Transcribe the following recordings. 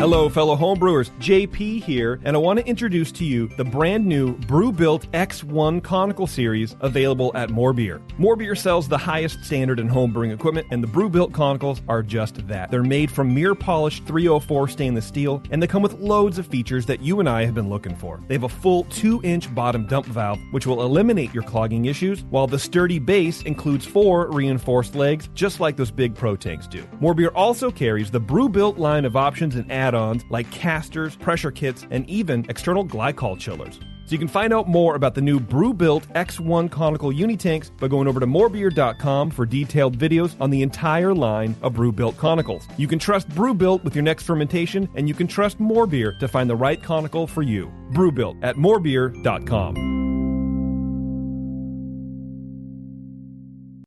Hello, fellow homebrewers. JP here, and I want to introduce to you the brand new Brew-Built X1 Conical Series available at More Beer. More Beer sells the highest standard in homebrewing equipment, and the Brew-Built Conicals are just that. They're made from mirror-polished 304 stainless steel, and they come with loads of features that you and I have been looking for. They have a full 2-inch bottom dump valve, which will eliminate your clogging issues, while the sturdy base includes 4 reinforced legs, just like those big Pro tanks do. More Beer also carries the Brew-Built line of options and add-ons like casters, pressure kits, and even external glycol chillers. So you can find out more about the new Brew-Built X1 Conical Unitanks by going over to morebeer.com for detailed videos on the entire line of Brew-Built Conicals. You can trust Brew-Built with your next fermentation, and you can trust More Beer to find the right conical for you. Brew-Built at morebeer.com.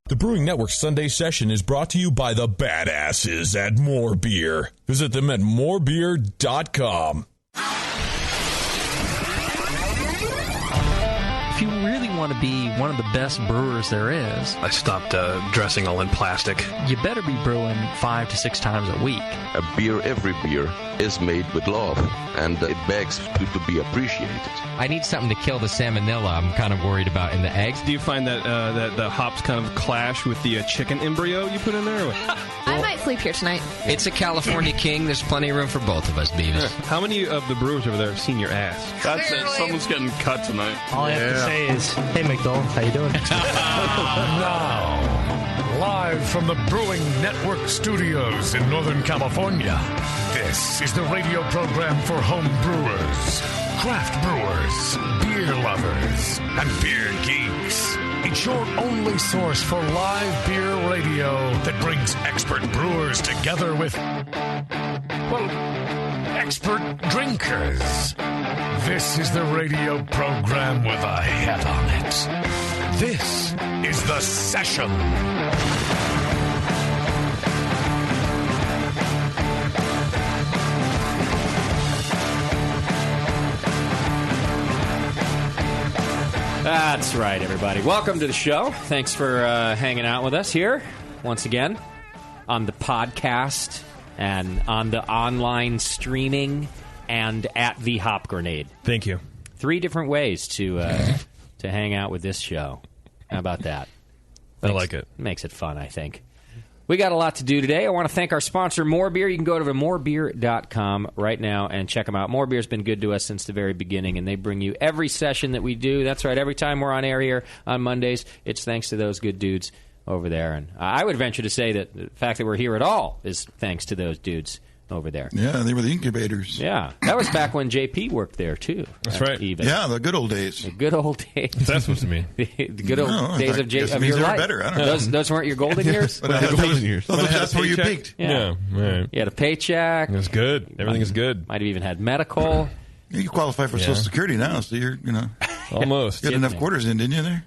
The Brewing Network Sunday Session is brought to you by the badasses at More Beer. Visit them at morebeer.com. If you really want to be one of the best brewers there is, I stopped dressing all in plastic. You better be brewing 5 to 6 times a week. Every beer is made with love, and it begs to be appreciated. I need something to kill the salmonella I'm kind of worried about in the eggs. Do you find that that the hops kind of clash with the chicken embryo you put in there? I might sleep here tonight. It's a California King. There's plenty of room for both of us, Beavis. How many of the brewers over there have seen your ass? That's it. Someone's getting cut tonight. All I have to say is, hey, McDowell, how you doing? Now, live from the Brewing Network studios in Northern California, this is the radio program for home brewers, craft brewers, beer lovers, and beer geeks. It's your only source for live beer radio that brings expert brewers together with, well, expert drinkers. This is the radio program with a head on it. This is The Session. That's right, everybody. Welcome to the show. Thanks for hanging out with us here once again on the podcast and on the online streaming and at the Hop Grenade. Thank you. 3 different ways to hang out with this show. How about that? I like it. Makes it fun, I think. We got a lot to do today. I want to thank our sponsor, More Beer. You can go to morebeer.com right now and check them out. More Beer's been good to us since the very beginning, and they bring you every session that we do. That's right. Every time we're on air here on Mondays, it's thanks to those good dudes over there. And I would venture to say that the fact that we're here at all is thanks to those dudes over there. Yeah, they were the incubators. Yeah, that was back when JP worked there, too. That's right. Even. Yeah, the good old days. The good old days. That's supposed to mean. the good old days of your life. Better. I don't know. Those weren't your golden years? Golden years. That's where you peaked. Yeah. Right. You had a paycheck. It was good. Everything is good. Might have even had medical. You qualify for Social Security now, so you're, almost. Got enough quarters in, didn't you, there?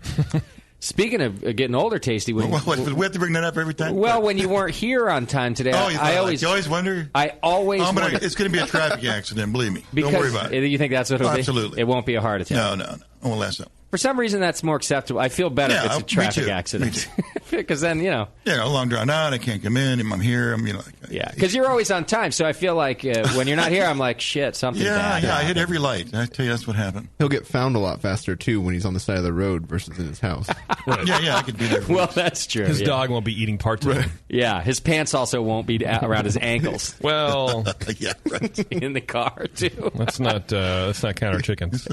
Speaking of getting older, Tasty, we have to bring that up every time? Well, when you weren't here on time today, you always wonder? I always wonder. It's going to be a traffic accident, believe me. Because don't worry about it. You think that's what it'll be? Absolutely. It won't be a heart attack. No. It won't last that long. For some reason, that's more acceptable. I feel better if it's a traffic accident. Because then, Yeah, a long drawn out. I can't come in. I'm here. Because you're always on time. So I feel like when you're not here, I'm like, shit, something bad. Yeah, I hit every light. I tell you, that's what happened. He'll get found a lot faster, too, when he's on the side of the road versus in his house. Right. Yeah, I could be there. Well, that's true. His dog won't be eating parts of him. Yeah, his pants also won't be around his ankles. Well, yeah, right. In the car, too. Let's not count our chickens.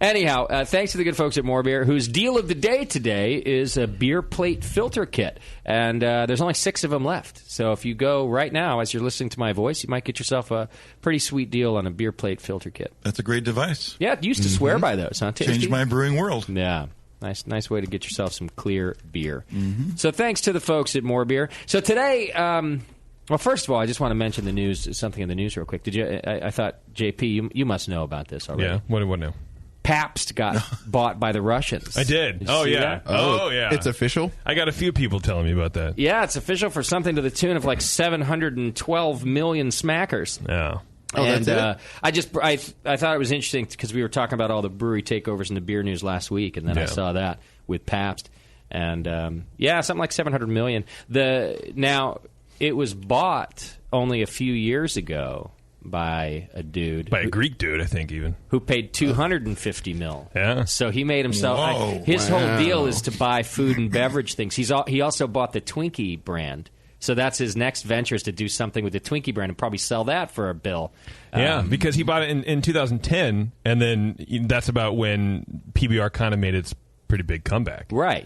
Anyhow, thanks to the good folks at More Beer, whose deal of the day today is a beer plate filter kit. And there's only 6 of them left. So if you go right now, as you're listening to my voice, you might get yourself a pretty sweet deal on a beer plate filter kit. That's a great device. Yeah, it used to swear by those, huh, Tasty? Changed my brewing world. Yeah. Nice way to get yourself some clear beer. Mm-hmm. So thanks to the folks at More Beer. So today, well, first of all, I just want to mention the news, something in the news real quick. Did you? I thought, JP, you must know about this already. Yeah, what now? Pabst got bought by the Russians. I did. Did you see that? Oh, yeah. It's official? I got a few people telling me about that. Yeah, it's official for something to the tune of like 712 million smackers. Yeah. Oh, and that's it? I thought it was interesting because we were talking about all the brewery takeovers in the beer news last week, and then I saw that with Pabst. And, something like 700 million. Now, it was bought only a few years ago by a dude. By a Greek dude, I think, even. Who paid $250 million. Yeah. So he made himself... his whole deal is to buy food and beverage things. He also bought the Twinkie brand. So that's his next venture, is to do something with the Twinkie brand and probably sell that for a bill. Yeah, because he bought it in 2010, and then that's about when PBR kind of made its pretty big comeback. Right.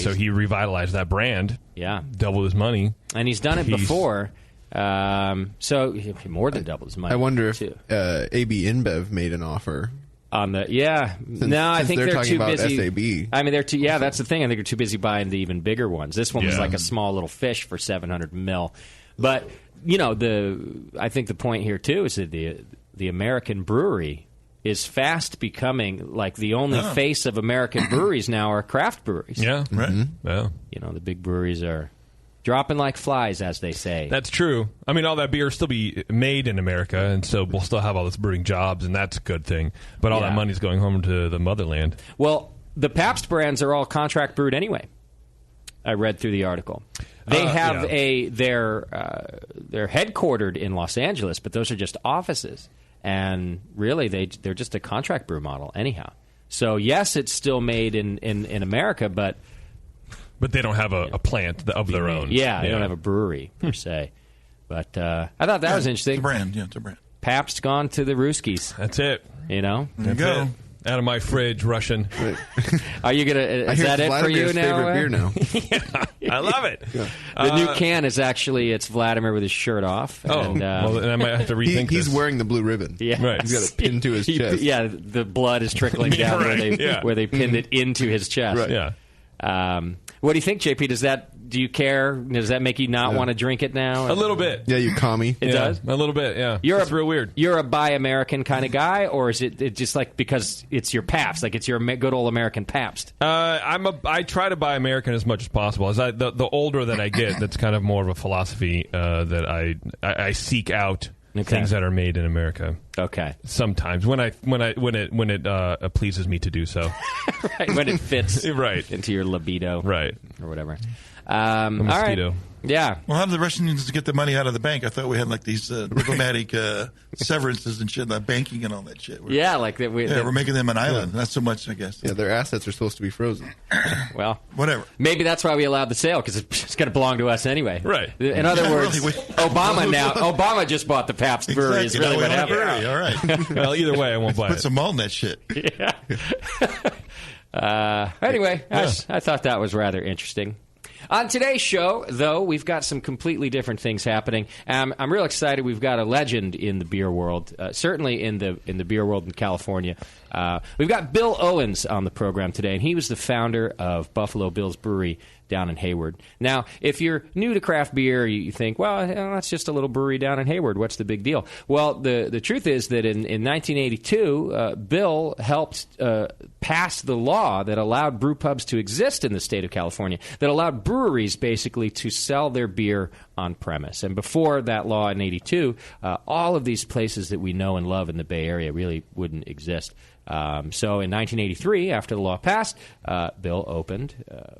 So he revitalized that brand. Yeah. Doubled his money. And he's done it before. So he more than doubled his money. I wonder if AB InBev made an offer. On the I think they're talking too about busy. SAB. I mean, they're too. Yeah, that's the thing. I think they're too busy buying the even bigger ones. This one was like a small little fish for $700 million. But I think the point here too is that the American brewery is fast becoming like the only face of American breweries now are craft breweries. Yeah, right. Mm-hmm. Yeah, the big breweries are dropping like flies, as they say. That's true. I mean, all that beer will still be made in America, and so we'll still have all this brewing jobs, and that's a good thing. But all that money's going home to the motherland. Well, the Pabst brands are all contract brewed anyway. I read through the article. They have they're headquartered in Los Angeles, but those are just offices, and really they're just a contract brew model anyhow. So yes, it's still made in America, but they don't have a plant of their own. Yeah, they don't have a brewery, per se. But I thought that was interesting. It's a brand. Yeah, it's a brand. Pabst gone to the Rooskies. That's it. There you go. It. Out of my fridge, Russian. Are you going to... Is that it for you now? Favorite beer now. I love it. Yeah. The new can is actually... It's Vladimir with his shirt off. And I might have to rethink He's wearing the blue ribbon. Yeah. Right. He's got it pinned to his chest. Yeah, the blood is trickling down where they pinned it into his chest. Right. Yeah. What do you think, JP? Do you care? Does that make you not want to drink it now? A little bit. Yeah, you commie. It does? A little bit, yeah. It's real weird. You're a Buy American kind of guy, or is it just like because it's your Pabst, like it's your good old American Pabst? I try to buy American as much as possible. As the older that I get, that's kind of more of a philosophy that I seek out. Things that are made in America. Okay. Sometimes when it pleases me to do so. Right, when it fits right into your libido. Right. Or whatever. A mosquito. All right. Yeah. Well, how do the Russians get the money out of the bank? I thought we had like these diplomatic severances and shit, like banking and all that shit. Like that. We're making them an island. Not so much, I guess. Yeah, their assets are supposed to be frozen. Well, whatever. Maybe that's why we allowed the sale, because it's going to belong to us anyway. Right. In other words, Obama just bought the Pabst brewery. Is really what happened. Brewery. All right. Well, either way, I won't buy it. Put some malt in that shit. Yeah. Anyway, I thought that was rather interesting. On today's show, though, we've got some completely different things happening. I'm real excited. We've got a legend in the beer world, certainly in the beer world in California. We've got Bill Owens on the program today, and he was the founder of Buffalo Bill's Brewery down in Hayward. Now, if you're new to craft beer, you think, well, that's just a little brewery down in Hayward. What's the big deal? Well, the truth is that in 1982, Bill helped pass the law that allowed brew pubs to exist in the state of California, that allowed breweries basically to sell their beer on premise. And before that law in 82, all of these places that we know and love in the Bay Area really wouldn't exist. So in 1983, after the law passed, Bill opened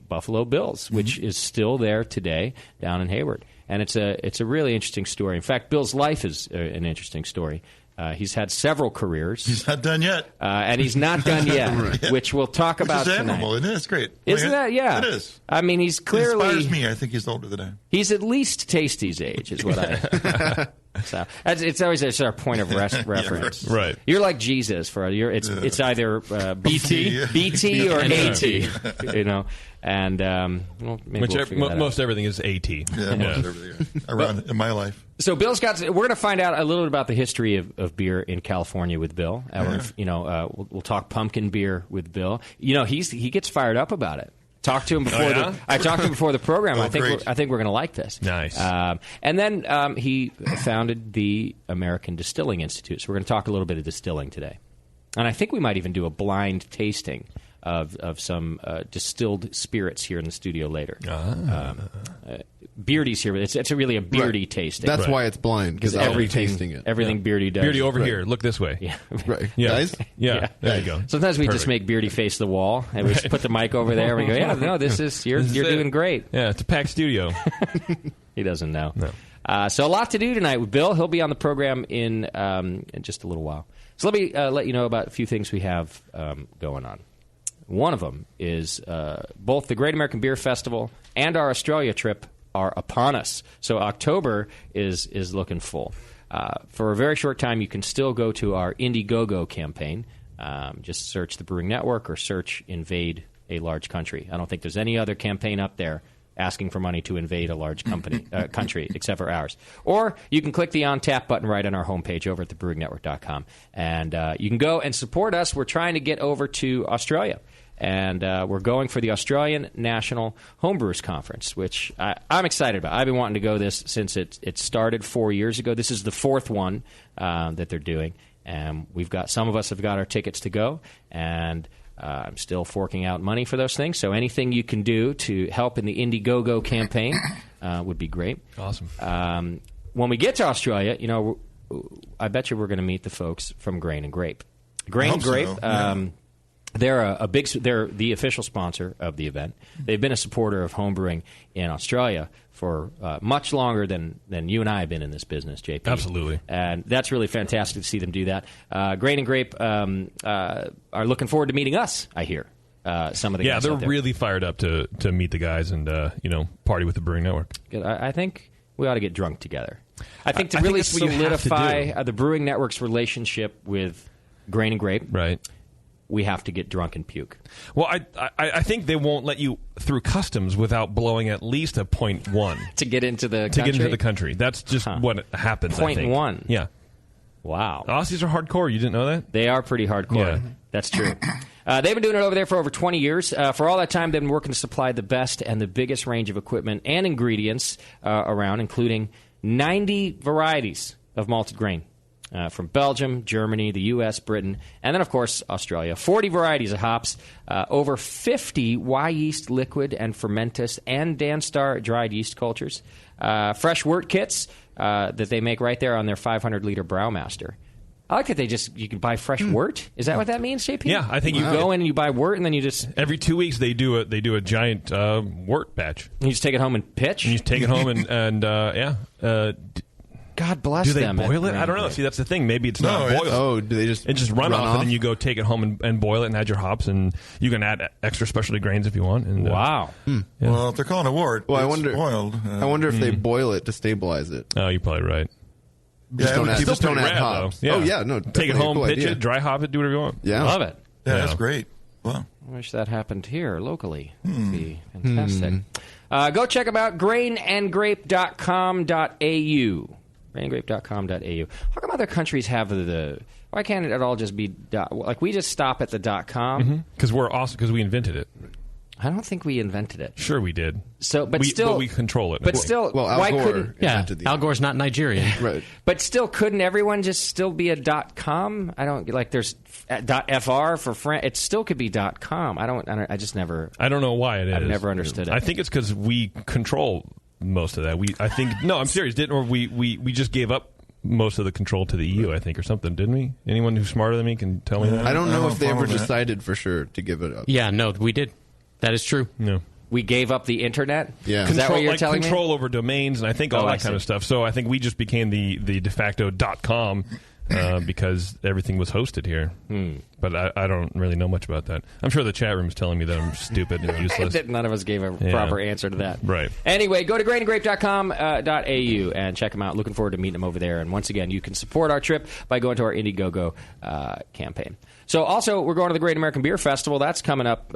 Buffalo Bill's, which is still there today down in Hayward. And it's a really interesting story. In fact, Bill's life is an interesting story. He's had several careers. He's not done yet. And he's not done yet, right. Which we'll talk about tonight. Admirable, isn't it? It's great. Isn't that? Yeah. It is. I mean, he's clearly... It inspires me. I think he's older than I am. He's at least Tasty's age, is what I... So it's always our point of reference. Yeah, right. You're like Jesus for it's either BT or AT, you know. And well, maybe most everything is AT. Yeah, most everything around in my life. So Bill's got. We're going to find out a little bit about the history of beer in California with Bill. We'll talk pumpkin beer with Bill. You know, he gets fired up about it. Talked to him before. I talked to him before the program. I think we're going to like this. Nice. And then he founded the American Distilling Institute. So we're going to talk a little bit of distilling today, and I think we might even do a blind tasting of some distilled spirits here in the studio later. Beardy's here. It's really a Beardy tasting. That's why it's blind, because I'll be tasting it. Everything Beardy does. Beardy over here. Look this way. Yeah. Right. Yeah. Guys? Yeah. There you go. Sometimes we just make Beardy face the wall, and we just put the mic over there, and we go, yeah, no, you're doing great. Yeah, it's a packed studio. He doesn't know. No. So a lot to do tonight with Bill. He'll be on the program in just a little while. So let me let you know about a few things we have going on. One of them is both the Great American Beer Festival and our Australia trip are upon us. So October is looking full. For a very short time, you can still go to our Indiegogo campaign. Just search the Brewing Network or search Invade a Large Country. I don't think there's any other campaign up there asking for money to invade a large country except for ours. Or you can click the On Tap button right on our homepage over at thebrewingnetwork.com. And you can go and support us. We're trying to get over to Australia. And we're going for the Australian National Homebrewers Conference, which I'm excited about. I've been wanting to go this since it started 4 years ago. This is the fourth one that they're doing. And some of us have got our tickets to go. And I'm still forking out money for those things. So anything you can do to help in the Indiegogo campaign would be great. Awesome. When we get to Australia, I bet you we're going to meet the folks from Grain and Grape. Grain and Grape. So. Yeah. They're they're the official sponsor of the event. They've been a supporter of homebrewing in Australia for much longer than you and I have been in this business, JP. Absolutely. And that's really fantastic to see them do that. Grain and Grape are looking forward to meeting us, I hear. Some of the guys they're out there. really fired up to meet the guys and party with the Brewing Network. I think we ought to get drunk together. I think to really solidify the Brewing Network's relationship with Grain and Grape, right? We have to get drunk and puke. Well, I think they won't let you through customs without blowing at least a 0.1 to get into the country? To get into the country. That's just what happens. 0.1. Yeah. Wow. Aussies are hardcore. You didn't know that? They are pretty hardcore. Yeah. That's true. They've been doing it over there for over 20 years. For all that time, they've been working to supply the best and the biggest range of equipment and ingredients around, including 90 varieties of malted grain. From Belgium, Germany, the U.S., Britain, and then, of course, Australia. 40 varieties of hops, over 50 Y-yeast liquid and fermentous and Danstar dried yeast cultures, fresh wort kits that they make right there on their 500-liter Brewmaster. I like that you can buy fresh wort. Is that what that means, JP? Yeah, I think you go in and you buy wort, and then you just every 2 weeks they do a giant wort batch. You just take it home and pitch. And you take it home and God bless them. Do they boil it? I don't know. See, that's the thing. Maybe it's not boiled. Oh, do they just run off, and then you go take it home and boil it and add your hops, and you can add extra specialty grains if you want. And, wow. Yeah. Well, if they're calling it wort, I wonder if they boil it to stabilize it. Oh, you're probably right. Just don't add hops. Yeah. Oh, yeah. No, take it home, pitch it, dry hop it, do whatever you want. Yeah. Love it. Yeah, that's great. Wow. I wish that happened here locally. It'd be fantastic. Go check them out, grainandgrape.com.au. grainandgrape.com.au. How come other countries have why can't it all just be like we just stop at the .com? Because we're awesome, because we invented it. I don't think we invented it. Sure we did. So, but we control it. But still, Al why Gore couldn't... Yeah, Al Gore's not Nigerian. Right. But still, couldn't everyone just still be a .com? I don't... Like, there's .fr for France. It still could be .com. I just never... I don't know why it is. I've never understood it. I think it's because we control most of that. No, I'm serious. We just gave up most of the control to the EU, I think, or something, didn't we? Anyone who's smarter than me can tell me that? I don't know if they ever decided for sure to give it up. Yeah, no, we did. That is true. No. We gave up the internet? Yeah. Is that what you're telling me? Control over domains, and I think all that kind of stuff. So I think we just became the de facto .com because everything was hosted here. But I don't really know much about that. I'm sure the chat room is telling me that I'm stupid and useless. None of us gave a proper answer to that. Right. Anyway, go to grainandgrape.com.au and check them out. Looking forward to meeting them over there. And once again, you can support our trip by going to our Indiegogo campaign. So also, we're going to the Great American Beer Festival. That's coming up,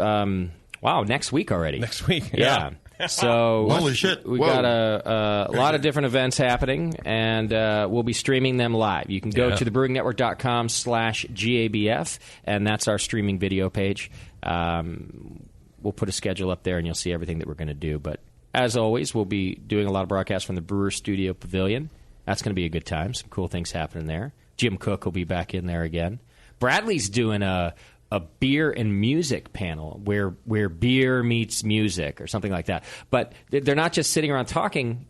next week already. Next week, yeah. So holy shit. We've got a lot of different events happening, and we'll be streaming them live. You can go to thebrewingnetwork.com/GABF, and that's our streaming video page. We'll put a schedule up there, and you'll see everything that we're going to do. But as always, we'll be doing a lot of broadcasts from the Brewer Studio Pavilion. That's going to be a good time. Some cool things happening there. Jim Cook will be back in there again. Bradley's doing a beer and music panel where beer meets music or something like that. But they're not just sitting around talking.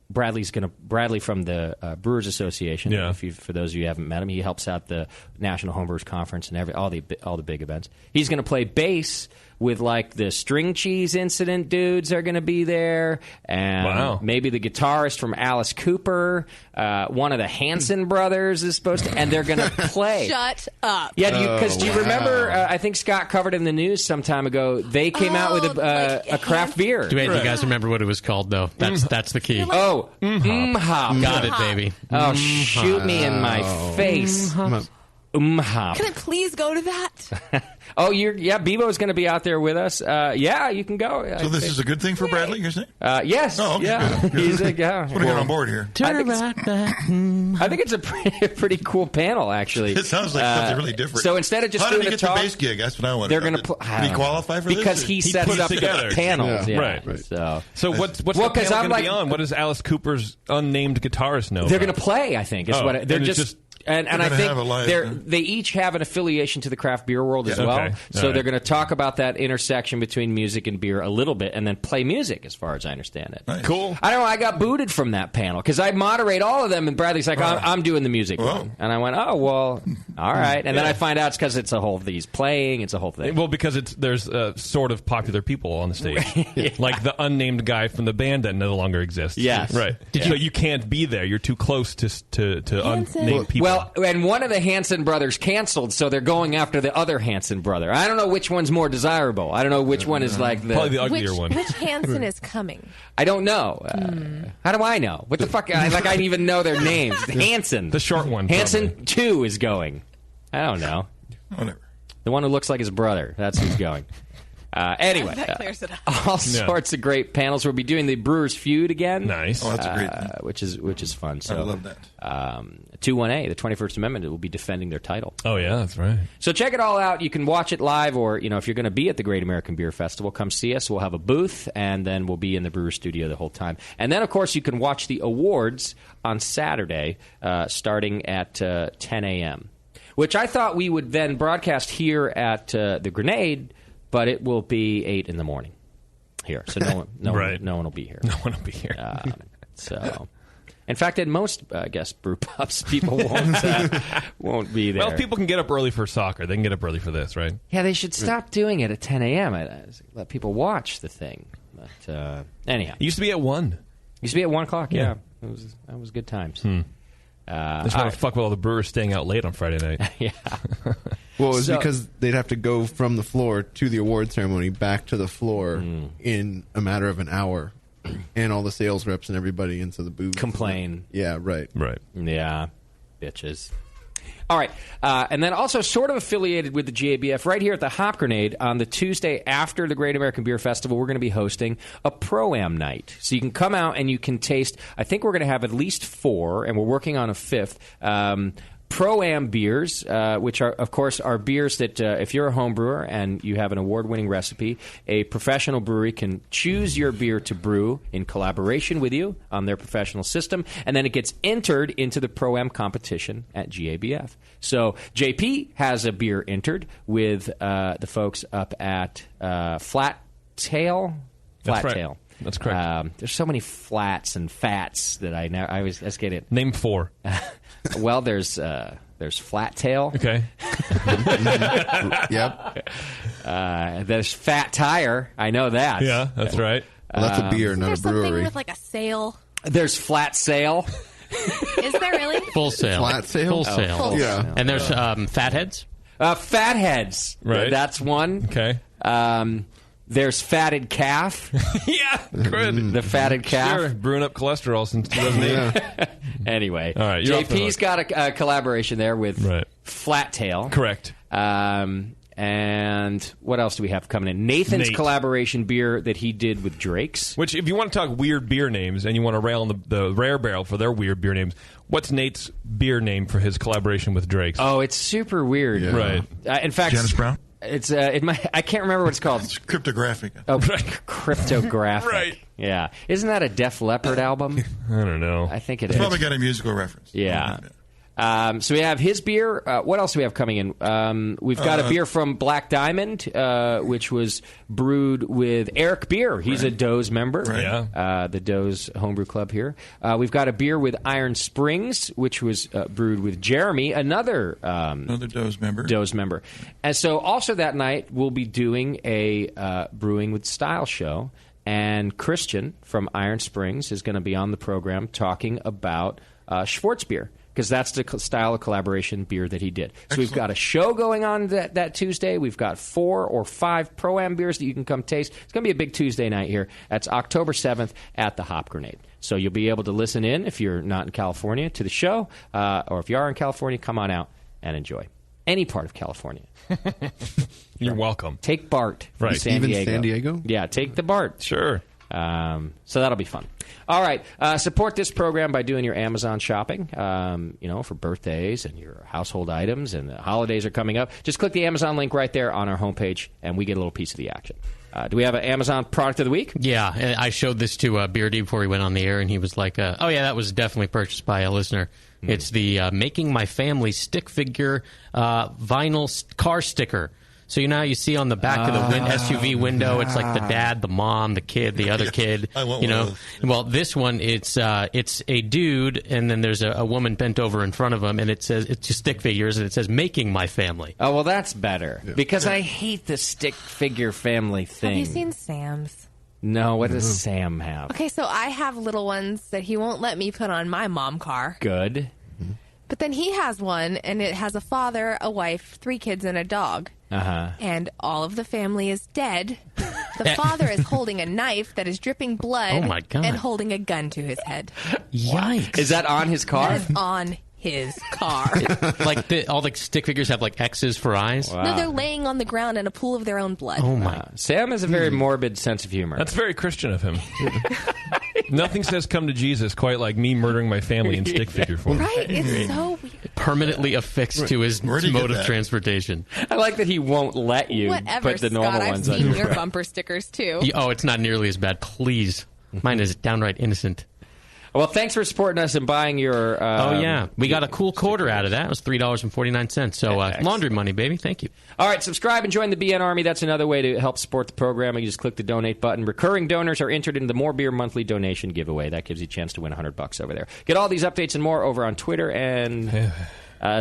Bradley from the Brewers Association. Yeah. For those of you who haven't met him, he helps out the National Homebrewers Conference and all the big events. He's going to play bass with like the string cheese incident dudes are going to be there, and maybe the guitarist from Alice Cooper, one of the Hanson brothers is supposed to, and they're going to play. Shut up. Yeah, because do you remember? I think Scott covered in the news some time ago. They came out with a craft beer. Do any of you guys remember what it was called, though? That's the key. Oh, Hop. Got it, baby. Oh, shoot me in my face. Hop. Can I please go to that? Bevo is going to be out there with us. Yeah, you can go. So this is a good thing for Bradley, you're saying? Yes. Oh, okay, yeah. good. He's like, yeah. I want to get on board here. I think it's a pretty cool panel, actually. It sounds like something really different. So instead of just How did doing he get talk, the bass gig? That's what I want. They're going to Did he qualify for this? because he sets up together. the panels. Yeah. Yeah. Right. So what's the panel going to be on? What does Alice Cooper's unnamed guitarist know? They're going to play, I think. They're just And I think they each have an affiliation to the craft beer world as well. Okay. So they're going to talk about that intersection between music and beer a little bit, and then play music, as far as I understand it. Nice. Cool. I don't know. I got booted from that panel because I moderate all of them, and Bradley's like, I'm doing the music one. And I went, oh, well, all right. And then I find out it's because it's a whole, he's playing, it's a whole thing. Well, because there's sort of popular people on the stage. Like the unnamed guy from the band that no longer exists. Yes. Right. So you can't be there. You're too close to unnamed people. Well, and one of the Hanson brothers canceled, so they're going after the other Hanson brother. I don't know which one's more desirable. I don't know which one is like probably the uglier one. Which Hanson is coming? I don't know. How do I know? What the fuck? I didn't even know their names. Hanson. The short one. Hanson probably. 2 is going. I don't know. Whatever. The one who looks like his brother. That's who's going. Anyway, that clears it up. all sorts of great panels. We'll be doing the Brewers Feud again. Nice. Oh, that's a great thing. Which is fun. So I love that. 2-1A, the 21st Amendment, will be defending their title. Oh, yeah, that's right. So check it all out. You can watch it live, or if you're going to be at the Great American Beer Festival, come see us. We'll have a booth, and then we'll be in the Brewer Studio the whole time. And then, of course, you can watch the awards on Saturday, starting at 10 a.m., which I thought we would then broadcast here at the Grenade, but it will be 8 in the morning here. So no one will be here. No one will be here. In fact, at most guest brew pubs, people won't be there. Well, people can get up early for soccer. They can get up early for this, right? Yeah, they should stop doing it at 10 a.m. Let people watch the thing. But anyhow, It used to be at 1. Used to be at 1 o'clock. Yeah, that was good times. I just want to fuck with all the brewers staying out late on Friday night. Yeah. Well, it was because they'd have to go from the floor to the award ceremony back to the floor in a matter of an hour, and all the sales reps and everybody into the booth Complain. Yeah, right. Yeah, bitches. All right, and then also sort of affiliated with the GABF, right here at the Hop Grenade on the Tuesday after the Great American Beer Festival, we're going to be hosting a Pro-Am night. So you can come out and you can taste, I think we're going to have at least 4, and we're working on a 5th, Pro-Am beers, which are, of course, are beers that if you're a home brewer and you have an award-winning recipe, a professional brewery can choose your beer to brew in collaboration with you on their professional system, and then it gets entered into the Pro-Am competition at GABF. So JP has a beer entered with the folks up at Flat Tail. That's right. That's correct. There's so many flats and fats that I always get it. Name 4. Well, there's Flat Tail. Okay. Yep. There's Fat Tire. I know that. Yeah, that's right. Well, that's a beer, not There's a something brewery. with like a sail. There's Flat Sail. Is there really? Full sail. Flat sail? Full sail. Full Yeah. sail. And there's Fatheads. Fatheads. Right. That's one. Okay. There's Fatted Calf. Yeah, good. The Fatted Calf. Sure, brewing up cholesterol since 2008. Anyway, all right, you're off the JP's hook. got a collaboration there with Flat Tail. Correct. And what else do we have coming in? Nathan's collaboration beer that he did with Drake's. Which, if you want to talk weird beer names and you want to rail on the Rare Barrel for their weird beer names, what's Nate's beer name for his collaboration with Drake's? Oh, it's super weird. Yeah. Right. In fact, Janice Brown? It's I can't remember what it's called. It's cryptographic. Oh, cryptographic. Right. Yeah. Isn't that a Def Leppard album? I don't know. I think it It's is. probably got a musical reference. Yeah. So we have his beer. What else do we have coming in? We've got a beer from Black Diamond, which was brewed with Eric Beer. He's a Doe's member. Right. Yeah. The Doe's Homebrew Club here. We've got a beer with Iron Springs, which was brewed with Jeremy, another Doe's member. Doe's member. And so also that night, we'll be doing a Brewing with Style show. And Christian from Iron Springs is going to be on the program talking about Schwartz beer, because that's the style of collaboration beer that he did. So we've got a show going on that Tuesday. We've got 4 or 5 Pro-Am beers that you can come taste. It's going to be a big Tuesday night here. That's October 7th at the Hop Grenade. So you'll be able to listen in, if you're not in California, to the show. Or if you are in California, come on out and enjoy. Any part of California. You're welcome. Take BART from San Even Diego. San Diego? Yeah, take the BART. Sure. So that'll be fun. All right. Support this program by doing your Amazon shopping, for birthdays and your household items, and the holidays are coming up. Just click the Amazon link right there on our homepage, and we get a little piece of the action. Do we have an Amazon product of the week? Yeah, and I showed this to Beardy before we went on the air, and he was like, oh, yeah, that was definitely purchased by a listener. It's the Making My Family stick figure vinyl car sticker. So you know how you see on the back of the SUV window, it's like the dad, the mom, the kid, the other kid. I want one of those. Well, this one, it's a dude, and then there's a woman bent over in front of him, and it says it's just stick figures, and it says "Making My Family." Oh well, that's better because I hate the stick figure family thing. Have you seen Sam's? No, what does Sam have? Okay, so I have little ones that he won't let me put on my mom car. Good. But then he has one, and it has a father, a wife, 3 kids, and a dog. And all of the family is dead. The father is holding a knife that is dripping blood. Oh, my God. And holding a gun to his head. Yikes. Is that on his car? That is on his car. Like all the stick figures have like X's for eyes? Wow. No, they're laying on the ground in a pool of their own blood. Oh, my. Sam has a very morbid sense of humor. That's very Christian of him. Nothing says come to Jesus quite like me murdering my family in stick figure form. Right? It's so weird. Permanently affixed to his mode of transportation. I like that he won't let you Whatever, put the normal Scott, ones I've on seen your your car. bumper stickers, too. Oh, it's not nearly as bad. Please. Mine is downright innocent. Well, thanks for supporting us and buying your... oh, yeah. We got a cool quarter out of that. It was $3.49. So laundry money, baby. Thank you. All right, subscribe and join the BN Army. That's another way to help support the program. You just click the donate button. Recurring donors are entered into the More Beer monthly donation giveaway. That gives you a chance to win $100 over there. Get all these updates and more over on Twitter, and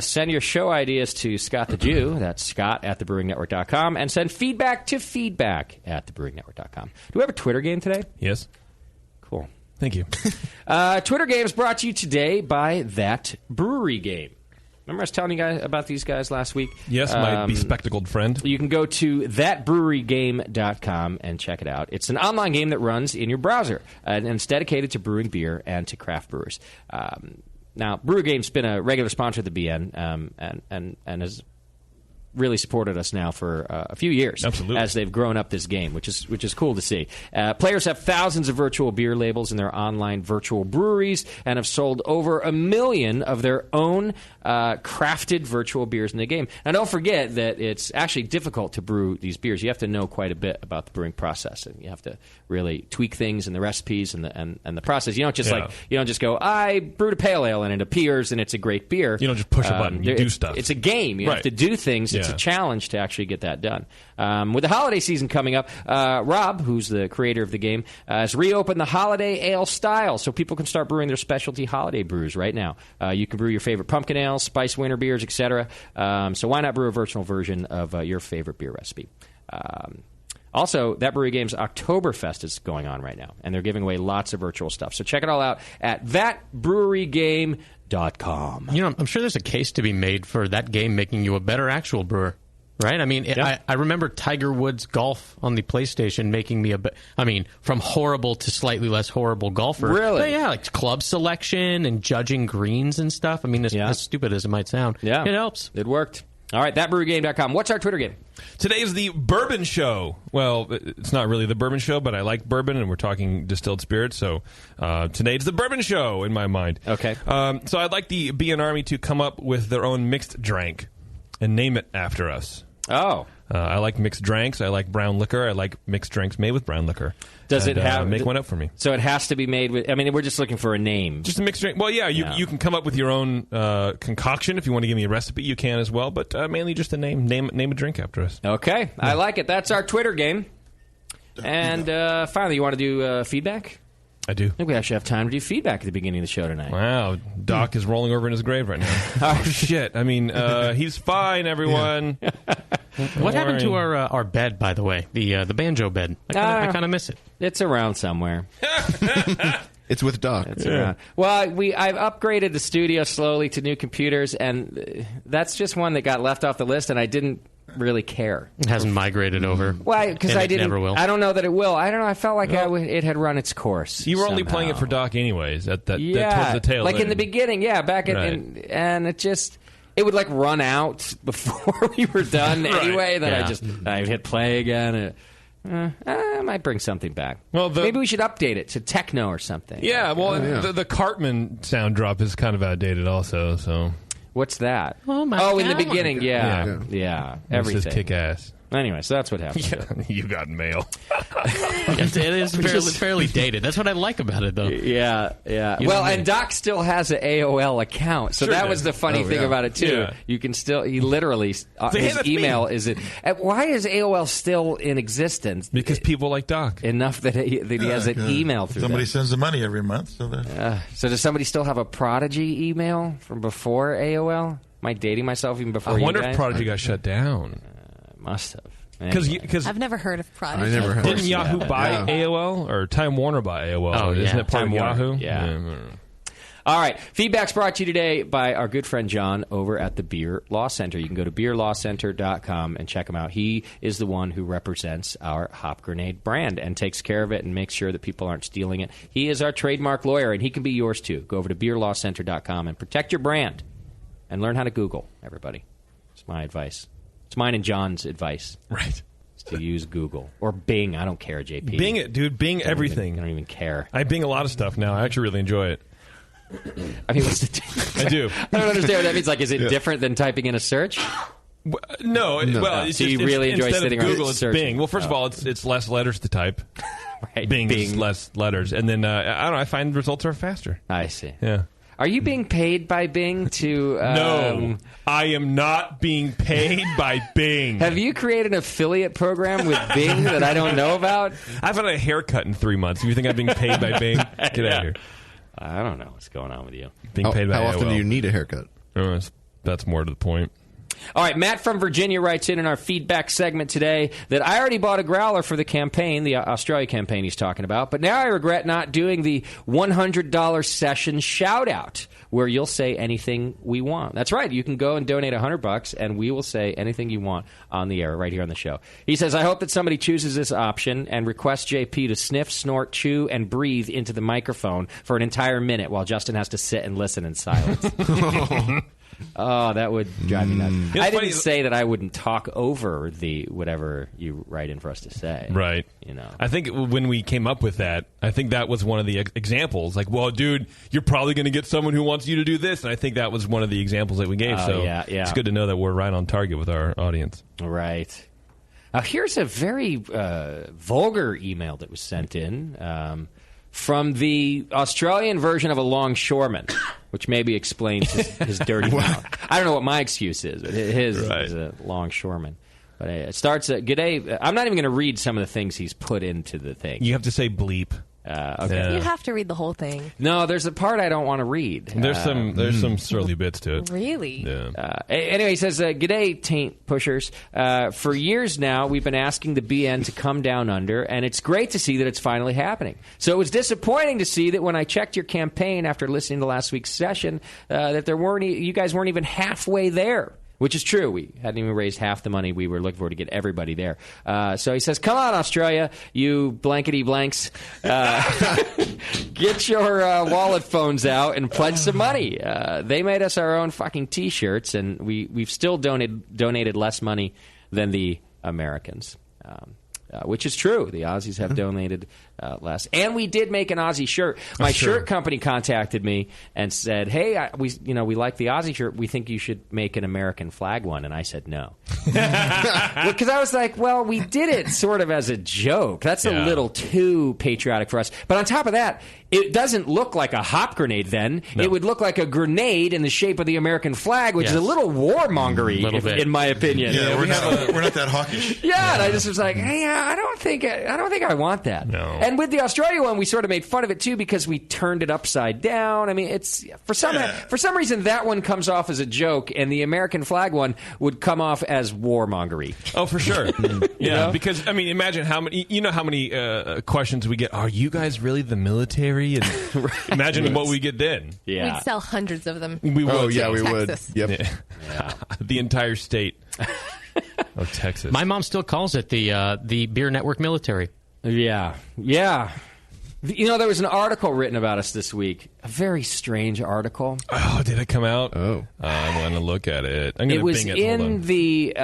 send your show ideas to Scott the Jew. That's Scott at thebrewingnetwork.com. And send feedback to feedback at thebrewingnetwork.com. Do we have a Twitter game today? Yes. Cool. Thank you. Twitter game is brought to you today by That Brewery Game. Remember I was telling you guys about these guys last week? Yes, my bespectacled friend. You can go to thatbrewerygame.com and check it out. It's an online game that runs in your browser, and it's dedicated to brewing beer and to craft brewers. Now, Brewery Game's been a regular sponsor of the BN and has really supported us now for a few years. Absolutely. As they've grown up this game, which is cool to see. Players have thousands of virtual beer labels in their online virtual breweries and have sold over 1 million of their own crafted virtual beers in the game. Now, don't forget that it's actually difficult to brew these beers. You have to know quite a bit about the brewing process, and you have to really tweak things in the recipes and the process. You don't just go, I brewed a pale ale and it appears and it's a great beer. You don't just push a button. You do stuff. It's a game. You have to do things. It's a challenge to actually get that done. With the holiday season coming up, Rob, who's the creator of the game, has reopened the holiday ale style, so people can start brewing their specialty holiday brews right now. You can brew your favorite pumpkin ales, spice winter beers, etc. So why not brew a virtual version of your favorite beer recipe? Also, That Brewery Game's Oktoberfest is going on right now, and they're giving away lots of virtual stuff. So check it all out at thatbrewerygame.com. You know, I'm sure there's a case to be made for that game making you a better actual brewer. Right? I mean, I remember Tiger Woods golf on the PlayStation making me from horrible to slightly less horrible golfer. Really? But yeah, like club selection and judging greens and stuff. I mean, as stupid as it might sound, it helps. It worked. All right, thatbrewerygame.com. What's our Twitter game? Today is the Bourbon Show. Well, it's not really the Bourbon Show, but I like bourbon, and we're talking distilled spirits, so today it's the Bourbon Show in my mind. Okay. So I'd like the BN Army to come up with their own mixed drink and name it after us. Oh. I like mixed drinks. I like brown liquor. I like mixed drinks made with brown liquor. Does it have make one up for me? So it has to be made with. I mean, we're just looking for a name. Just a mixed drink. Well, yeah, you can come up with your own concoction if you want to give me a recipe. You can as well, but mainly just a name. Name a drink after us. Okay, I like it. That's our Twitter game. And finally, you want to do feedback? I do. I think we actually have time to do feedback at the beginning of the show tonight. Wow, Doc is rolling over in his grave right now. Oh shit! I mean, he's fine. Everyone. Yeah. What happened to our bed, by the way? The banjo bed. I kind of miss it. It's around somewhere. It's with Doc. Well, I've upgraded the studio slowly to new computers, and that's just one that got left off the list, and I didn't really care. It hasn't migrated over. Why? Because I didn't. Never will. I don't know that it will. I don't know. I felt like it had run its course. You were only playing it for Doc, anyways. That towards the tail like end. in the beginning, back and it just. It would run out before we were done anyway. Then I hit play again. I might bring something back. Well, maybe we should update it to techno or something. Yeah, well, the Cartman sound drop is kind of outdated also. So what's that? Oh my God. In the beginning, yeah. Everything. Just kick ass. Anyway, so that's what happened. You got mail. It is fairly dated. That's what I like about it, though. Yeah. Well, and Doc still has an AOL account, so that was the funny thing about it too. Yeah. You can still he literally his email is it. Why is AOL still in existence? Because people like Doc enough that he has an email through. Somebody sends the money every month, so does somebody still have a Prodigy email from before AOL? Am I dating myself even before? I wonder if Prodigy got shut down. Must have. Because I've never heard of Prodigy. I never heard. Didn't Yahoo buy AOL or Time Warner buy AOL? Oh, Isn't it part of Yahoo? Yeah. All right. Feedback's brought to you today by our good friend John over at the Beer Law Center. You can go to beerlawcenter.com and check him out. He is the one who represents our Hop Grenade brand and takes care of it and makes sure that people aren't stealing it. He is our trademark lawyer, and he can be yours too. Go over to beerlawcenter.com and protect your brand and learn how to Google, everybody. It's my advice. It's mine and John's advice. Right. It's to use Google. Or Bing. I don't care, JP. Bing it, dude. Bing everything. I don't even care. I Bing a lot of stuff now. I actually really enjoy it. I mean, what's the difference? I do. I don't understand what that means. Is it different than typing in a search? No. Well, it's so you really enjoy sitting on Google, it's searching. Bing. Well, first of all, it's less letters to type. Right. Bing is less letters. And then, I don't know, I find results are faster. I see. Yeah. Are you being paid by Bing to... No, I am not being paid by Bing. Have you created an affiliate program with Bing that I don't know about? I've had a haircut in 3 months. You think I'm being paid by Bing? Get out of here. I don't know what's going on with you. Being paid by How often AOL. do you need a haircut? That's more to the point. All right, Matt from Virginia writes in our feedback segment today that I already bought a growler for the campaign, the Australia campaign he's talking about, but now I regret not doing the $100 session shout-out where you'll say anything we want. That's right. You can go and donate $100, and we will say anything you want on the air right here on the show. He says, I hope that somebody chooses this option and requests JP to sniff, snort, chew, and breathe into the microphone for an entire minute while Justin has to sit and listen in silence. Oh, that would drive me nuts. I didn't say that I wouldn't talk over the whatever you write in for us to say. Right. I think when we came up with that, I think that was one of the examples. Like, well, dude, you're probably going to get someone who wants you to do this. And I think that was one of the examples that we gave. It's good to know that we're right on target with our audience. Right. Here's a very vulgar email that was sent in from the Australian version of a longshoreman, which maybe explains his dirty mouth. I don't know what my excuse is, but his is a longshoreman. But it starts, G'day. I'm not even going to read some of the things he's put into the thing. You have to say bleep. Okay. You have to read the whole thing. No, there's a part I don't want to read. There's some surly bits to it. Really? Yeah. Anyway, he says, G'day, taint pushers. For years now, we've been asking the BN to come down under, and it's great to see that it's finally happening. So it was disappointing to see that when I checked your campaign after listening to last week's session, that you guys weren't even halfway there. Which is true. We hadn't even raised half the money we were looking for to get everybody there. So he says, come on, Australia, you blankety blanks. Get your wallet phones out and pledge some money. They made us our own fucking T-shirts, and we've still donated less money than the Americans. Which is true. The Aussies have donated less. And we did make an Aussie shirt. My shirt company contacted me and said, "Hey, we like the Aussie shirt. We think you should make an American flag one." And I said no, because I was like, "Well, we did it sort of as a joke. That's a little too patriotic for us." But on top of that, it doesn't look like a hop grenade. Then it would look like a grenade in the shape of the American flag, which is a little warmongery, in my opinion. Yeah, we're not that hawkish. Yeah, and I just was like, "Hey, I don't think I want that." No. And with the Australia one, we sort of made fun of it too because we turned it upside down. I mean, it's for some reason that one comes off as a joke, and the American flag one would come off as warmongery. Oh, for sure. Yeah, because I mean, imagine how many questions we get. Are you guys really the military? And imagine what we get then. Yeah, we'd sell hundreds of them. We would. Oh yeah, we Texas. would. Yep. Yeah. The entire state of Texas. My mom still calls it the Beer Network military. Yeah. There was an article written about us this week. A very strange article. Oh, did it come out? Oh, I want to look at it. I'm going to was bing it. in Hold on. the.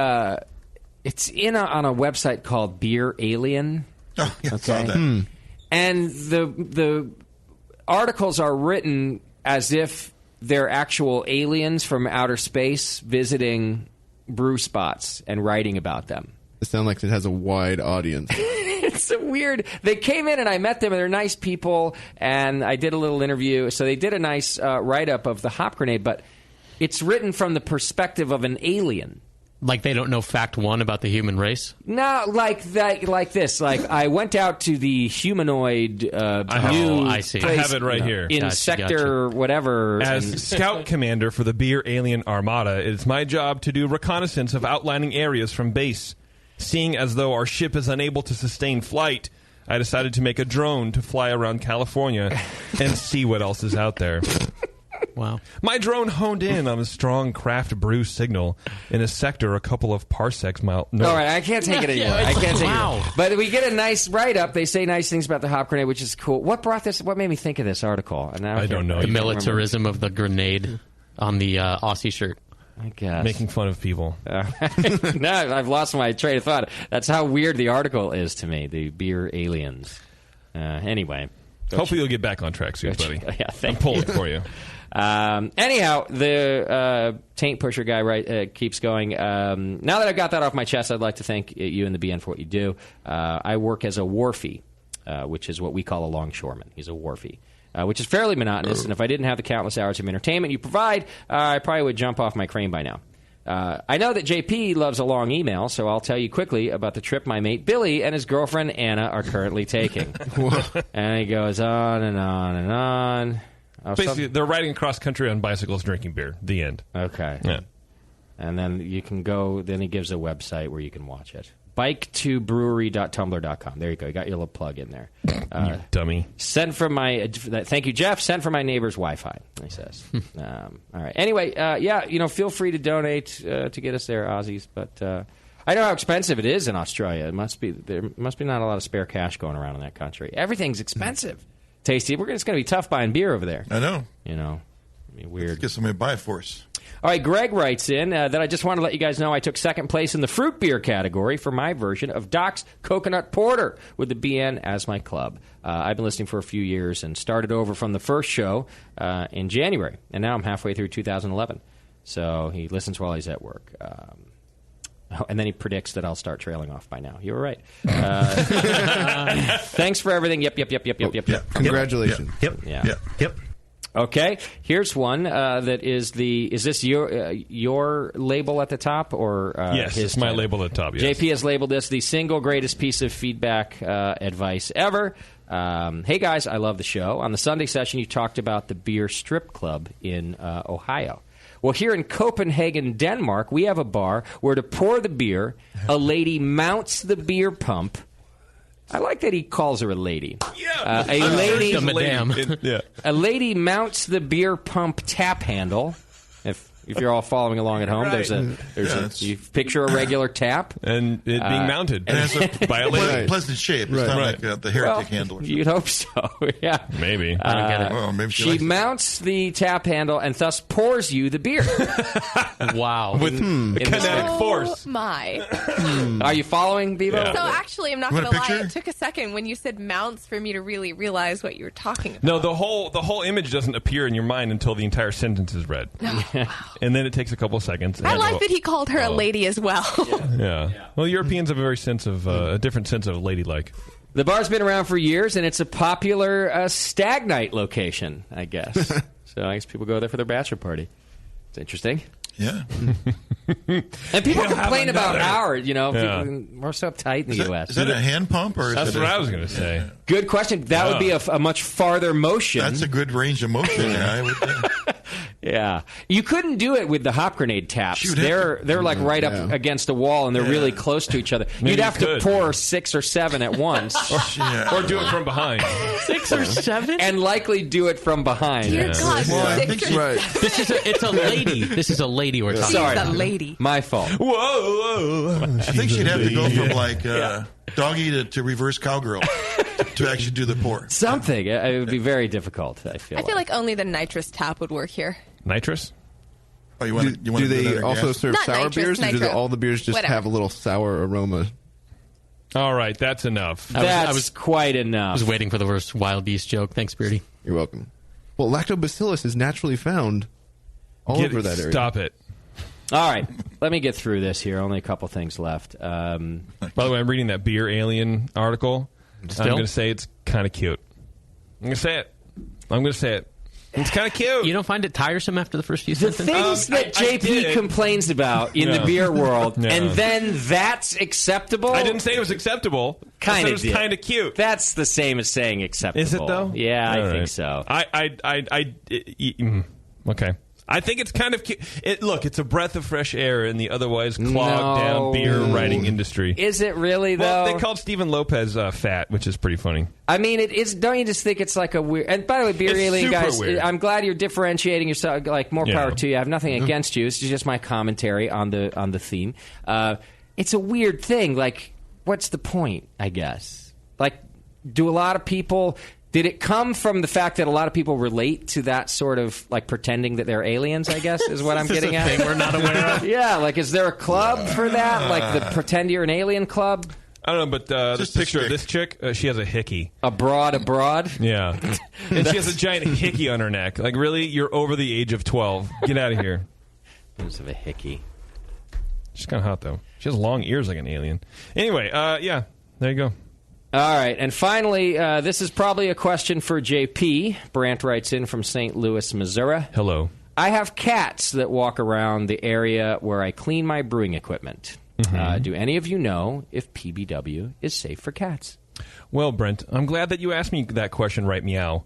It's on a website called Beer Alien. Oh, yeah, I saw that. And the articles are written as if they're actual aliens from outer space visiting brew spots and writing about them. It sounds like it has a wide audience. It's so weird. They came in and I met them, and they're nice people, and I did a little interview. So they did a nice write-up of the hop grenade, but it's written from the perspective of an alien. Like they don't know fact one about the human race? No, like this. Like I went out to the humanoid I see. I have it right here. In sector whatever. As scout commander for the Beer Alien Armada, it's my job to do reconnaissance of outlining areas from base. Seeing as though our ship is unable to sustain flight, I decided to make a drone to fly around California and see what else is out there. Wow. My drone honed in on a strong craft brew signal in a sector a couple of parsecs mile north. All right, I can't take it anymore. I can't take it. But we get a nice write-up. They say nice things about the hop grenade, which is cool. What made me think of this article? And I don't know. The militarism of the grenade on the Aussie shirt. I guess. Making fun of people. No, I've lost my train of thought. That's how weird the article is to me, the Beer Aliens. Anyway. Hopefully you'll get back on track soon, buddy. Yeah, I'm pulling for you. Anyhow, the taint pusher guy keeps going. Now that I've got that off my chest, I'd like to thank you and the BN for what you do. I work as a wharfie, which is what we call a longshoreman. He's a wharfie. Which is fairly monotonous, and if I didn't have the countless hours of entertainment you provide, I probably would jump off my crane by now. I know that JP loves a long email, so I'll tell you quickly about the trip my mate Billy and his girlfriend Anna are currently taking. And he goes on and on and on. Basically, they're riding across country on bicycles drinking beer. The end. Okay. Yeah. And then you can go, then he gives a website where you can watch it. bike2brewery.tumblr.com. There you go. You got your little plug in there. You dummy. Thank you, Jeff. Send from my neighbor's Wi-Fi, he says. All right. Anyway, feel free to donate to get us there, Aussies. But I know how expensive it is in Australia. There must be not a lot of spare cash going around in that country. Everything's expensive. Tasty. It's going to be tough buying beer over there. I know. Weird. Let's get somebody to buy it for us. All right, Greg writes in that I just want to let you guys know I took second place in the fruit beer category for my version of Doc's Coconut Porter with the BN as my club. I've been listening for a few years and started over from the first show in January, and now I'm halfway through 2011. So he listens while he's at work. And then he predicts that I'll start trailing off by now. You were right. Thanks for everything. Yep. Congratulations. Yep. Okay, here's one that is is this your label at the top or yes, his? It's my label at the top. Yes. JP has labeled this the single greatest piece of feedback advice ever. Hey guys, I love the show. On the Sunday session, you talked about the beer strip club in Ohio. Well, here in Copenhagen, Denmark, we have a bar where to pour the beer, a lady mounts the beer pump. I like that he calls her a lady. Yeah, a lady mounts the beer pump tap handle. If If you're all following along at home, Right. you picture a regular tap. And it being mounted And it's a by a lady. pleasant shape. It's not like the heretic handle. You'd hope so, yeah. Maybe. I don't get it. Well, maybe she She likes it. mounts the tap handle and thus pours you the beer. Wow. With kinetic Oh force. my. Are you following, Bevo? Yeah. So actually, I'm not You going want to a lie. picture? It took a second when you said mounts for me to really realize what you were talking about. No, the whole image doesn't appear in your mind until the entire sentence is read. And then it takes a couple of seconds. I like that he called her a lady as well. Yeah. Well, Europeans have a very sense of a different sense of ladylike. The bar's been around for years, and it's a popular stag night location, I guess. So I guess people go there for their bachelor party. It's interesting. Yeah. And people complain about ours, Yeah. we're so uptight in the U.S. Is that a hand pump? Or That's is it what I was going to say. Good question. That would be a much farther motion. That's a good range of motion. I would Yeah, you couldn't do it with the hop grenade taps. You'd have They're like right up against a wall, and they're really close to each other. Maybe You'd have you to could. pour 6 or 7 at once, Or do it from behind. 6 or 7? and likely do it from behind. Dear God, Well, I six think or- It's a lady. This is a lady we're talking She's Sorry. a lady. My fault. Whoa. I think she'd have to go from like doggy to reverse cowgirl to actually do the pour. Something. It would be very difficult, I feel. I feel like only the nitrous tap would work here. Nitrous? Oh, you want Do they also serve Not sour nitrous, beers, or do nitro. all the beers just Whatever. have a little sour aroma? All right, that's enough. That's quite enough. I was waiting for the worst wild beast joke. Thanks, Beardy. You're welcome. Well, lactobacillus is naturally found all over that area. Stop it. All right, let me get through this here. Only a couple things left. By the way, I'm reading that beer alien article. Still? I'm going to say it's kind of cute. I'm going to say it. It's kind of cute. You don't find it tiresome after the first few The sentences? things that JP complains about in the beer world, and then that's acceptable. I didn't say it was acceptable. Kind I of. said it was kind of cute. That's the same as saying acceptable. Is it though? Yeah, I All think right. so. Okay. I think it's kind of cute. Look, it's a breath of fresh air in the otherwise clogged down beer writing industry. Is it really though? Well, they called Stephen Lopez fat, which is pretty funny. I mean, it is. Don't you just think it's like a weird? And by the way, beer It's alien super guys, weird. I'm glad you're differentiating yourself. Like more power to you. I have nothing against you. It's just my commentary on the theme. It's a weird thing. Like, what's the point? I guess. Like, do a lot of people? Did it come from the fact that a lot of people relate to that sort of like pretending that they're aliens? I guess is what I'm getting at. Thing we're not aware of. Yeah, like is there a club for that? Like the pretend you're an alien club? I don't know, but this picture of this chick, she has a hickey. Abroad. Yeah. And she has a giant hickey on her neck. Like, really? You're over the age of 12. Get out of here. There's of a hickey. She's kind of hot, though. She has long ears like an alien. Anyway, yeah, there you go. All right, and finally, this is probably a question for JP. Brant writes in from St. Louis, Missouri. Hello. I have cats that walk around the area where I clean my brewing equipment. Do any of you know if PBW is safe for cats? Well, Brent, I'm glad that you asked me that question, right, meow.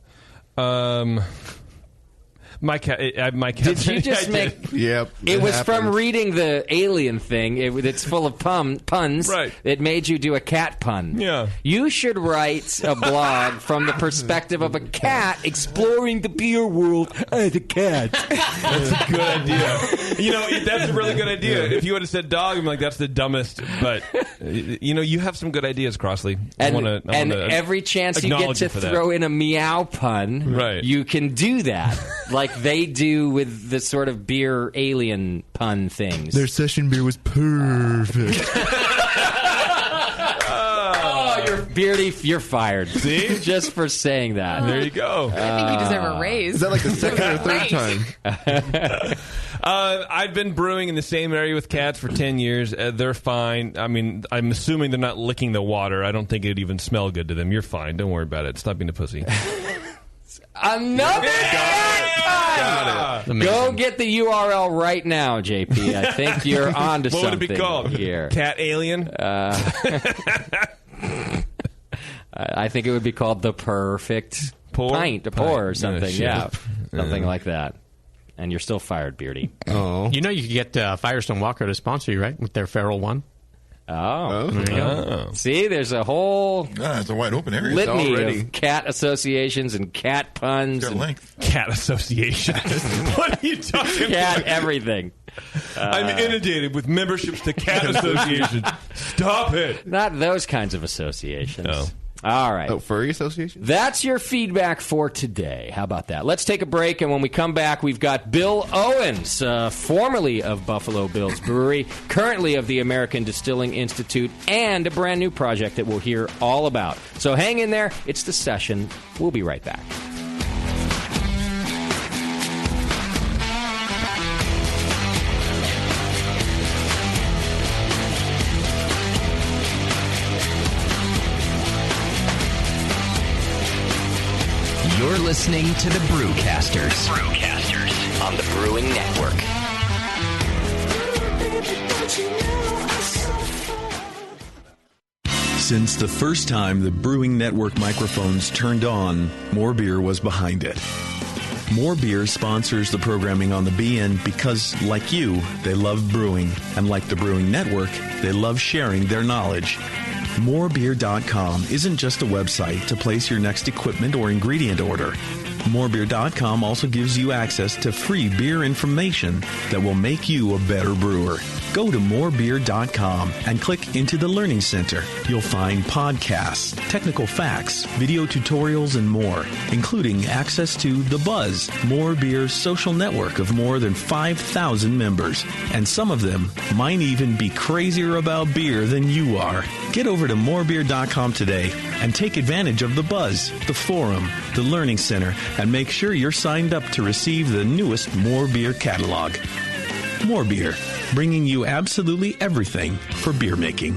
My cat. Did you just make? Yep. It was from reading the alien thing. It's full of puns. Right. It made you do a cat pun. Yeah. You should write a blog from the perspective of a cat exploring the beer world as a cat. That's a good idea. You know, that's a really good idea. If you would have said dog, I'm like, that's the dumbest. But, you know, you have some good ideas, Crossley. And I wanna every chance you get acknowledge to you for that. throw in a meow pun, Right. you can do that. Like they do with the sort of beer alien pun things. Their session beer was perfect. Oh, you're Beardy, you're fired. See? Just for saying that. There you go. I think you deserve a raise. Is that like the second or third time? I've been brewing in the same area with cats for 10 years. They're fine. I mean, I'm assuming they're not licking the water. I don't think it'd even smell good to them. You're fine. Don't worry about it. Stop being a pussy. Another cat pun! Go get the URL right now, JP. I think you're on to What something would it be called? here. Cat alien? I think it would be called the perfect Pour? pint, a pour or something. shit. Yeah, something like that. And you're still fired, Beardy. Oh. You know you could get Firestone Walker to sponsor you, right? With their Feral One. See, there's a whole it's a wide open area litany of cat associations and cat puns. And cat associations. What are you talking cat about? Everything. I'm inundated with memberships to cat associations. Stop it. Not those kinds of associations. No. All right. Oh, furry association? That's your feedback for today. How about that? Let's take a break, and when we come back, we've got Bill Owens, formerly of Buffalo Bill's Brewery, currently of the American Distilling Institute, and a brand new project that we'll hear all about. So hang in there. It's The Session. We'll be right back. You're listening to the Brewcasters. On the Brewing Network. Since the first time the Brewing Network microphones turned on, More Beer was behind it. More Beer sponsors the programming on the BN because, like you, they love brewing. And like the Brewing Network, they love sharing their knowledge. Morebeer.com isn't just a website to place your next equipment or ingredient order. Morebeer.com also gives you access to free beer information that will make you a better brewer. Go to morebeer.com and click into the Learning Center. You'll find podcasts, technical facts, video tutorials, and more, including access to The Buzz, More Beer's social network of more than 5,000 members. And some of them might even be crazier about beer than you are. Get over to morebeer.com today and take advantage of The Buzz, the forum, the Learning Center, and make sure you're signed up to receive the newest More Beer catalog. More Beer, bringing you absolutely everything for beer making.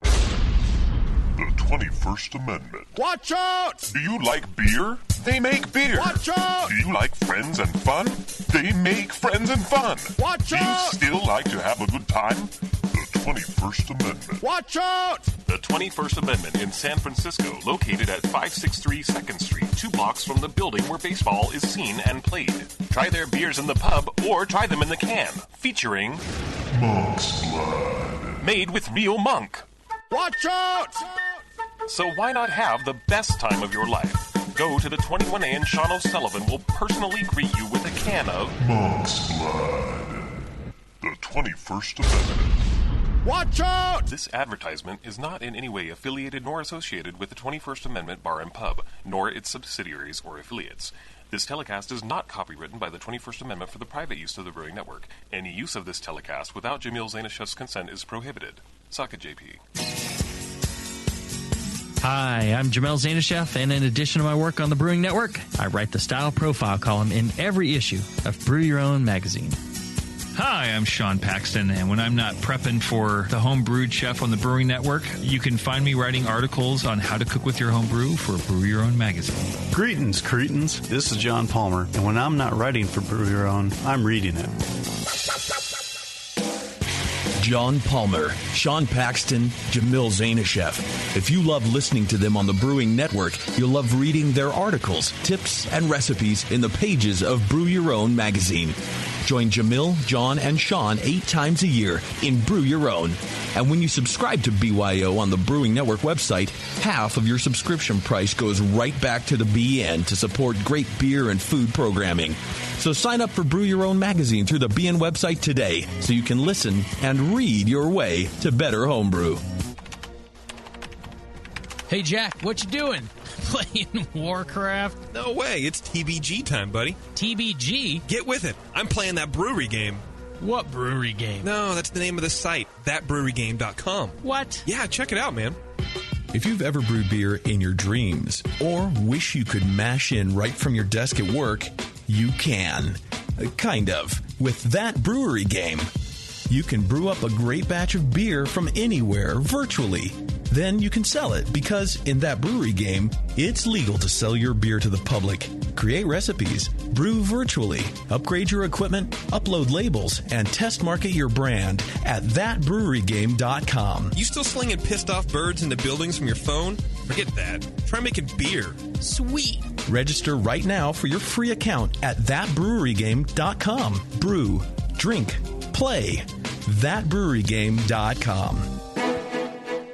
The 21st Amendment. Watch out! Do you like beer? They make beer. Watch out! Do you like friends and fun? They make friends and fun. Watch out! Do you still like to have a good time? The 21st Amendment. Watch out! The 21st Amendment in San Francisco, located at 563 2nd Street, 2 blocks from the building where baseball is seen and played. Try their beers in the pub or try them in the can, featuring Monk's Blood. Made with real monk. Watch out! So why not have the best time of your life? Go to the 21A and Sean O'Sullivan will personally greet you with a can of Monk's Blood. The 21st Amendment. Watch out! This advertisement is not in any way affiliated nor associated with the 21st Amendment Bar and Pub, nor its subsidiaries or affiliates. This telecast is not copywritten by the 21st Amendment for the private use of the Brewing Network. Any use of this telecast without Jamil Zainashev's consent is prohibited. Suck it, JP. Hi, I'm Jamel Zainashev, and in addition to my work on the Brewing Network, I write the style profile column in every issue of Brew Your Own magazine. Hi, I'm Sean Paxton, and when I'm not prepping for the Home Brewed Chef on the Brewing Network, you can find me writing articles on how to cook with your home brew for Brew Your Own magazine. Greetings, cretins. This is John Palmer, and when I'm not writing for Brew Your Own, I'm reading it. John Palmer, Sean Paxton, Jamil Zainashev. If you love listening to them on the Brewing Network, you'll love reading their articles, tips, and recipes in the pages of Brew Your Own magazine. Join Jamil, John, and Sean 8 times a year in Brew Your Own. And when you subscribe to BYO on the Brewing Network website, half of your subscription price goes right back to the BN to support great beer and food programming. So sign up for Brew Your Own magazine through the BN website today so you can listen and read your way to better homebrew. Hey, Jack, what you doing? Playing Warcraft? No way. It's TBG time, buddy. TBG? Get with it. I'm playing that brewery game. What brewery game? No, that's the name of the site. Thatbrewerygame.com. What? Yeah, check it out, man. If you've ever brewed beer in your dreams or wish you could mash in right from your desk at work, you can. Kind of. With That Brewery Game. You can brew up a great batch of beer from anywhere virtually. Then you can sell it because in That Brewery Game, it's legal to sell your beer to the public. Create recipes, brew virtually, upgrade your equipment, upload labels, and test market your brand at thatbrewerygame.com. You still slinging pissed off birds into buildings from your phone? Forget that. Try making beer. Sweet. Register right now for your free account at thatbrewerygame.com. Brew, drink, play. thatbrewerygame.com.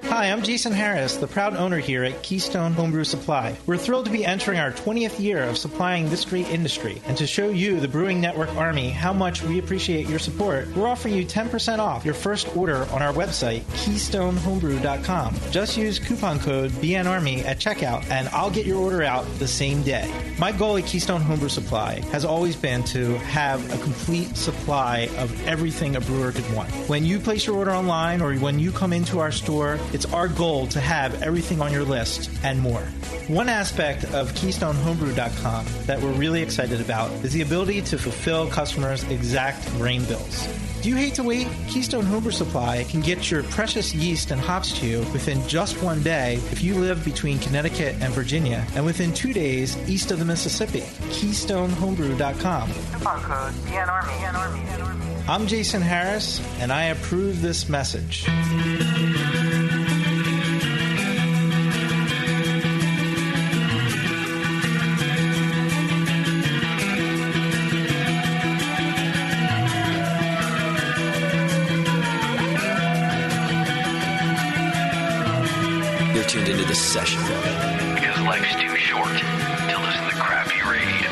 Hi, I'm Jason Harris, the proud owner here at Keystone Homebrew Supply. We're thrilled to be entering our 20th year of supplying this great industry. And to show you, the Brewing Network Army, how much we appreciate your support, we're offering you 10% off your first order on our website, KeystoneHomebrew.com. Just use coupon code BNARMY at checkout, and I'll get your order out the same day. My goal at Keystone Homebrew Supply has always been to have a complete supply of everything a brewer could want. When you place your order online or when you come into our store, it's our goal to have everything on your list and more. One aspect of KeystoneHomebrew.com that we're really excited about is the ability to fulfill customers' exact grain bills. Do you hate to wait? Keystone Homebrew Supply can get your precious yeast and hops to you within just one day if you live between Connecticut and Virginia, and within 2 days east of the Mississippi. KeystoneHomebrew.com. Coupon code BNARMY. I'm Jason Harris, and I approve this message. Tuned into this session because life's too short to listen to crappy radio.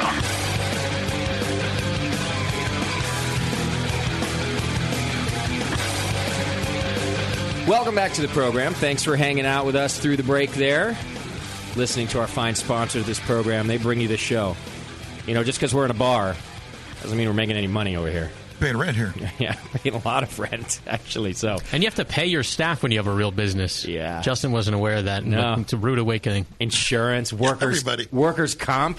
Welcome back to the program. Thanks for hanging out with us through the break there. Listening to our fine sponsor of this program. They bring you the show. You know, just because we're in a bar doesn't mean we're making any money over here. Paying rent here. Yeah, paying a lot of rent, actually. So, and you have to pay your staff when you have a real business. Yeah. Justin wasn't aware of that. No. It's a rude awakening. Insurance, workers' comp.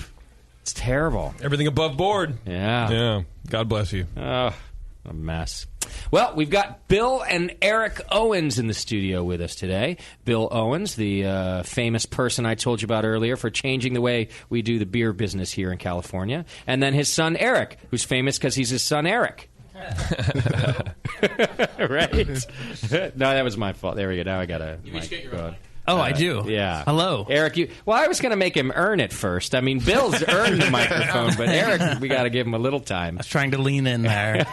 It's terrible. Everything above board. Yeah. Yeah. God bless you. Oh, a mess. Well, we've got Bill and Eric Owens in the studio with us today. Bill Owens, the famous person I told you about earlier for changing the way we do the beer business here in California. And then his son, Eric, who's famous because he's his son, Eric. Right? No, that was my fault. There we go. Now I got to... Oh, I do. Yeah. Hello. Eric, I was going to make him earn it first. I mean, Bill's earned the microphone, but Eric, we got to give him a little time. I was trying to lean in there.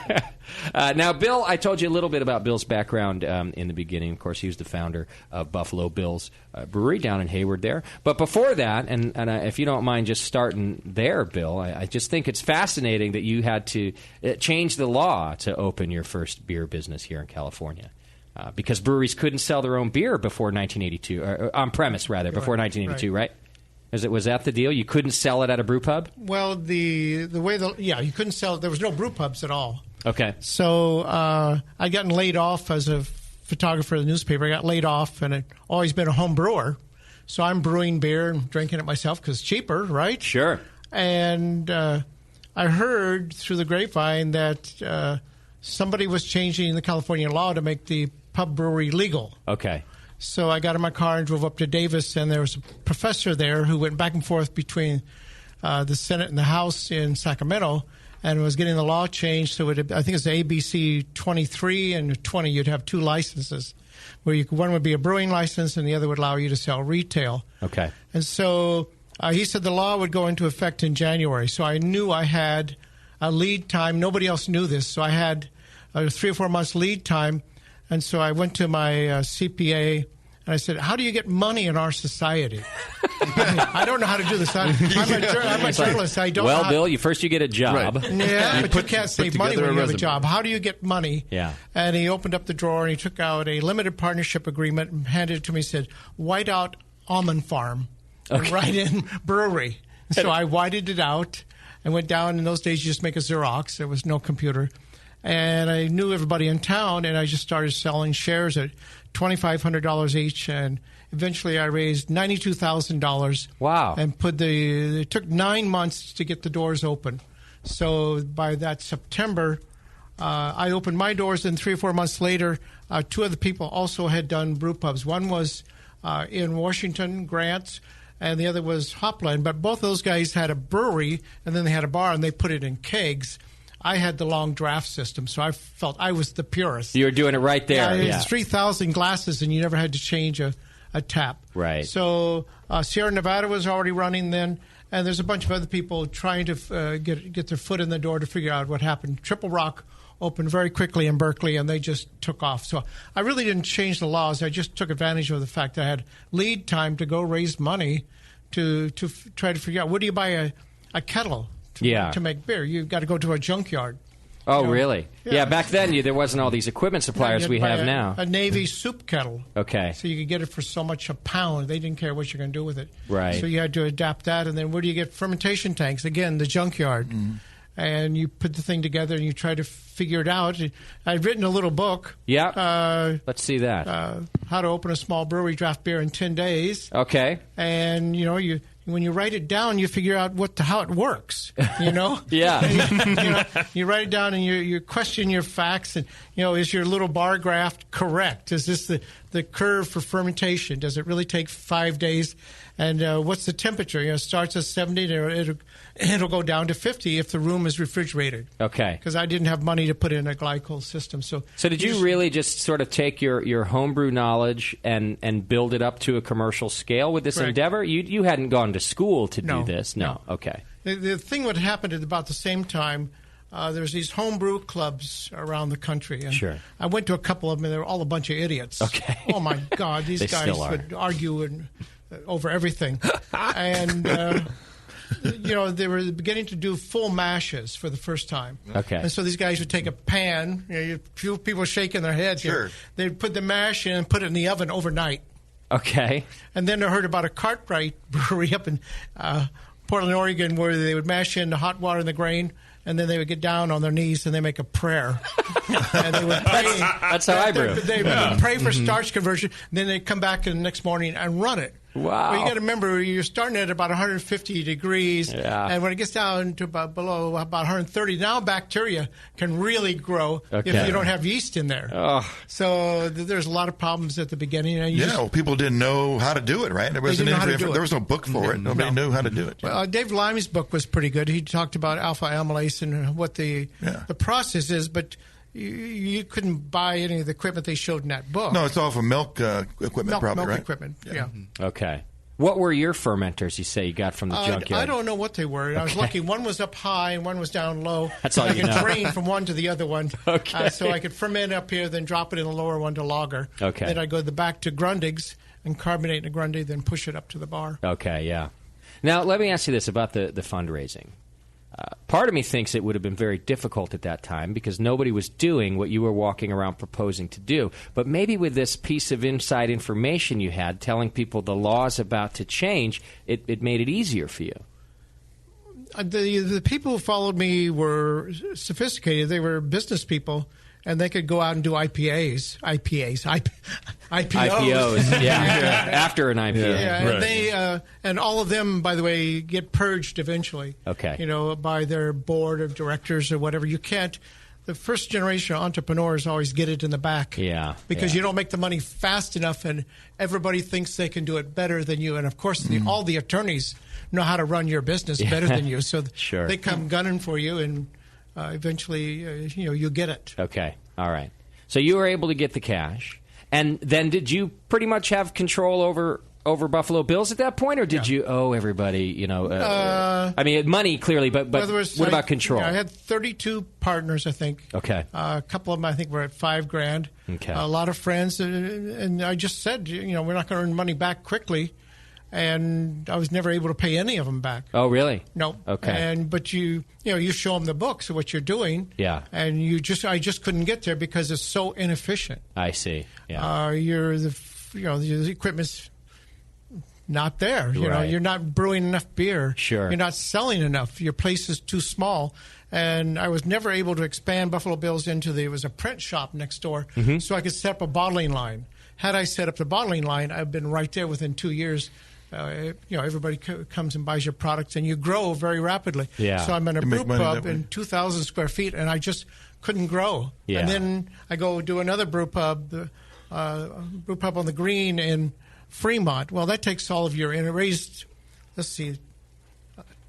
Now, Bill, I told you a little bit about Bill's background in the beginning. Of course, he was the founder of Buffalo Bill's Brewery down in Hayward there. But before that, and if you don't mind just starting there, Bill, I just think it's fascinating that you had to change the law to open your first beer business here in California. Because breweries couldn't sell their own beer before 1982, or on premise rather, before 1982, right? Was that the deal? You couldn't sell it at a brew pub? Well, the way you couldn't sell it. There was no brew pubs at all. Okay. So I'd gotten laid off as a photographer of the newspaper. I got laid off, and I'd always been a home brewer. So I'm brewing beer and drinking it myself because it's cheaper, right? Sure. And I heard through the grapevine that somebody was changing the California law to make the pub brewery legal. Okay. So I got in my car and drove up to Davis, and there was a professor there who went back and forth between the Senate and the House in Sacramento and was getting the law changed. So I think it's ABC 23 and 20. You'd have two licenses, where one would be a brewing license and the other would allow you to sell retail. Okay. And so he said the law would go into effect in January. So I knew I had a lead time. Nobody else knew this. So I had 3 or 4 months lead time. And so I went to my CPA, and I said, how do you get money in our society? I don't know how to do this. I'm a journalist. I don't know Bill, you get a job. Right. Yeah, but you can't save money when you have a job. How do you get money? Yeah. And he opened up the drawer, and he took out a limited partnership agreement and handed it to me and said, white out almond farm and write in brewery. So I whited it out and went down. In those days, you just make a Xerox. There was no computer. And I knew everybody in town, and I just started selling shares at $2,500 each. And eventually I raised $92,000. Wow. And it took 9 months to get the doors open. So by that September, I opened my doors, and 3 or 4 months later, 2 other people also had done brew pubs. One was in Washington, Grants, and the other was Hopland. But both those guys had a brewery, and then they had a bar, and they put it in kegs. I had the long draft system, so I felt I was the purist. You were doing it right there. Yeah, 3,000 glasses, and you never had to change a tap. Right. So Sierra Nevada was already running then, and there's a bunch of other people trying to get their foot in the door to figure out what happened. Triple Rock opened very quickly in Berkeley, and they just took off. So I really didn't change the laws. I just took advantage of the fact that I had lead time to go raise money to try to figure out, where do you buy a kettle to make beer? You've got to go to a junkyard. Oh, really? Yeah. Back then, there wasn't all these equipment suppliers we have now. A Navy soup kettle. Okay. So you could get it for so much a pound. They didn't care what you're going to do with it. Right. So you had to adapt that. And then where do you get fermentation tanks? Again, the junkyard. Mm-hmm. And you put the thing together and you try to figure it out. I've written a little book. Yeah. Let's see that. How to open a small brewery, draft beer in 10 days. Okay. And, when you write it down, you figure out how it works, Yeah. You write it down and you question your facts and, is your little bar graph correct? Is this the curve for fermentation? Does it really take 5 days? And what's the temperature? It starts at 70 and it'll go down to 50 if the room is refrigerated. Okay. Because I didn't have money to put in a glycol system. So did you really just sort of take your homebrew knowledge and build it up to a commercial scale with this endeavor? You hadn't gone to school to do this? No. Okay. The thing what happened at about the same time, there's these homebrew clubs around the country. And sure. I went to a couple of them, and they were all a bunch of idiots. Okay. Oh, my God. These guys would argue over everything. And, they were beginning to do full mashes for the first time. Okay. And so these guys would take a pan. A few people shaking their heads. Sure. They'd put the mash in and put it in the oven overnight. Okay. And then I heard about a Cartwright brewery up in Portland, Oregon, where they would mash in the hot water and the grain, and then they would get down on their knees and they make a prayer. And they would pray. That's how I brew. They would pray for starch conversion. Then they'd come back the next morning and run it. Wow. Well, you got to remember, you're starting at about 150 degrees, and when it gets down to below about 130, now bacteria can really grow if you don't have yeast in there. Oh. So there's a lot of problems at the beginning. And people didn't know how to do it, right? There was no book for it. Nobody knew how to do it. Well, Dave Limey's book was pretty good. He talked about alpha amylase and what the process is, but you couldn't buy any of the equipment they showed in that book. No, it's all from milk equipment, probably, milk right? equipment, yeah. Okay. What were your fermenters, you say, you got from the junkyard? I don't know what they were. I was lucky. One was up high and one was down low. That's all I you could know. drain from one to the other one. Okay. So I could ferment up here, then drop it in the lower one to lager. Okay. Then I'd go back to Grundig's and carbonate in a Grundig, then push it up to the bar. Okay, yeah. Now, let me ask you this about the fundraising. Part of me thinks it would have been very difficult at that time because nobody was doing what you were walking around proposing to do. But maybe with this piece of inside information you had telling people the law's about to change, it made it easier for you. The people who followed me were sophisticated. They were business people, and they could go out and do IPOs. Yeah. After an IPO. Yeah, and they and all of them, by the way, get purged eventually. Okay. By their board of directors or whatever. You can't. The first generation of entrepreneurs always get it in the back. Yeah. Because you don't make the money fast enough, and everybody thinks they can do it better than you. And of course, all the attorneys know how to run your business better than you. So sure. They come gunning for you, and eventually, you get it. Okay. All right. So you were able to get the cash. And then did you pretty much have control over Buffalo Bills at that point, or did you owe everybody, I mean, money clearly, but what about control? I had 32 partners, I think. Okay. A couple of them, I think, were at $5,000. Okay. A lot of friends, and I just said, we're not going to earn money back quickly. And I was never able to pay any of them back. Oh, really? No. Okay. But you show them the books of what you're doing. Yeah. And I just couldn't get there because it's so inefficient. I see. Yeah. The equipment's not there. Right. You're not brewing enough beer. Sure. You're not selling enough. Your place is too small. And I was never able to expand Buffalo Bills it was a print shop next door, so I could set up a bottling line. Had I set up the bottling line, I've been right there within 2 years. Everybody comes and buys your products, and you grow very rapidly. Yeah. So I'm in a brew pub in 2,000 square feet, and I just couldn't grow. Yeah. And then I go do another brew pub on the Green in Fremont. Well, that takes all of and it raised, let's see,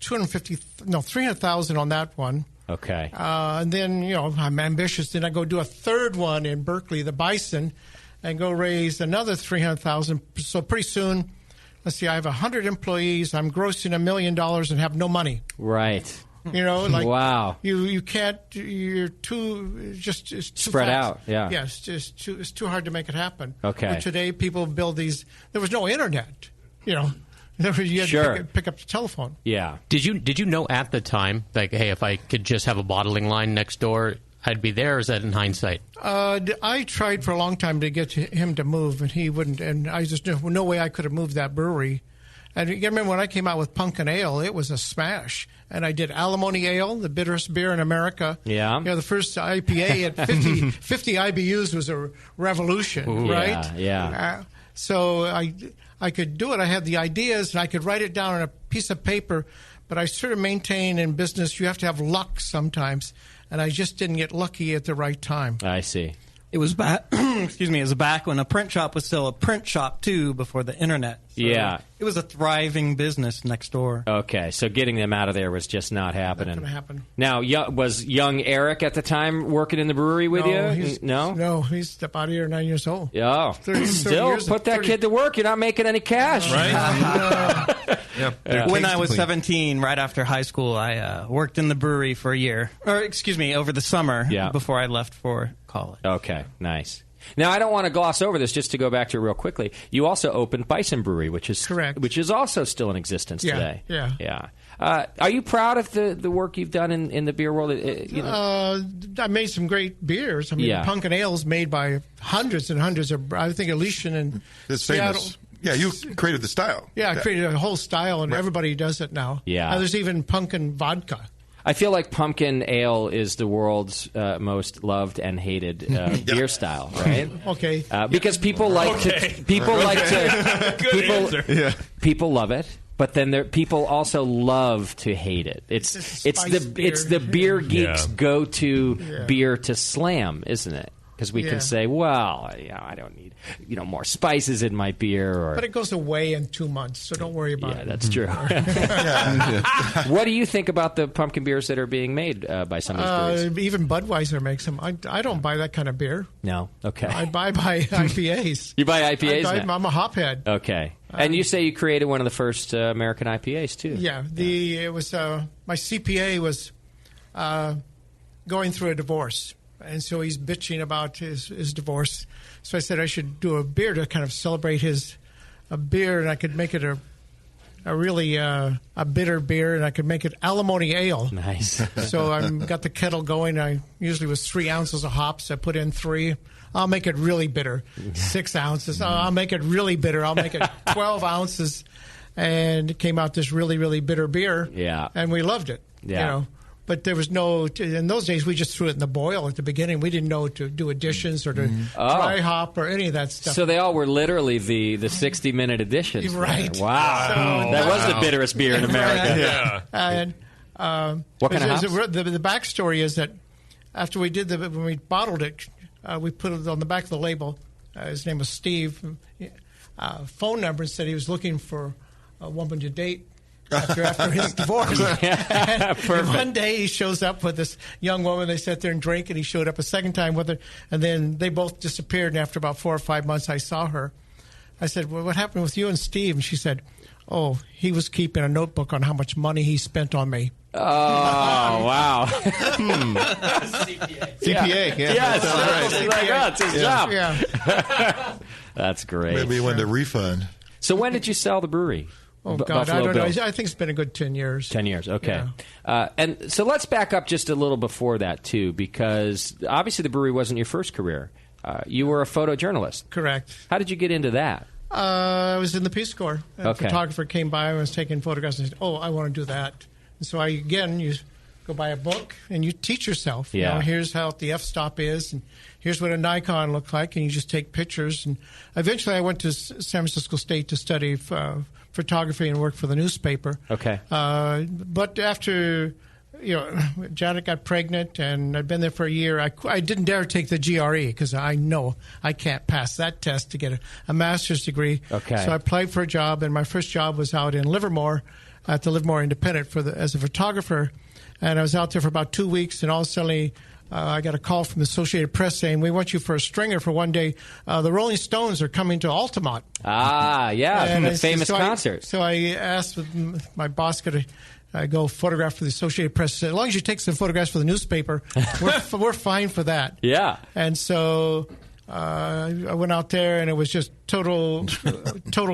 $300,000 on that one. Okay. And then, I'm ambitious. Then I go do a third one in Berkeley, the Bison, and go raise another $300,000. So pretty soon, let's see, I have 100 employees. I'm grossing $1 million and have no money. Right. Wow. You can't. You're too it's too spread fast. out. Yeah. Yes, it's too hard to make it happen. Okay. But today, people build these. There was no internet. You had to pick up the telephone. Yeah. Did you know at the time, like, hey, if I could just have a bottling line next door, I'd be there? Or is that in hindsight? I tried for a long time to get him to move, and he wouldn't. And I just knew no way I could have moved that brewery. And you remember when I came out with Pumpkin Ale, it was a smash. And I did Alimony Ale, the bitterest beer in America. Yeah. The first IPA at 50 IBUs was a revolution, Ooh, right? Yeah. So I could do it. I had the ideas, and I could write it down on a piece of paper. But I sort of maintain in business, you have to have luck sometimes. And I just didn't get lucky at the right time. I see. It was back. Excuse me. It was back when a print shop was still a print shop too, before the internet. So yeah, it was a thriving business next door. Okay, so getting them out of there was just not happening. Not going to happen. Now, was young Eric at the time working in the brewery with you? No, he's about 8 or 9 years old. Oh, 30 still years, put that kid to work. You're not making any cash, Right? When I was 17, right after high school, I worked in the brewery for a year, or excuse me, over the summer. Before I left for college. Okay, nice. Now, I don't want to gloss over this, just to go back to it real quickly. You also opened Bison Brewery, which is correct, which is also still in existence today. Yeah. Are you proud of the work you've done in the beer world? I made some great beers. I mean, Pumpkin Ale is made by hundreds and hundreds of. I think Elysian and Seattle. Famous. Yeah, you created the style. Yeah, I created a whole style, and everybody does it now. Yeah. There's even pumpkin vodka. I feel like pumpkin ale is the world's most loved and hated beer style, right? Okay. Because people like to people love it, but then people also love to hate it. It's the beer geeks' go-to beer to slam, isn't it? Because we can say, well, I don't need more spices in my beer. But it goes away in 2 months, so don't worry about it. Yeah, that's true. What do you think about the pumpkin beers that are being made by some of these breweries? Even Budweiser makes them. I don't buy that kind of beer. No? Okay. I buy IPAs. You buy IPAs now? I'm a hophead. Okay. And you say you created one of the first American IPAs, too. Yeah. It was my CPA was going through a divorce. And so he's bitching about his divorce. So I said I should do a beer to kind of celebrate a beer, and I could make it a really bitter beer, and I could make it Alimony Ale. Nice. So I got the kettle going. I usually was 3 ounces of hops. I put in 3. I'll make it really bitter. 6 ounces. I'll make it really bitter. I'll make it 12 ounces. And it came out this really, really bitter beer. Yeah. And we loved it. Yeah. But there was in those days, we just threw it in the boil at the beginning. We didn't know to do additions or to dry hop or any of that stuff. So they all were literally the 60-minute editions. Right. Wow. That was the bitterest beer in America. And what kind of hops? The backstory is that after we did when we bottled it, we put it on the back of the label. His name was Steve. Phone number, and said he was looking for a woman to date. After his divorce. And one day he shows up with this young woman. They sat there and drank, and he showed up a second time with her. And then they both disappeared. And after about 4 or 5 months, I saw her. I said, well, what happened with you and Steve? And she said, oh, he was keeping a notebook on how much money he spent on me. Oh, wow. CPA. Yes. That's his job. Yeah. That's great. Maybe he wanted a refund. So when did you sell the brewery? Oh, God, I don't know. I think it's been a good 10 years. 10 years, okay. Yeah. And so let's back up just a little before that, too, because obviously the brewery wasn't your first career. You were a photojournalist. Correct. How did you get into that? I was in the Peace Corps. A photographer came by and was taking photographs and said, oh, I want to do that. And so you go buy a book and you teach yourself. Yeah. Here's how the f-stop is, and here's what a Nikon looks like, and you just take pictures. And eventually I went to San Francisco State to study photography and work for the newspaper. Okay. But after, Janet got pregnant and I'd been there for a year, I didn't dare take the GRE because I know I can't pass that test to get a master's degree. Okay. So I applied for a job, and my first job was out in Livermore at the Livermore Independent as a photographer. And I was out there for about 2 weeks, and all of a sudden I got a call from the Associated Press saying, we want you for a stringer for one day. The Rolling Stones are coming to Altamont. Ah, yeah, from the famous concert. So I asked my boss, could I go photograph for the Associated Press? As long as you take some photographs for the newspaper, we're fine for that. Yeah. And so I went out there, and it was just total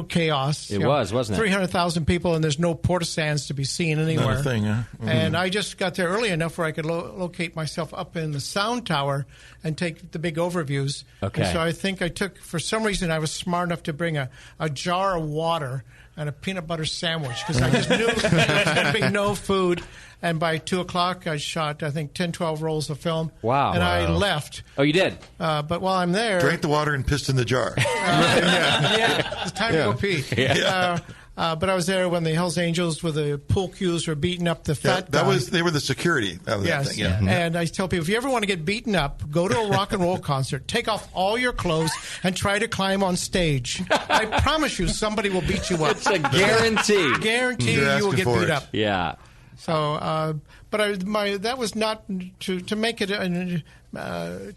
chaos. It was, wasn't it? 300,000 people, and there's no porta-sands to be seen anywhere. Not a thing, huh? Mm-hmm. And I just got there early enough where I could locate myself up in the sound tower and take the big overviews. Okay. And so I think I took, for some reason, I was smart enough to bring a jar of water and a peanut butter sandwich because I just knew there was going to be no food. And by 2 o'clock, I shot, I think, 10, 12 rolls of film. Wow. And I left. Oh, you did? But while I'm there... Drank the water and pissed in the jar. Yeah, it's time to go pee. Yeah. But I was there when the Hells Angels with the pool cues were beating up the fat guy. They were the security of that thing. Yeah. And I tell people, if you ever want to get beaten up, go to a rock and roll concert, take off all your clothes, and try to climb on stage. I promise you, somebody will beat you up. It's a guarantee. Guarantee you will get beat up. Yeah. So, that was not to make it to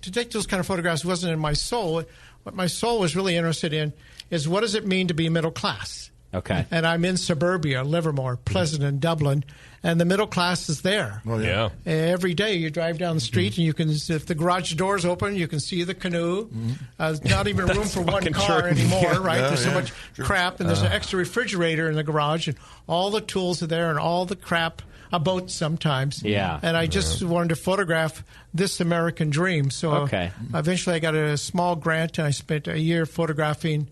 take those kind of photographs wasn't in my soul. What my soul was really interested in is what does it mean to be middle class. Okay. And I'm in suburbia, Livermore, Pleasanton, Dublin, and the middle class is there. Oh, yeah. Every day you drive down the street and you can, if the garage door's open, you can see the canoe. There's not even room for one car anymore, right? Yeah, there's so much crap, and there's an extra refrigerator in the garage, and all the tools are there, and all the crap, a boat sometimes. Yeah. And I just wanted to photograph this American dream. So eventually I got a small grant, and I spent a year photographing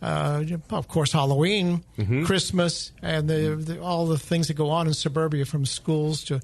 of course, Halloween, Christmas, and all the things that go on in suburbia, from schools to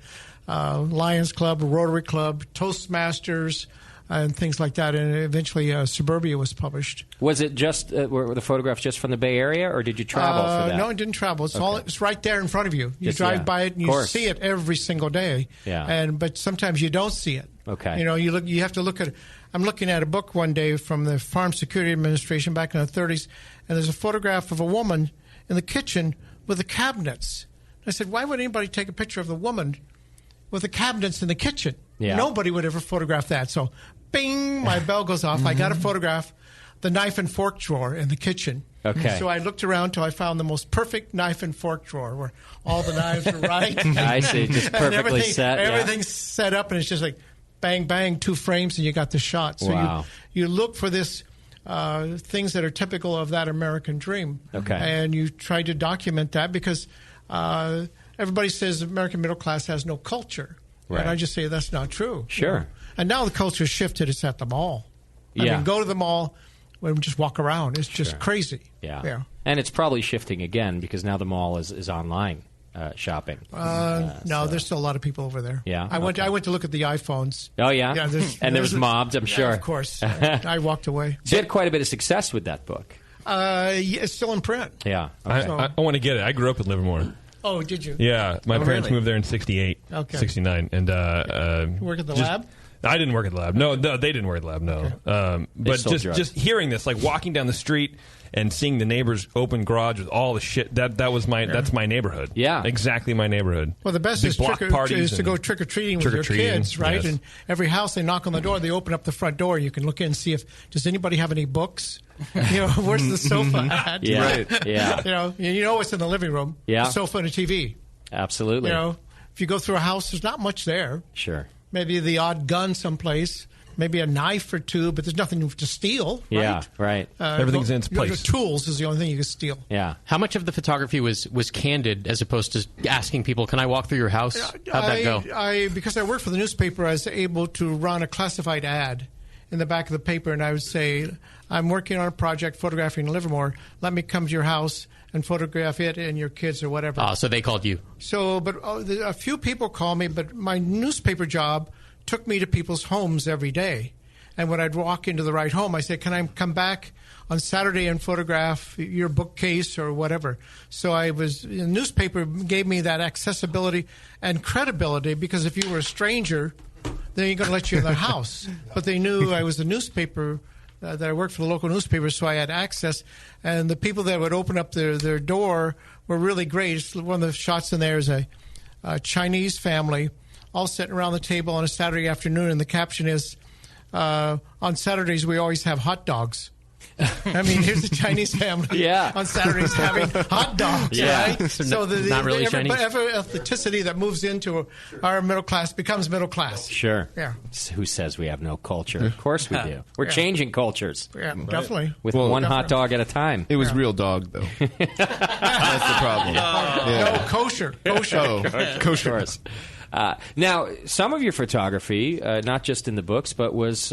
Lions Club, Rotary Club, Toastmasters, and things like that. And eventually, Suburbia was published. Was it just were the photographs just from the Bay Area, or did you travel for that? No, I didn't travel. It's right there in front of you. You drive by it and you see it every single day. Yeah. But sometimes you don't see it. Okay. You have to look at. I'm looking at a book one day from the Farm Security Administration back in the 30s, and there's a photograph of a woman in the kitchen with the cabinets. I said, why would anybody take a picture of the woman with the cabinets in the kitchen? Yeah. Nobody would ever photograph that. So, bing, my bell goes off. I got to photograph the knife and fork drawer in the kitchen. Okay. So I looked around until I found the most perfect knife and fork drawer where all the knives are right. I see, just perfectly set. Everything's set up, and it's just like bang, bang, 2 frames, and you got the shot. So you look for this things that are typical of that American dream. Okay. And you try to document that because everybody says American middle class has no culture. Right. And I just say that's not true. Sure. And now the culture shifted. It's at the mall. I mean, go to the mall and just walk around. It's just crazy. Yeah. And it's probably shifting again because now the mall is online. Shopping. No, there's still a lot of people over there. Yeah, I went to look at the iPhones. Oh yeah, and there was mobs. I'm sure. Of course, I walked away. So you had quite a bit of success with that book. It's still in print. Yeah, I want to get it. I grew up in Livermore. Oh, did you? Yeah, my parents moved there in 68, 69, and you work at the lab. I didn't work at the lab. No, they didn't work at the lab. No, but just hearing this, like walking down the street and seeing the neighbor's open garage with all the shit, that's my neighborhood. Yeah, exactly my neighborhood. Well, the best is to go trick or treating with your kids, right? Yes. And every house they knock on the door, they open up the front door. You can look in and see if does anybody have any books. Where's the sofa at? Yeah, right. Yeah. You know what's in the living room. Yeah, a sofa and a TV. Absolutely. If you go through a house, there's not much there. Sure. Maybe the odd gun someplace. Maybe a knife or two, but there's nothing to steal. Right? Yeah, right. Everything's in its place. Tools is the only thing you can steal. Yeah. How much of the photography was candid as opposed to asking people, "Can I walk through your house?" How'd that go? Because I worked for the newspaper, I was able to run a classified ad in the back of the paper, and I would say, "I'm working on a project photographing Livermore. Let me come to your house and photograph it and your kids or whatever." So they called you. So, but a few people call me, but my newspaper job took me to people's homes every day. And when I'd walk into the right home, I said, "Can I come back on Saturday and photograph your bookcase or whatever?" So the newspaper gave me that accessibility and credibility because if you were a stranger, they ain't going to let you in their house. But they knew I was the newspaper, that I worked for the local newspaper, so I had access. And the people that would open up their door were really great. One of the shots in there is a Chinese family all sitting around the table on a Saturday afternoon, and the caption is, on Saturdays we always have hot dogs. I mean, here's a Chinese family on Saturdays having hot dogs, right? So not really Chinese. Every ethnicity that moves into our middle class becomes middle class. Sure. Yeah. Who says we have no culture? Of course we do. We're changing cultures. Yeah, definitely. With one hot dog at a time. It was real dog, though. That's the problem. No, kosher. Kosher. Now, some of your photography, not just in the books, but was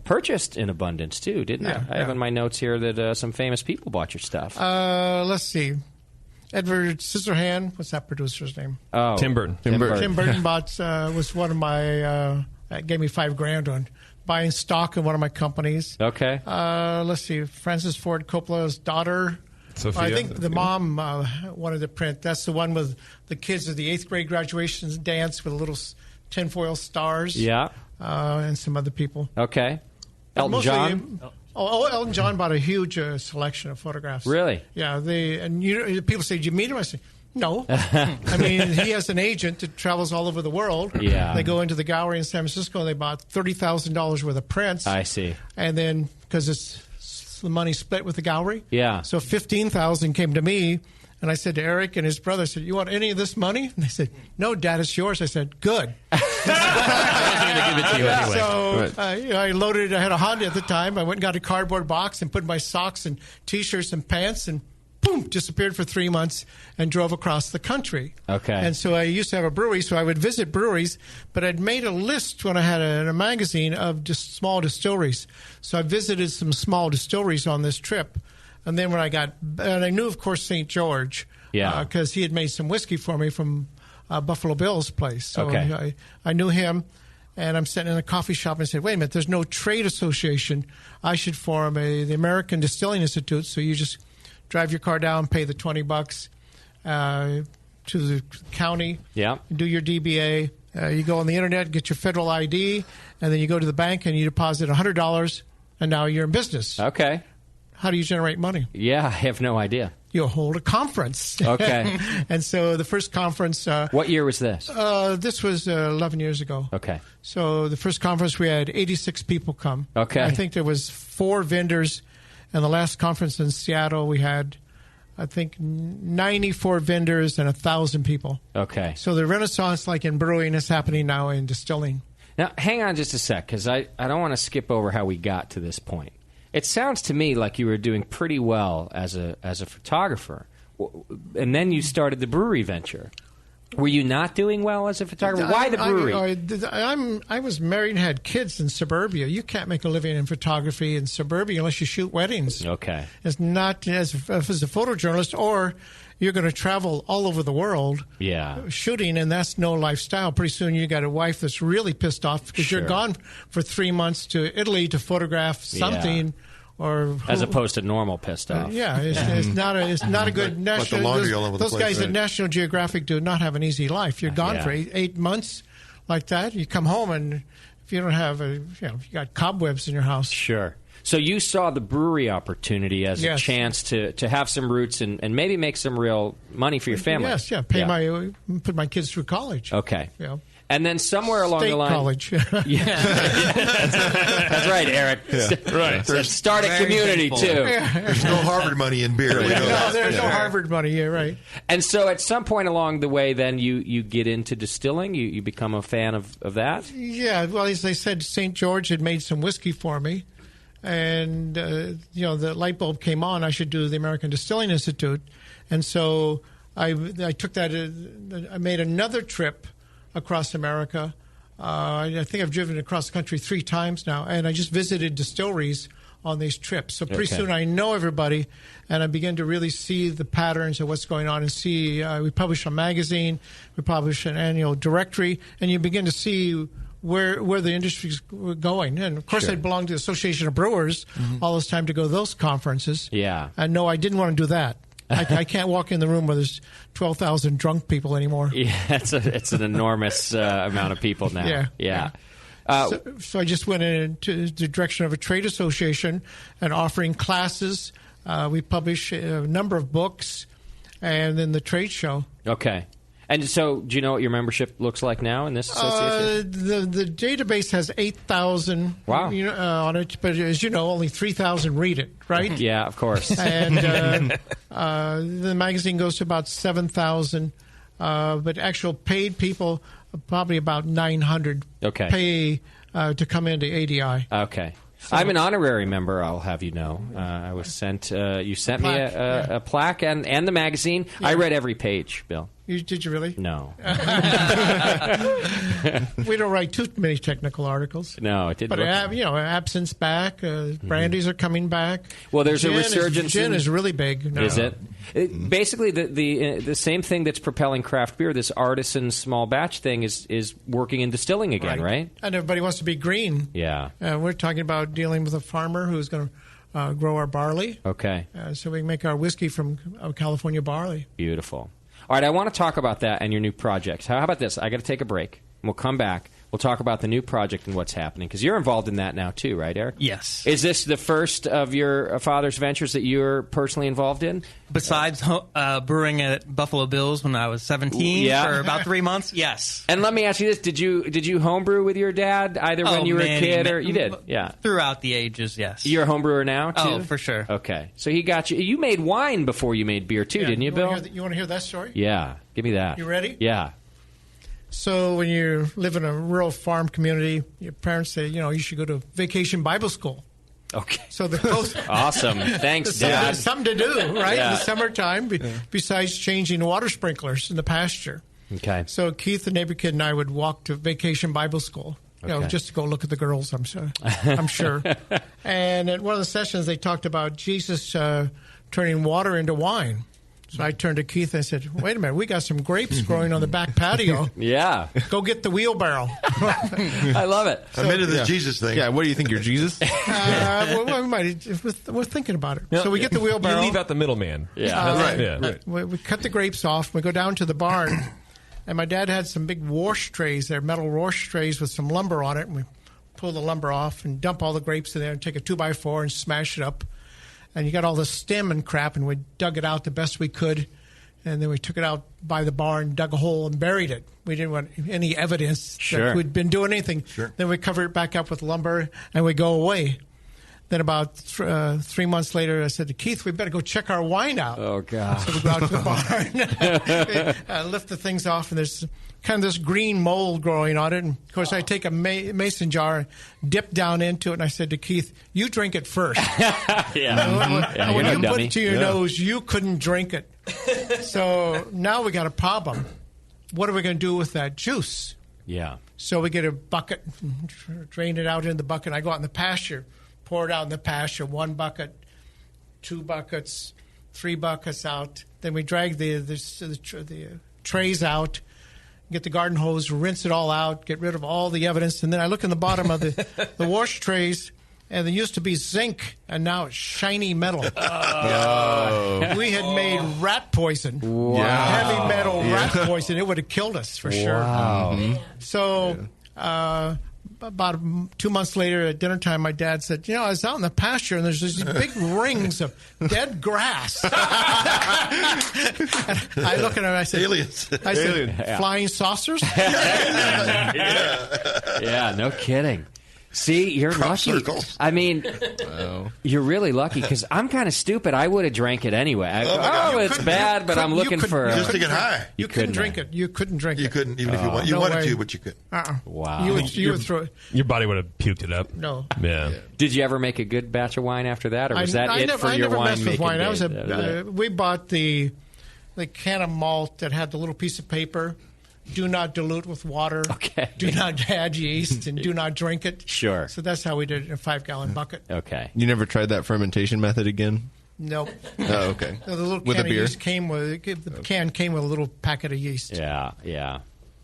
purchased in abundance, too, didn't it? I have in my notes here that some famous people bought your stuff. Let's see. Edward Scissorhand, what's that producer's name? Oh, Tim Burton. Tim Burton was one of my, gave me $5,000 on buying stock in one of my companies. Okay. Let's see. Francis Ford Coppola's daughter. Sophia. I think the mom wanted to print. That's the one with the kids of the 8th grade graduation dance with little tinfoil stars. Yeah. And some other people. Okay. Elton John? Elton John bought a huge selection of photographs. Really? Yeah. People say, did you meet him? I say, no. I mean, he has an agent that travels all over the world. Yeah. They go into the gallery in San Francisco and they bought $30,000 worth of prints. I see. And then, because it's the money split with the gallery. Yeah. So $15,000 came to me, and I said to Eric and his brother, I said, "You want any of this money?" And they said, "No, Dad, it's yours." I said, "Good." I was going to give it to you anyway. So I loaded. I had a Honda at the time. I went and got a cardboard box and put my socks and T-shirts and pants and. Boom, disappeared for 3 months and drove across the country. Okay. And so I used to have a brewery, so I would visit breweries, but I'd made a list when I had a magazine of just small distilleries. So I visited some small distilleries on this trip. And then when and I knew, of course, St. George. Yeah. Because he had made some whiskey for me from Buffalo Bill's place. So okay. I knew him. And I'm sitting in a coffee shop and I said, wait a minute, there's no trade association. I should form the American Distilling Institute. So you just drive your car down, pay the $20 to the county. Yeah. Do your DBA. You go on the internet, get your federal ID, and then you go to the bank and you deposit $100, and now you're in business. Okay. How do you generate money? Yeah, I have no idea. You hold a conference. Okay. And so the first conference. What year was this? This was 11 years ago. Okay. So the first conference, we had 86 people come. Okay. I think there was 4 vendors. And the last conference in Seattle, we had, I think, 94 vendors and 1,000 people. Okay. So the renaissance, like in brewing, is happening now in distilling. Now, hang on just a sec, because I don't want to skip over how we got to this point. It sounds to me like you were doing pretty well as a photographer, and then you started the brewery venture. Were you not doing well as a photographer? Why the brewery? I was married and had kids in suburbia. You can't make a living in photography in suburbia unless you shoot weddings. Okay. It's not as a photojournalist, or you're going to travel all over the world shooting, and that's no lifestyle. Pretty soon you got a wife that's really pissed off because you're gone for 3 months to Italy to photograph something. Or as opposed to normal pissed off. It's not a good national. Those guys at National Geographic do not have an easy life. You're gone for 8 months, like that. You come home and if you don't have you got cobwebs in your house. Sure. So you saw the brewery opportunity as a chance to have some roots and maybe make some real money for your family. Yes, put my kids through college. Okay. Yeah. And then somewhere along State the line, college. That's right, Eric. Right. Start a community too. There's no Harvard money in beer. There's no Harvard money. Yeah, right. And so, at some point along the way, then you get into distilling. You become a fan of that. Yeah. Well, as I said, St. George had made some whiskey for me, and the light bulb came on. I should do the American Distilling Institute, and so I took that. I made another trip across America. I think I've driven across the country 3 times now, and I just visited distilleries on these trips. So pretty soon I know everybody, and I begin to really see the patterns of what's going on and see. We publish a magazine, we publish an annual directory, and you begin to see where the industry's going. And, of course, I belong to the Association of Brewers all this time to go to those conferences. Yeah. And no, I didn't want to do that. I can't walk in the room where there's 12,000 drunk people anymore. Yeah, it's an enormous amount of people now. Yeah. So I just went into the direction of a trade association and offering classes. We publish a number of books, and then the trade show. Okay. And so, do you know what your membership looks like now in this association? The database has 8,000 on it, but as you know, only 3,000 read it, right? Yeah, of course. And the magazine goes to about 7,000, but actual paid people, probably about 900 pay to come into ADI. Okay. So, I'm an honorary member, I'll have you know. I was sent, you sent me a plaque and the magazine. Yeah. I read every page, Bill. Did you really? No. We don't write too many technical articles. No, it didn't. But absence back, brandies are coming back. Well, there's a resurgence. Gin is really big now. Is it? Basically, the same thing that's propelling craft beer, this artisan small batch thing, is working in distilling again, right? And everybody wants to be green. Yeah. We're talking about dealing with a farmer who's going to grow our barley. Okay. So we can make our whiskey from California barley. Beautiful. All right, I want to talk about that and your new projects. How about this? I got to take a break. We'll come back. We'll talk about the new project and what's happening, because you're involved in that now too, right, Eric? Yes. Is this the first of your father's ventures that you're personally involved in? Besides brewing at Buffalo Bill's when I was 17 for about 3 months, yes. And let me ask you this: Did you homebrew with your dad either when you were a kid or you did? Yeah. Throughout the ages, yes. You're a homebrewer now too? Oh, for sure. Okay, so he got you. You made wine before you made beer too, didn't you, Bill? You want to hear that story? Yeah, give me that. You ready? Yeah. So when you live in a rural farm community, your parents say, you should go to vacation Bible school. Okay. So the close awesome. Thanks, Dad. There's something to do, right? Yeah. In the summertime, besides changing water sprinklers in the pasture. Okay. So Keith, the neighbor kid, and I would walk to vacation Bible school, just to go look at the girls, I'm sure. And at one of the sessions, they talked about Jesus turning water into wine. So I turned to Keith and I said, wait a minute, we got some grapes growing on the back patio. Yeah. Go get the wheelbarrow. I love it. I'm into this Jesus thing. Yeah, what do you think, you're Jesus? We're thinking about it. So we get the wheelbarrow. You leave out the middleman. Yeah. Right. We cut the grapes off. We go down to the barn. And my dad had some big wash trays there, metal wash trays with some lumber on it. And we pull the lumber off and dump all the grapes in there and take a 2x4 and smash it up. And you got all the stem and crap, and we dug it out the best we could. And then we took it out by the barn, dug a hole, and buried it. We didn't want any evidence that we'd been doing anything. Sure. Then we cover it back up with lumber, and we go away. Then about 3 months later, I said to Keith, we better go check our wine out. Oh, God. So we go out to the barn, lift the things off, and there's kind of this green mold growing on it. And, of course, I take a mason jar, dip down into it, and I said to Keith, you drink it first. When you put it to your nose, you couldn't drink it. So now we got a problem. What are we going to do with that juice? Yeah. So we get a bucket, drain it out in the bucket. I go out in the pasture, pour it out in the pasture, 1 bucket, 2 buckets, 3 buckets out. Then we drag the trays out, get the garden hose, rinse it all out, get rid of all the evidence. And then I look in the bottom of the wash trays, and there used to be zinc, and now it's shiny metal. We had made rat poison. Wow. Heavy metal rat poison. It would have killed us for sure. Wow. So about 2 months later at dinner time, my dad said, I was out in the pasture, and there's these big rings of dead grass. I look at him and I said, aliens. I said, flying saucers? Yeah, no kidding. See, you're lucky. Circles. I mean, you're really lucky, because I'm kind of stupid. I would have drank it anyway. It's bad, but I'm looking for... Just to get high. You couldn't drink it. You couldn't drink it. You couldn't, even if you wanted. You wanted to, but you couldn't. Wow. You would throw it. Your body would have puked it up. No. Yeah. Did you ever make a good batch of wine after that, or was that it for your wine messed with making wine. days? We bought the can of malt that had the little piece of paper. Do not dilute with water. Okay. Do not add yeast, and do not drink it. Sure. So that's how we did it in a 5-gallon bucket. Okay. You never tried that fermentation method again? Nope. Oh, okay. The little with can a beer? of yeast came with a little packet of yeast. Yeah.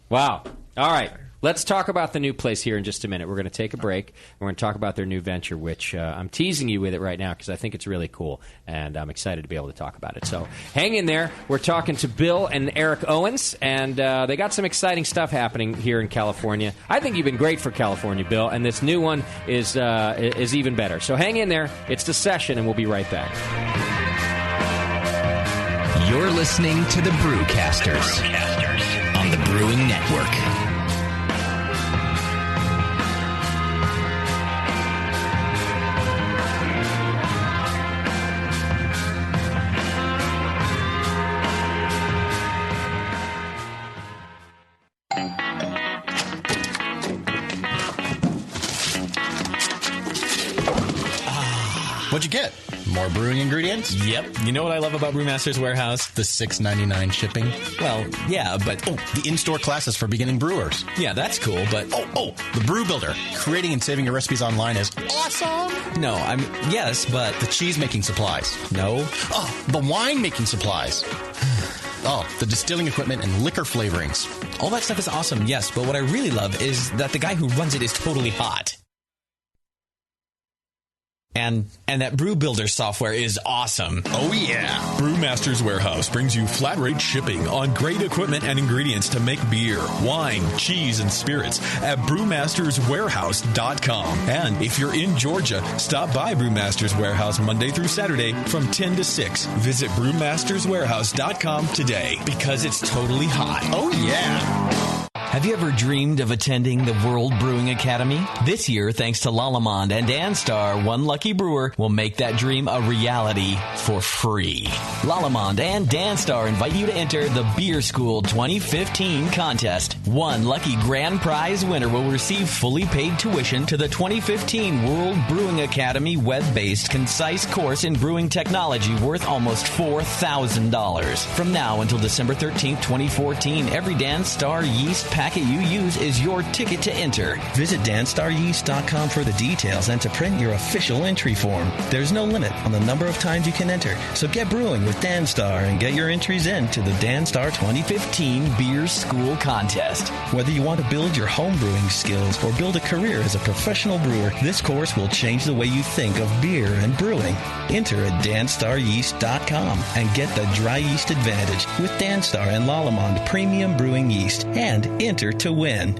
Wow. All right. Let's talk about the new place here in just a minute. We're going to take a break. We're going to talk about their new venture, which I'm teasing you with it right now because I think it's really cool, and I'm excited to be able to talk about it. So hang in there. We're talking to Bill and Eric Owens, and they got some exciting stuff happening here in California. I think you've been great for California, Bill, and this new one is even better. So hang in there. It's The Session, and we'll be right back. You're listening to the Brewcasters. the Brewing Network. What'd you get? More brewing ingredients? Yep. You know what I love about Brewmaster's Warehouse? The $6.99 shipping? Well, yeah, but... the in-store classes for beginning brewers. Yeah, that's cool, but... The Brew Builder. Creating and saving your recipes online is awesome! No, yes, but... The cheese-making supplies. No. Oh, the wine-making supplies. Oh, the distilling equipment and liquor flavorings. All that stuff is awesome, yes, but what I really love is that the guy who runs it is totally hot. And that Brew Builder software is awesome. Oh, yeah. Brewmaster's Warehouse brings you flat rate shipping on great equipment and ingredients to make beer, wine, cheese, and spirits at brewmasterswarehouse.com. And if you're in Georgia, stop by Brewmaster's Warehouse Monday through Saturday from 10 to 6. Visit brewmasterswarehouse.com today. Because it's totally hot. Oh, yeah. Have you ever dreamed of attending the World Brewing Academy? This year, thanks to Lallemand and Danstar, one lucky brewer will make that dream a reality for free. Lallemand and Danstar invite you to enter the Beer School 2015 contest. One lucky grand prize winner will receive fully paid tuition to the 2015 World Brewing Academy web-based concise course in brewing technology worth almost $4,000. From now until December 13th, 2014, every Danstar yeast packet you use is your ticket to enter. Visit danstaryeast.com for the details and to print your official entry form. There's no limit on the number of times you can enter, so get brewing with Danstar and get your entries in to the Danstar 2015 Beer School Contest. Whether you want to build your home brewing skills or build a career as a professional brewer, this course will change the way you think of beer and brewing. Enter at danstaryeast.com and get the dry yeast advantage with Danstar and Lallemand Premium Brewing Yeast and enter to win.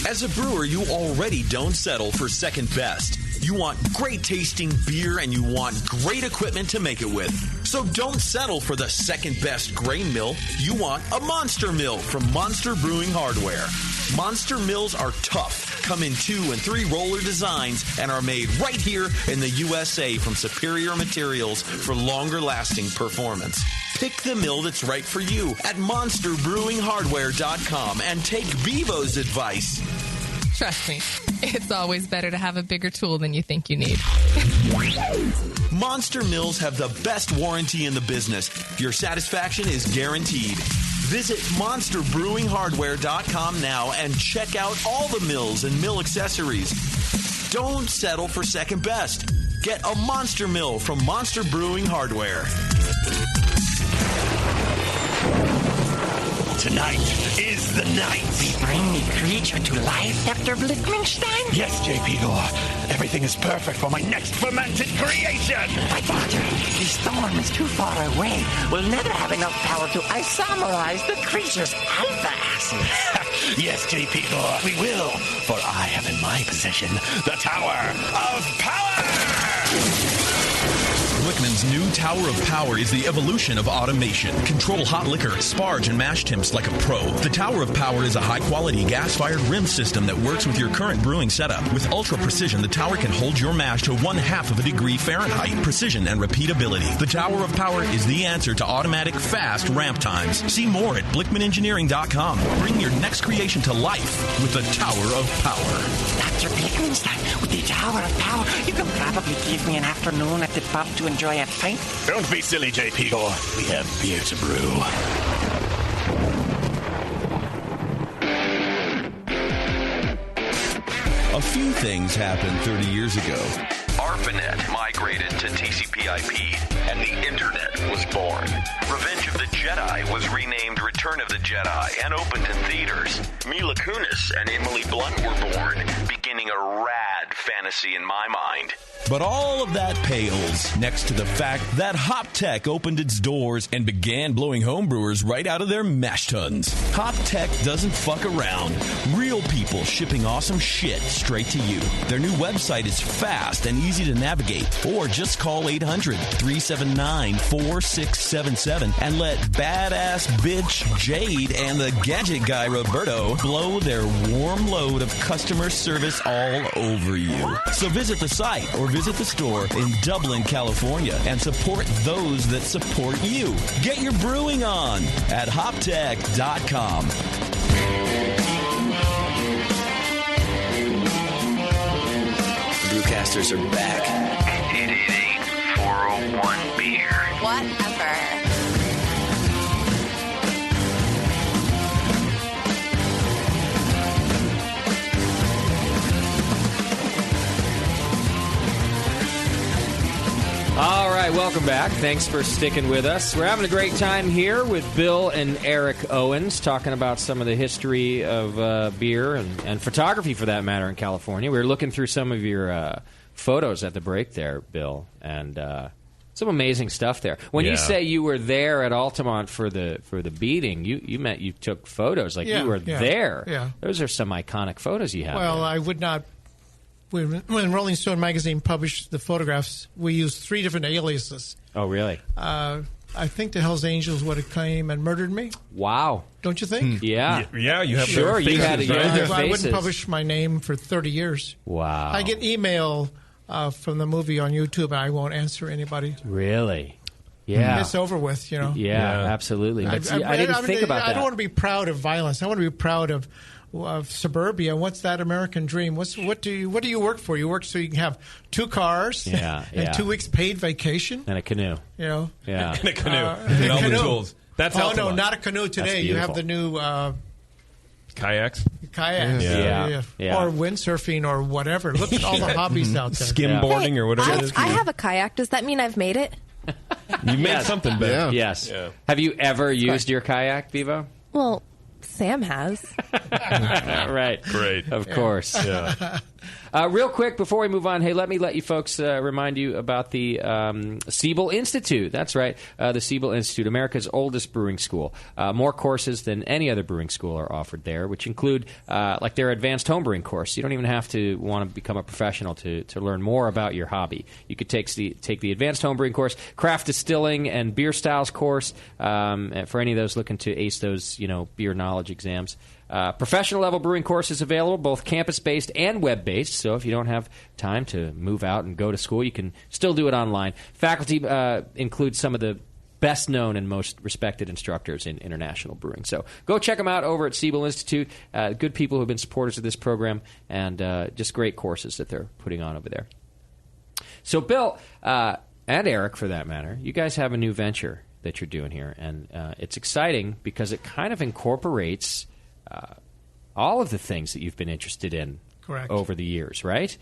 As a brewer, you already don't settle for second best. You want great tasting beer and you want great equipment to make it with. So don't settle for the second best grain mill. You want a Monster Mill from Monster Brewing Hardware. Monster Mills are tough, come in 2 and 3 roller designs, and are made right here in the USA from superior materials for longer lasting performance. Pick the mill that's right for you at monsterbrewinghardware.com and take Bevo's advice. Trust me, it's always better to have a bigger tool than you think you need. Monster Mills have the best warranty in the business. Your satisfaction is guaranteed. Visit monsterbrewinghardware.com now and check out all the mills and mill accessories. Don't settle for second best. Get a Monster Mill from Monster Brewing Hardware. Tonight is the night. We bring the creature to life, Dr. Blickmanstein? Yes, J.P. Gore. Everything is perfect for my next fermented creation. But, Doctor, the storm is too far away. We'll never have enough power to isomerize the creature's alpha acid. Yes, J.P. Gore, we will. For I have in my possession the Tower of Power. Blickman's new Tower of Power is the evolution of automation. Control hot liquor, sparge, and mash temps like a pro. The Tower of Power is a high-quality gas-fired rim system that works with your current brewing setup. With ultra precision, the tower can hold your mash to 1/2 of a degree Fahrenheit. Precision and repeatability. The Tower of Power is the answer to automatic, fast ramp times. See more at BlickmanEngineering.com. Bring your next creation to life with the Tower of Power. Dr. Blickmanstein, with the Tower of Power, you can probably give me an afternoon at the pub to enjoy a pint. Don't be silly, J.P. Gore. We have beer to brew. A few things happened 30 years ago. ARPANET migrated to TCP/IP, and the Internet was born. Revenge of the Jedi was renamed Return of the Jedi and opened in theaters. Mila Kunis and Emily Blunt were born, beginning a rad fantasy in my mind. But all of that pales next to the fact that Hop Tech opened its doors and began blowing homebrewers right out of their mash tuns. Hop Tech doesn't fuck around. Real Real people shipping awesome shit straight to you. Their new website is fast and easy to navigate. Or just call 800-379-4677 and let badass bitch Jade and the gadget guy Roberto blow their warm load of customer service all over you. So visit the site or visit the store in Dublin, California and support those that support you. Get your brewing on at hoptech.com. Brewcasters are back. 888-401-BEER. Whatever. All right, welcome back. Thanks for sticking with us. We're having a great time here with Bill and Eric Owens talking about some of the history of beer and photography, for that matter, in California. We were looking through some of your photos at the break there, Bill, and some amazing stuff there. When you say you were there at Altamont for the beating, you meant you took photos, like you were there. Yeah. Those are some iconic photos you have. Well, there. I would not. When Rolling Stone magazine published the photographs, we used 3 different aliases. Oh, really? I think the Hells Angels would have came and murdered me. Wow. Don't you think? Yeah. Yeah, you have sure, their faces, you had their I faces. wouldn't publish my name for 30 years. Wow. I get email from the movie on YouTube, and I won't answer anybody. Really? Yeah. It's over with, you know. Yeah, absolutely. I didn't think about that. I don't want to be proud of violence. I want to be proud of suburbia. What's that American dream? What do you work for? You work so you can have 2 cars, and 2 weeks paid vacation, and a canoe. You know, yeah, and a canoe, and all the tools. That's no, not a canoe today. You have the new kayaks. Yeah. Or windsurfing or whatever. Look at all the hobbies out there. Skimboarding or whatever it is. I have a kayak. Does that mean I've made it? You made something better. Yes. Yeah. Have you ever used your kayak, Bevo? Well, Sam has. Right. Great. Of course. Yeah. Real quick, before we move on, hey, let me let you folks remind you about the Siebel Institute. That's right, the Siebel Institute, America's oldest brewing school. More courses than any other brewing school are offered there, which include like their advanced homebrewing course. You don't even have to want to become a professional to learn more about your hobby. You could take the advanced homebrewing course, craft distilling and beer styles course for any of those looking to ace those beer knowledge exams. Professional level brewing courses available, both campus-based and web-based. So if you don't have time to move out and go to school, you can still do it online. Faculty include some of the best-known and most respected instructors in international brewing. So go check them out over at Siebel Institute. Good people who have been supporters of this program, and just great courses that they're putting on over there. So Bill, and Eric, for that matter, you guys have a new venture that you're doing here, and it's exciting because it kind of incorporates all of the things that you've been interested in over the years, right?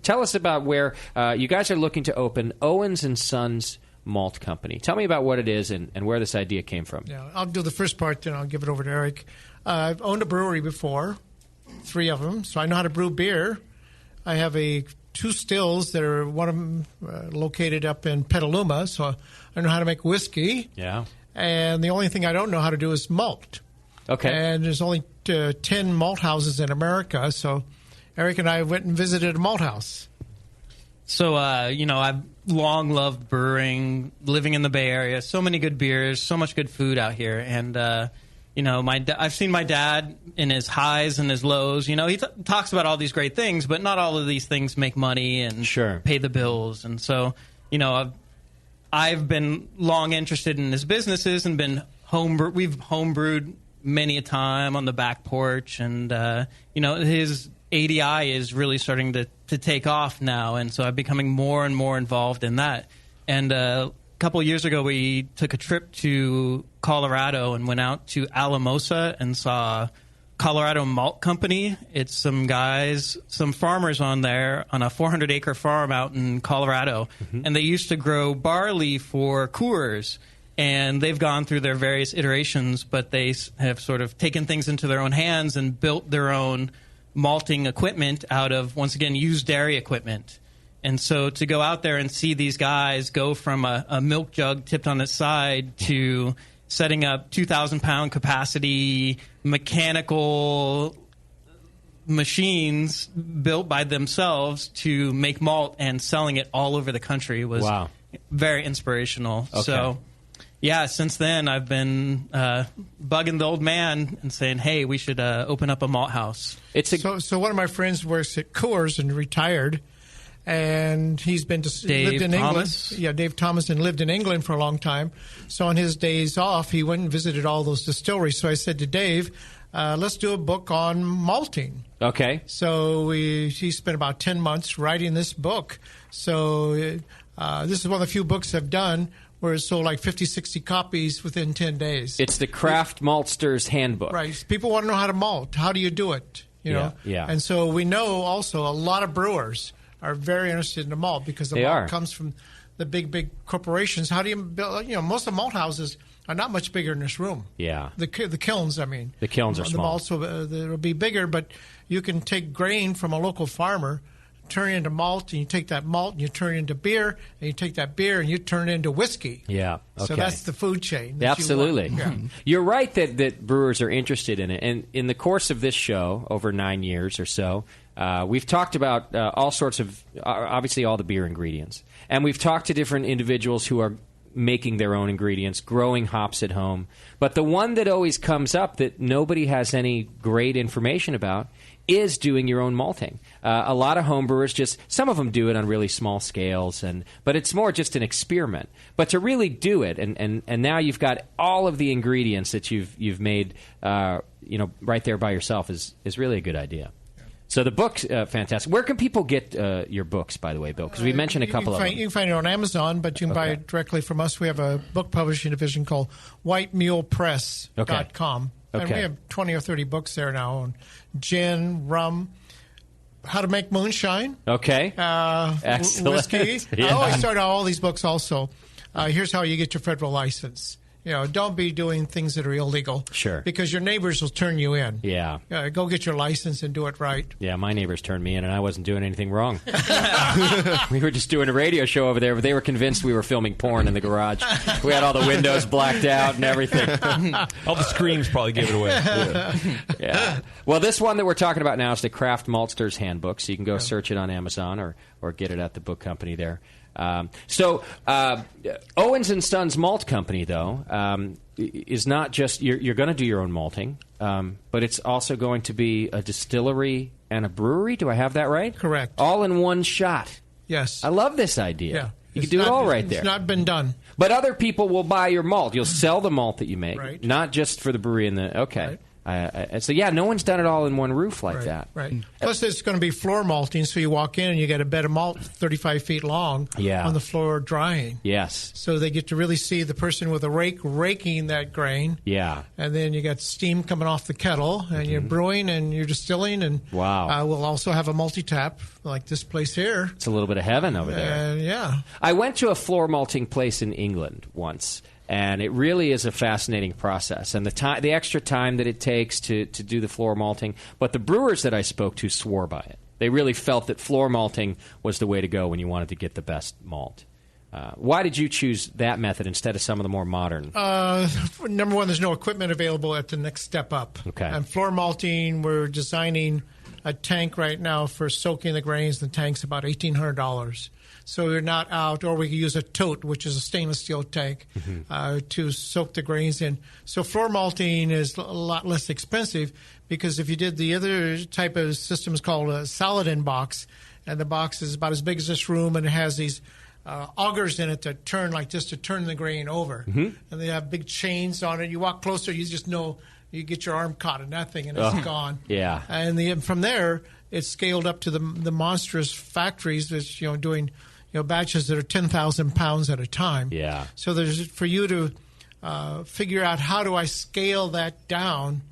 Tell us about where you guys are looking to open Owens & Sons Malt Company. Tell me about what it is and where this idea came from. Yeah, I'll do the first part, then I'll give it over to Eric. I've owned a brewery before, 3 of them, so I know how to brew beer. I have 2 stills that are one of them located up in Petaluma, so I know how to make whiskey. Yeah. And the only thing I don't know how to do is malt. Okay. And there's only 10 malt houses in America, so Eric and I went and visited a malt house. So, I've long loved brewing, living in the Bay Area. So many good beers, so much good food out here. And, I've seen my dad in his highs and his lows. He talks about all these great things, but not all of these things make money and pay the bills. And so, I've been long interested in his businesses and been we've homebrewed many a time on the back porch, and his ADI is really starting to take off now, and so I'm becoming more and more involved in that. And a couple of years ago, we took a trip to Colorado and went out to Alamosa and saw Colorado Malt Company. It's some guys, some farmers on there on a 400-acre farm out in Colorado, and they used to grow barley for Coors. And they've gone through their various iterations, but they have sort of taken things into their own hands and built their own malting equipment out of, once again, used dairy equipment. And so to go out there and see these guys go from a milk jug tipped on its side to setting up 2,000-pound capacity mechanical machines built by themselves to make malt and selling it all over the country was very inspirational. Okay. So, yeah, since then I've been bugging the old man and saying, hey, we should open up a malt house. So one of my friends works at Coors and retired, and he's been lived in Thomas. England. Yeah, Dave Thomas, and lived in England for a long time. So on his days off, he went and visited all those distilleries. So I said to Dave, let's do a book on malting. Okay. So he spent about 10 months writing this book. So this is one of the few books I've done where it sold like 50, 60 copies within 10 days. It's the Craft Maltster's Handbook. Right. People want to know how to malt. How do you do it? You know? Yeah. And so we know also a lot of brewers are very interested in the malt because the malt comes from the big corporations. How do you build? Most of the malt houses are not much bigger than this room. Yeah. The kilns, I mean. The kilns are small. The malts will be bigger, but you can take grain from a local farmer, turn it into malt, and you take that malt and you turn it into beer, and you take that beer and you turn it into whiskey. Yeah. Okay. So that's the food chain. Absolutely. Yeah. You're right that brewers are interested in it. And in the course of this show, over 9 years or so, we've talked about all sorts of, obviously all the beer ingredients. And we've talked to different individuals who are making their own ingredients, growing hops at home. But the one that always comes up that nobody has any great information about is doing your own malting. A lot of home brewers some of them do it on really small scales, but it's more just an experiment. But to really do it, and now you've got all of the ingredients that you've made, right there by yourself is really a good idea. So the book's fantastic. Where can people get your books, by the way, Bill? Because we mentioned a couple of them. You can find it on Amazon, but you can buy it directly from us. We have a book publishing division called whitemulepress.com. And we have 20 or 30 books there now on gin, rum, how to make moonshine. Okay. Excellent. Whiskey. Yeah. I started all these books also. Here's how you get your federal license. Don't be doing things that are illegal. Sure. Because your neighbors will turn you in. Yeah. Go get your license and do it right. Yeah, my neighbors turned me in, and I wasn't doing anything wrong. We were just doing a radio show over there, but they were convinced we were filming porn in the garage. We had all the windows blacked out and everything. All the screams probably gave it away. Yeah. Well, this one that we're talking about now is the Craft Maltster's Handbook, so you can go search it on Amazon or get it at the book company there. Owens and Sons Malt Company, though, is not just you're going to do your own malting, but it's also going to be a distillery and a brewery. Do I have that right? Correct. All in one shot. Yes. I love this idea. Yeah. You can do it all right there. It's not been done. But other people will buy your malt. You'll sell the malt that you make, right. Not just for the brewery and the okay. Right. So, no one's done it all in one roof like that. Right. Plus, it's going to be floor malting, so you walk in and you get a bed of malt 35 feet long on the floor drying. Yes. So they get to really see the person with a rake raking that grain. Yeah. And then you got steam coming off the kettle, and you're brewing and you're distilling. And wow. We'll also have a multi-tap like this place here. It's a little bit of heaven over there. Yeah. I went to a floor malting place in England once. And it really is a fascinating process, and the extra time that it takes to do the floor malting. But the brewers that I spoke to swore by it. They really felt that floor malting was the way to go when you wanted to get the best malt. Why did you choose that method instead of some of the more modern? Number one, there's no equipment available at the next step up. Okay. And floor malting, we're designing a tank right now for soaking the grains. The tank's about $1,800. So you're not out, or we could use a tote, which is a stainless steel tank, to soak the grains in. So floor malting is a lot less expensive because if you did the other type of system is called a Saladin box, and the box is about as big as this room, and it has these augers in it that turn like this to turn the grain over. And they have big chains on it. You walk closer, you just know you get your arm caught in that thing, and it's gone. Yeah. And from there, it's scaled up to the monstrous factories that's doing batches that are 10,000 pounds at a time. Yeah. So there's for you to figure out how do I scale that down,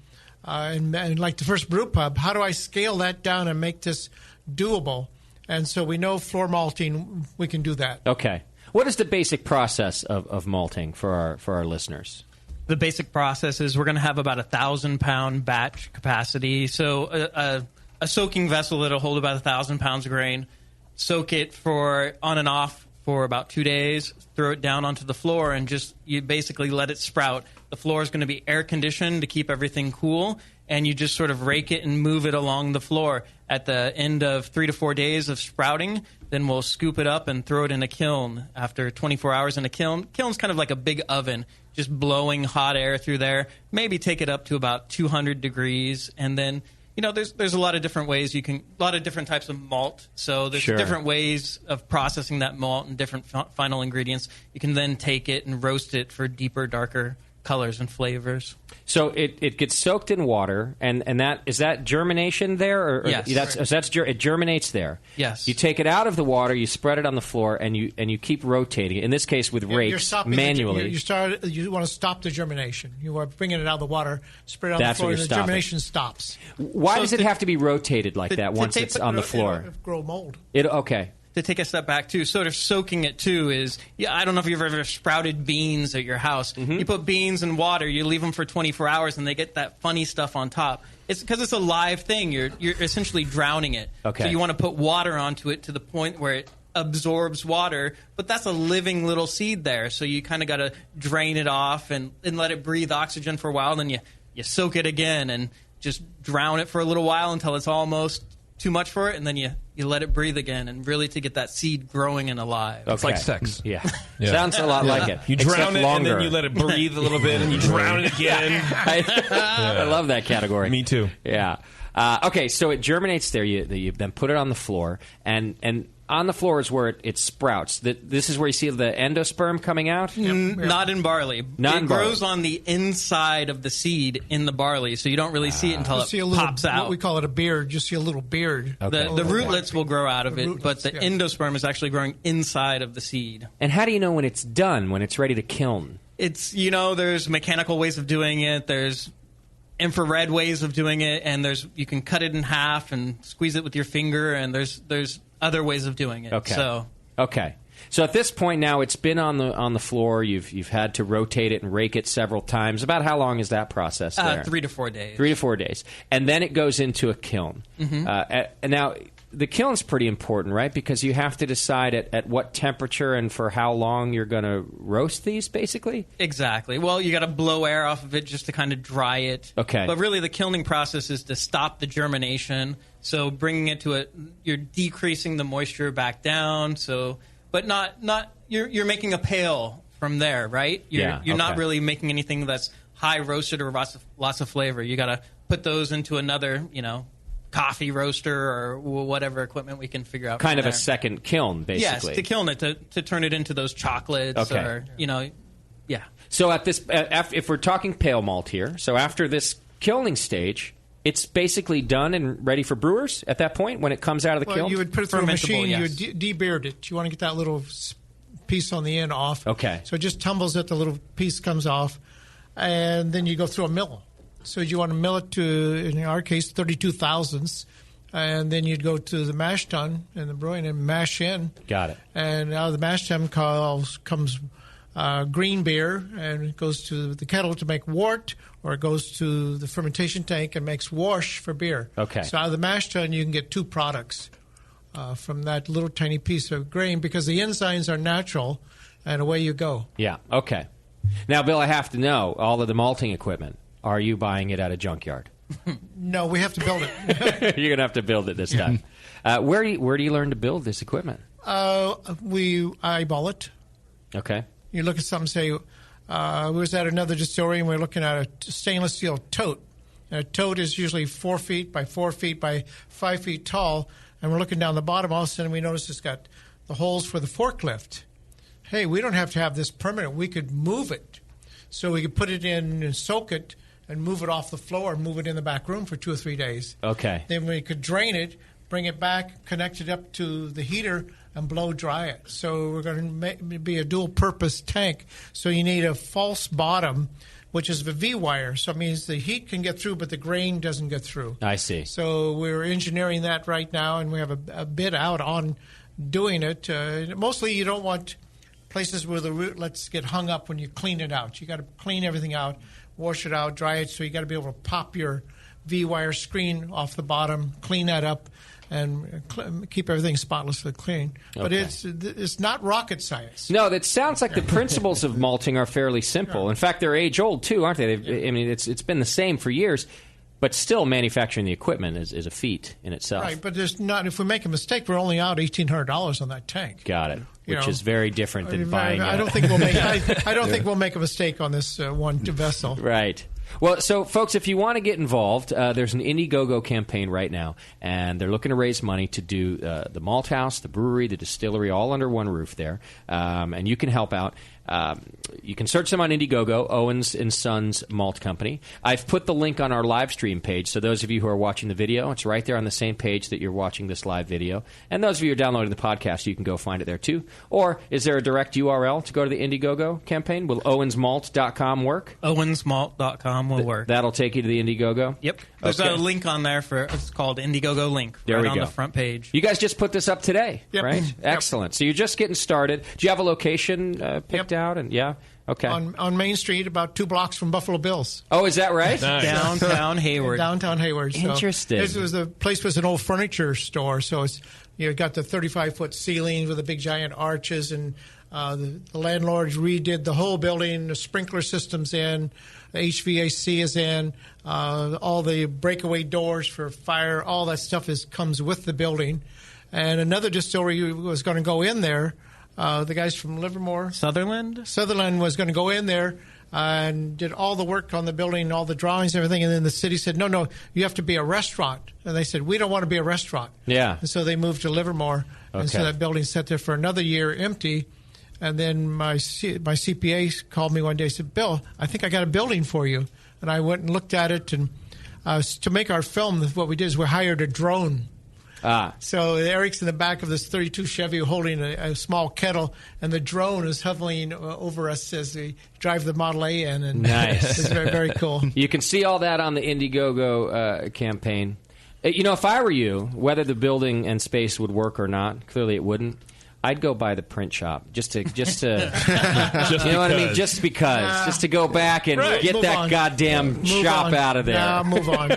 and like the first brew pub, how do I scale that down and make this doable? And so we know floor malting, we can do that. Okay. What is the basic process of malting for our listeners? The basic process is we're going to have about 1,000-pound batch capacity. So a soaking vessel that'll hold about 1,000 pounds of grain. Soak it on and off for about 2 days, throw it down onto the floor, and you basically let it sprout. The floor is going to be air conditioned to keep everything cool, and you just sort of rake it and move it along the floor. At the end of 3 to 4 days of sprouting, then we'll scoop it up and throw it in a kiln. After 24 hours in a kiln, kiln's kind of like a big oven, just blowing hot air through there. Maybe take it up to about 200 degrees, and then there's a lot of different ways a lot of different types of malt. So there's different ways of processing that malt and different final ingredients. You can then take it and roast it for deeper, darker colors and flavors. So it gets soaked in water, and that is that germination there, or yes, it germinates there. Yes. You take it out of the water, you spread it on the floor, and you keep rotating it. In this case, with rakes manually. You want to stop the germination. You are bringing it out of the water, spread it on That's the floor, what and you're the stopping. germination stops. Why does it have to be rotated like that once it's on the floor? It'll grow mold. Okay. To take a step back, too, sort of soaking it, too, is, I don't know if you've ever sprouted beans at your house. Mm-hmm. You put beans in water, you leave them for 24 hours, and they get that funny stuff on top. It's because it's a live thing. You're essentially drowning it. Okay. So you want to put water onto it to the point where it absorbs water, but that's a living little seed there. So you kind of got to drain it off and let it breathe oxygen for a while. Then you soak it again and just drown it for a little while until it's almost too much for it, and then you let it breathe again, and really to get that seed growing and alive. It's like sex. Yeah. Sounds a lot like it. You drown it, longer. and then you let it breathe a little bit, and you drown it again. I love that category. Me too. Yeah. Okay, so it germinates there. You then put it on the floor, and on the floor is where it sprouts. This is where you see the endosperm coming out? Not in barley. Not it grows on the inside of the seed in the barley, so you don't really see it until it pops out. We call it a beard. You see a little beard. Okay. The rootlets will grow out of it, but the endosperm is actually growing inside of the seed. And how do you know when it's done, when it's ready to kiln? It's, there's mechanical ways of doing it. There's infrared ways of doing it, and you can cut it in half and squeeze it with your finger, and there's other ways of doing it. Okay. So at this point now, it's been on the floor. You've had to rotate it and rake it several times. About how long is that process there? 3 to 4 days. 3 to 4 days, and then it goes into a kiln. Mm-hmm. And now the kiln's pretty important, right? Because you have to decide at what temperature and for how long you're going to roast these, basically. Exactly. Well, you got to blow air off of it just to kind of dry it. Okay. But really, the kilning process is to stop the germination. So bringing it to you're decreasing the moisture back down. So, but not you're making a pail from there, right? You're not really making anything that's high roasted or lots of flavor. You got to put those into another, coffee roaster or whatever equipment we can figure out. Kind of a second kiln, basically. Yes, to kiln it, to turn it into those chocolates or, yeah. So at this, if we're talking pale malt here, so after this kilning stage, it's basically done and ready for brewers at that point when it comes out of the kiln? You would put it through a machine, you would de-beard it. You want to get that little piece on the end off. Okay. So it just tumbles it, the little piece comes off, and then you go through a mill. So you want to mill it to, in our case, 32 thousandths, and then you'd go to the mash tun and the brewing and mash in. Got it. And out of the mash tun comes green beer, and it goes to the kettle to make wort, or it goes to the fermentation tank and makes wash for beer. Okay. So out of the mash tun, you can get two products from that little tiny piece of grain because the enzymes are natural, and away you go. Yeah, okay. Now, Bill, I have to know, all of the malting equipment, are you buying it at a junkyard? No, we have to build it. You're going to have to build it this time. Where do you learn to build this equipment? We eyeball it. Okay. You look at something and say, we was at another distillery and we were looking at a stainless steel tote. And a tote is usually 4 feet by 4 feet by 5 feet tall. And we're looking down the bottom. All of a sudden we notice it's got the holes for the forklift. Hey, we don't have to have this permanent. We could move it. So we could put it in and soak it and move it off the floor and move it in the back room for 2 or 3 days. Okay. Then we could drain it, bring it back, connect it up to the heater, and blow dry it. So we're going to be a dual-purpose tank. So you need a false bottom, which is the V-wire. So it means the heat can get through, but the grain doesn't get through. I see. So we're engineering that right now, and we have a bid out on doing it. Mostly you don't want places where the rootlets get hung up when you clean it out. You got to clean everything out, wash it out, dry it. So you got to be able to pop your V-wire screen off the bottom, clean that up, and keep everything spotlessly clean. But it's not rocket science. No, that sounds like the principles of malting are fairly simple. In fact, they're age old too, aren't they? It's been the same for years. But still, manufacturing the equipment is a feat in itself. Right, but there's not. If we make a mistake, we're only out $1,800 on that tank. Got it. You Which know, is very different than buying. I don't think we'll make. I don't think we'll make a mistake on this one vessel. Right. Well, so folks, if you want to get involved, there's an Indiegogo campaign right now, and they're looking to raise money to do the malt house, the brewery, the distillery, all under one roof there, and you can help out. You can search them on Indiegogo, Owens and Sons Malt Company. I've put the link on our live stream page, so those of you who are watching the video, it's right there on the same page that you're watching this live video. And those of you who are downloading the podcast, you can go find it there too. Or is there a direct URL to go to the Indiegogo campaign? Will owensmalt.com work? Owensmalt.com will work. That'll take you to the Indiegogo? Yep. There's a link on there it's called Indiegogo link. There right we on go. the front page. You guys just put this up today, right? Yep. Excellent. So you're just getting started. Do you have a location picked out? And yeah, okay. On Main Street, about 2 blocks from Buffalo Bills. Oh, is that right? Nice. Downtown Hayward. Downtown Hayward. So Interesting. The place was an old furniture store, so it's got the 35-foot ceilings with the big giant arches, and the landlords redid the whole building. The sprinkler system's in, the HVAC is in, all the breakaway doors for fire, all that stuff comes with the building. And another distillery was going to go in there. The guys from Livermore. Sutherland was going to go in there and did all the work on the building, all the drawings, everything. And then the city said, no, you have to be a restaurant. And they said, we don't want to be a restaurant. Yeah. And so they moved to Livermore. And so that building sat there for another year empty. And then my CPA called me one day and said, Bill, I think I got a building for you. And I went and looked at it. And to make our film, what we did is we hired a drone. So Eric's in the back of this 32 Chevy holding a small kettle, and the drone is hovering over us as we drive the Model A in. And nice. It's very, very cool. You can see all that on the Indiegogo campaign. If I were you, whether the building and space would work or not, clearly it wouldn't. I'd go by the print shop just to you know what I mean? Just because. Just to go back and get that goddamn shop out of there. Yeah, move on.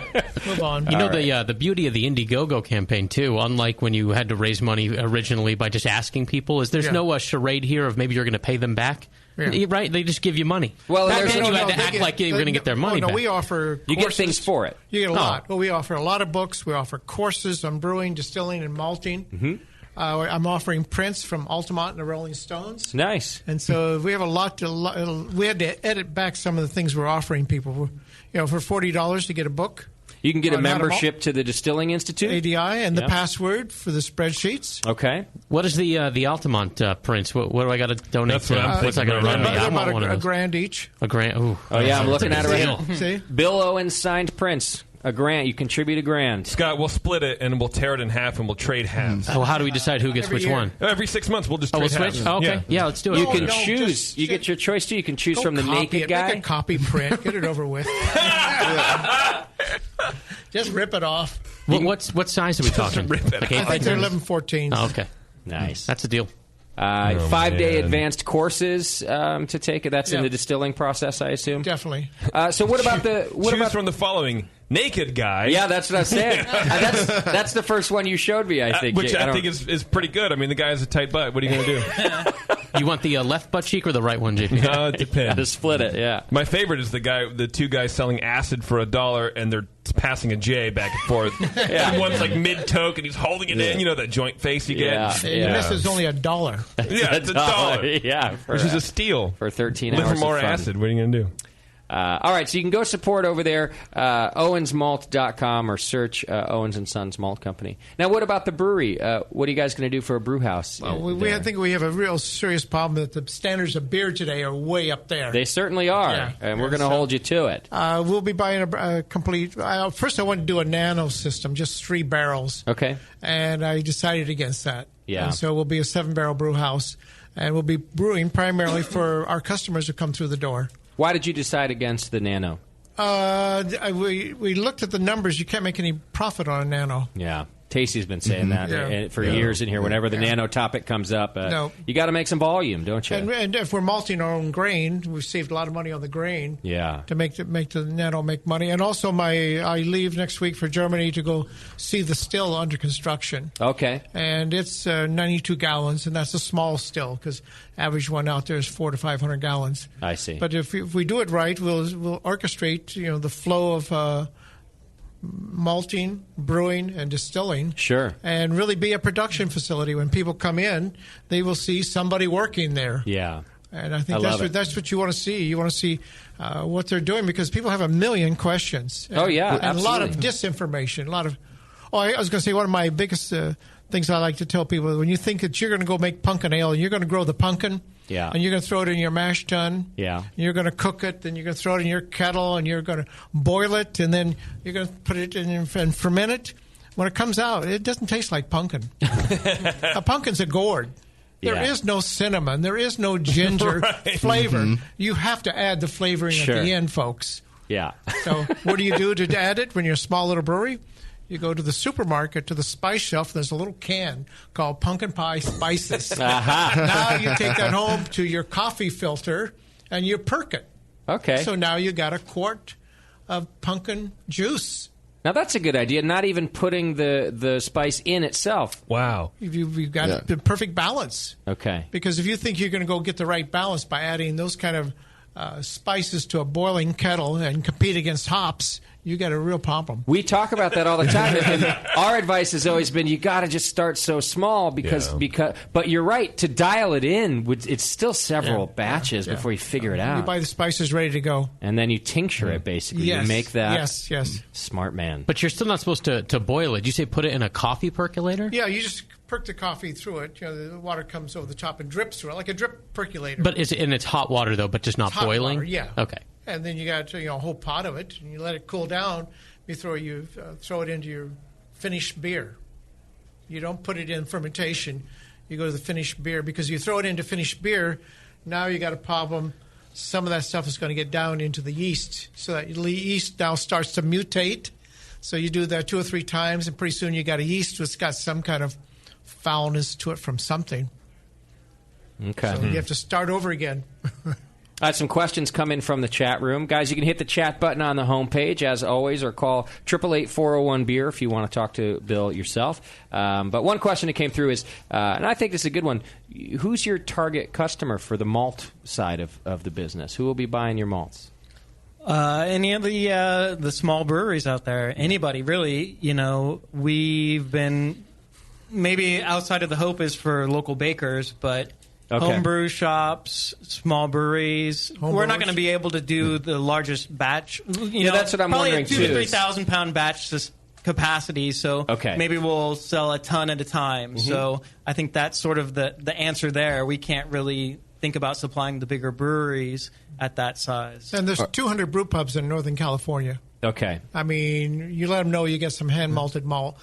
Move on. You know, the beauty of the Indiegogo campaign, too, unlike when you had to raise money originally by just asking people, is there's no charade here of maybe you're going to pay them back. Yeah. Right? They just give you money. Well, back then you had to act like you were going to get their money back. We offer courses. You get things for it. You get a lot. Well, we offer a lot of books. We offer courses on brewing, distilling, and malting. Mm-hmm. I'm offering prints from Altamont and the Rolling Stones. Nice. And so we have a lot we had to edit back some of the things we're offering people. For $40 to get a book. You can get a membership to the Distilling Institute. ADI and the password for the spreadsheets. Okay. What is the Altamont prints? What do I got to donate to? What's that going to run me? They're about a grand each. A grand? Ooh. Oh, yeah, I'm looking at it right now. See? Bill Owens signed prints. A grand. You contribute a grand. Scott, we'll split it and we'll tear it in half and we'll trade halves. Oh, how do we decide who gets which one? Every 6 months we'll just trade we'll switch? halves. Oh, okay. Yeah, let's do it. You can choose. You get your choice too. You can choose from the naked guy. Make a copy print. Get it over with. Just rip it off. What size are we talking? I think they're 11/14. Oh, okay. Nice. That's a deal. 5-day advanced courses to take. That's in the distilling process, I assume. Definitely. So what about the? Choose from the following: naked guy. Yeah, that's what I was saying. That's the first one you showed me. I think, which I think is pretty good. I mean, the guy has a tight butt. What are you going to do? You want the left butt cheek or the right one, JP? No, it depends. To split it. Yeah. My favorite is the two guys selling acid for $1, and they're passing a J back and forth. And one's like mid-toke, and he's holding it in. You know that joint face you get. And this is only $1. Yeah, it's $1. Yeah, which is a steal for 13 hours. Live for more acid. What are you going to do? All right, so you can go support over there, owensmalt.com, or search Owens and Sons Malt Company. Now, what about the brewery? What are you guys going to do for a brew house? Well, I think we have a real serious problem that the standards of beer today are way up there. They certainly are, and we're going to hold you to it. We'll be buying a complete... first, I wanted to do a nano system, just 3 barrels. Okay. And I decided against that. Yeah. And so we'll be a 7-barrel brew house, and we'll be brewing primarily for our customers who come through the door. Why did you decide against the nano? We looked at the numbers. You can't make any profit on a nano. Yeah. Tasty's been saying that for years in here. Whenever the nano topic comes up, you got to make some volume, don't you? And if we're malting our own grain, we've saved a lot of money on the grain. Yeah. To make the nano make money. And also, I leave next week for Germany to go see the still under construction. Okay. And it's 92 gallons, and that's a small still because average one out there is 400 to 500 gallons. I see. But if we do it right, we'll orchestrate the flow of malting, brewing, and distilling. Sure. And really be a production facility. When people come in, they will see somebody working there. Yeah. And I think that's what you want to see. You want to see what they're doing, because people have a million questions. And, Oh, yeah, and absolutely. a lot of disinformation. I was going to say, one of my biggest things I like to tell people, when you think that you're going to go make pumpkin ale, and you're going to grow the pumpkin, Yeah. and you're going to throw it in your mash tun, Yeah. and you're going to cook it, then you're going to throw it in your kettle, and you're going to boil it, and then you're going to put it in and ferment it. When it comes out, it doesn't taste like pumpkin. A pumpkin's a gourd. There is no cinnamon. There is no ginger flavor. Mhm. You have to add the flavoring Sure. at the end, folks. Yeah. So what do you do to add it when you're a small little brewery? You go to the supermarket, to the spice shelf. There's a little can called Pumpkin Pie Spices. Aha. Now you take that home to your coffee filter and you perk it. Okay. So now you got a quart of pumpkin juice. Now that's a good idea. Not even putting the spice in itself. Wow. You've got the perfect balance. Okay. Because if you think you're going to go get the right balance by adding those kind of spices to a boiling kettle and compete against hops, you got a real problem. We talk about that all the time, and our advice has always been you got to just start so small because. But you're right, to dial it in, it's still several batches before you figure it out. You buy the spices ready to go, and then you tincture it. Basically, Yes. you make that. Yes. Smart man. But you're still not supposed to boil it. You say put it in a coffee percolator? Yeah, you just perk the coffee through it. You know, the water comes over the top and drips through it like a drip percolator. But it's hot water though, but just not It's hot boiling. water, yeah. Okay. And then you got a whole pot of it, and you let it cool down. You throw it into your finished beer. You don't put it in fermentation. You go to the finished beer, because you throw it into finished beer, now you got a problem. Some of that stuff is going to get down into the yeast, so that yeast now starts to mutate. So you do that 2 or 3 times, and pretty soon you got a yeast that's got some kind of foulness to it from something. Okay. So you have to start over again. I had some questions come in from the chat room. Guys, you can hit the chat button on the homepage, as always, or call 888-401-BEER if you want to talk to Bill yourself. But one question that came through is, and I think this is a good one, who's your target customer for the malt side of the business? Who will be buying your malts? Any of the small breweries out there, anybody really. We've been, maybe outside of the hope is for local bakers, but homebrew shops, small breweries. We're not going to be able to do the largest batch. That's what I'm probably wondering, a 2,000 to 3,000 pound batch capacity. So maybe we'll sell a ton at a time. Mm-hmm. So I think that's sort of the answer there. We can't really think about supplying the bigger breweries at that size. And there's 200 brew pubs in Northern California. Okay. I mean, you let them know you get some hand malted malt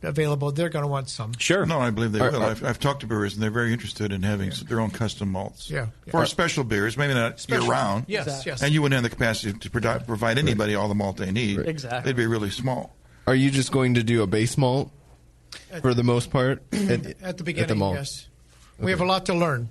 available, they're going to want some. Sure. No, I believe they will. I've talked to brewers, and they're very interested in having their own custom malts. Yeah. For special beers, maybe not year-round. Yes, yes. And you wouldn't have the capacity to provide anybody all the malt they need. Exactly. They'd be really small. Are you just going to do a base malt for the most part? At the beginning, the malt? yes. We have a lot to learn.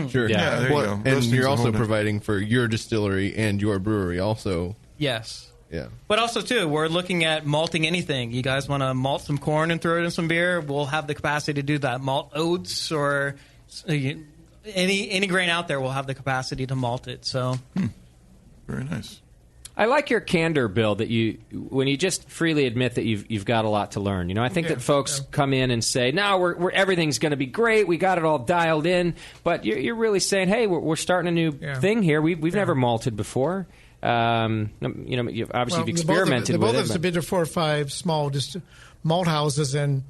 Sure. Yeah, there you go. And Those things you're are also holding. providing for your distillery and your brewery also. Yes. Yeah. But also, too, we're looking at malting anything. You guys want to malt some corn and throw it in some beer? We'll have the capacity to do that. Malt oats or any grain out there, we'll have the capacity to malt it. So, Very nice. I like your candor, Bill, that when you just freely admit that you've got a lot to learn. I think that folks come in and say, "No, we're everything's going to be great. We got it all dialed in." But you're really saying, "Hey, we're starting a new thing here. We've never malted before." You've obviously experimented with it. The both of us have been to 4 or 5 small malt houses, and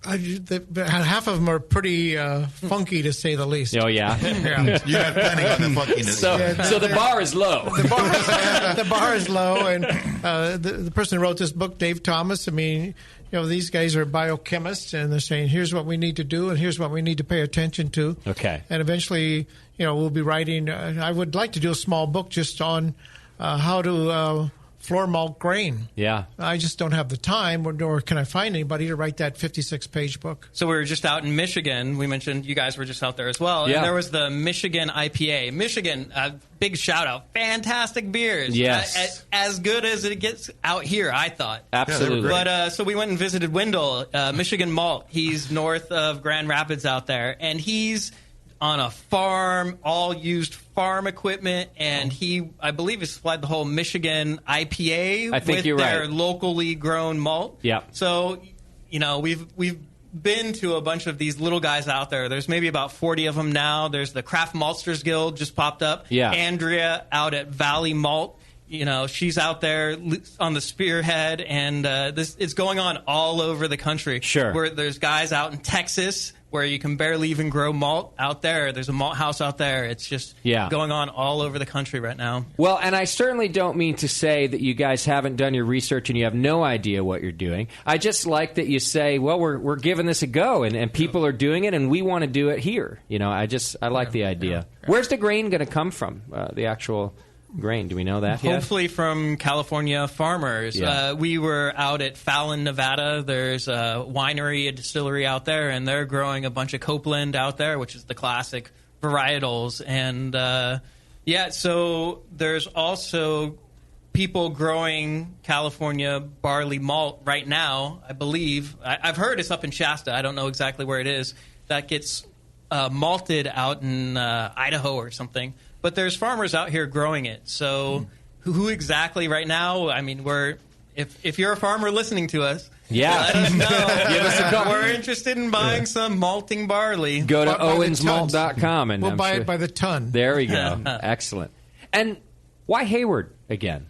half of them are pretty funky, to say the least. Oh, yeah? Yeah. You're not planning on the funkiness. So the bar is low. The bar is low, and the person who wrote this book, Dave Thomas, I mean, these guys are biochemists, and they're saying, here's what we need to do, and here's what we need to pay attention to. Okay. And eventually, we'll be writing, I would like to do a small book just on how to floor malt grain. Yeah. I just don't have the time, nor can I find anybody to write that 56-page book. So we were just out in Michigan. We mentioned you guys were just out there as well. Yeah. And there was the Michigan IPA. Michigan, big shout out. Fantastic beers. Yes. As good as it gets out here, I thought. Absolutely. But so we went and visited Wendell, Michigan Malt. He's north of Grand Rapids out there. And he's on a farm, all used farm equipment, and I believe he supplied the whole Michigan IPA with their locally grown malt. Yeah. So, we've been to a bunch of these little guys out there. There's maybe about 40 of them now. There's the Craft Maltsters Guild just popped up. Yeah. Andrea out at Valley Malt. She's out there on the spearhead, and it's going on all over the country. Sure. Where there's guys out in Texas where you can barely even grow malt out there. There's a malt house out there. It's just going on all over the country right now. Well, and I certainly don't mean to say that you guys haven't done your research and you have no idea what you're doing. I just like that you say, well, we're giving this a go, and people are doing it, and we want to do it here. I like the idea. Where's the grain going to come from, the actual grain? Do we know that yet? Hopefully from California farmers. Yeah. We were out at Fallon, Nevada. There's a winery, a distillery out there, and they're growing a bunch of Copeland out there, which is the classic varietals. And, so there's also people growing California barley malt right now, I believe. I've heard it's up in Shasta. I don't know exactly where it is. That gets malted out in Idaho or something. But there's farmers out here growing it. So who exactly right now? I mean, if you're a farmer listening to us, let us know. Give us a call. We're interested in buying some malting barley. Go to owensmalt.com and we'll buy it by the ton. There we go. Excellent. And why Hayward again?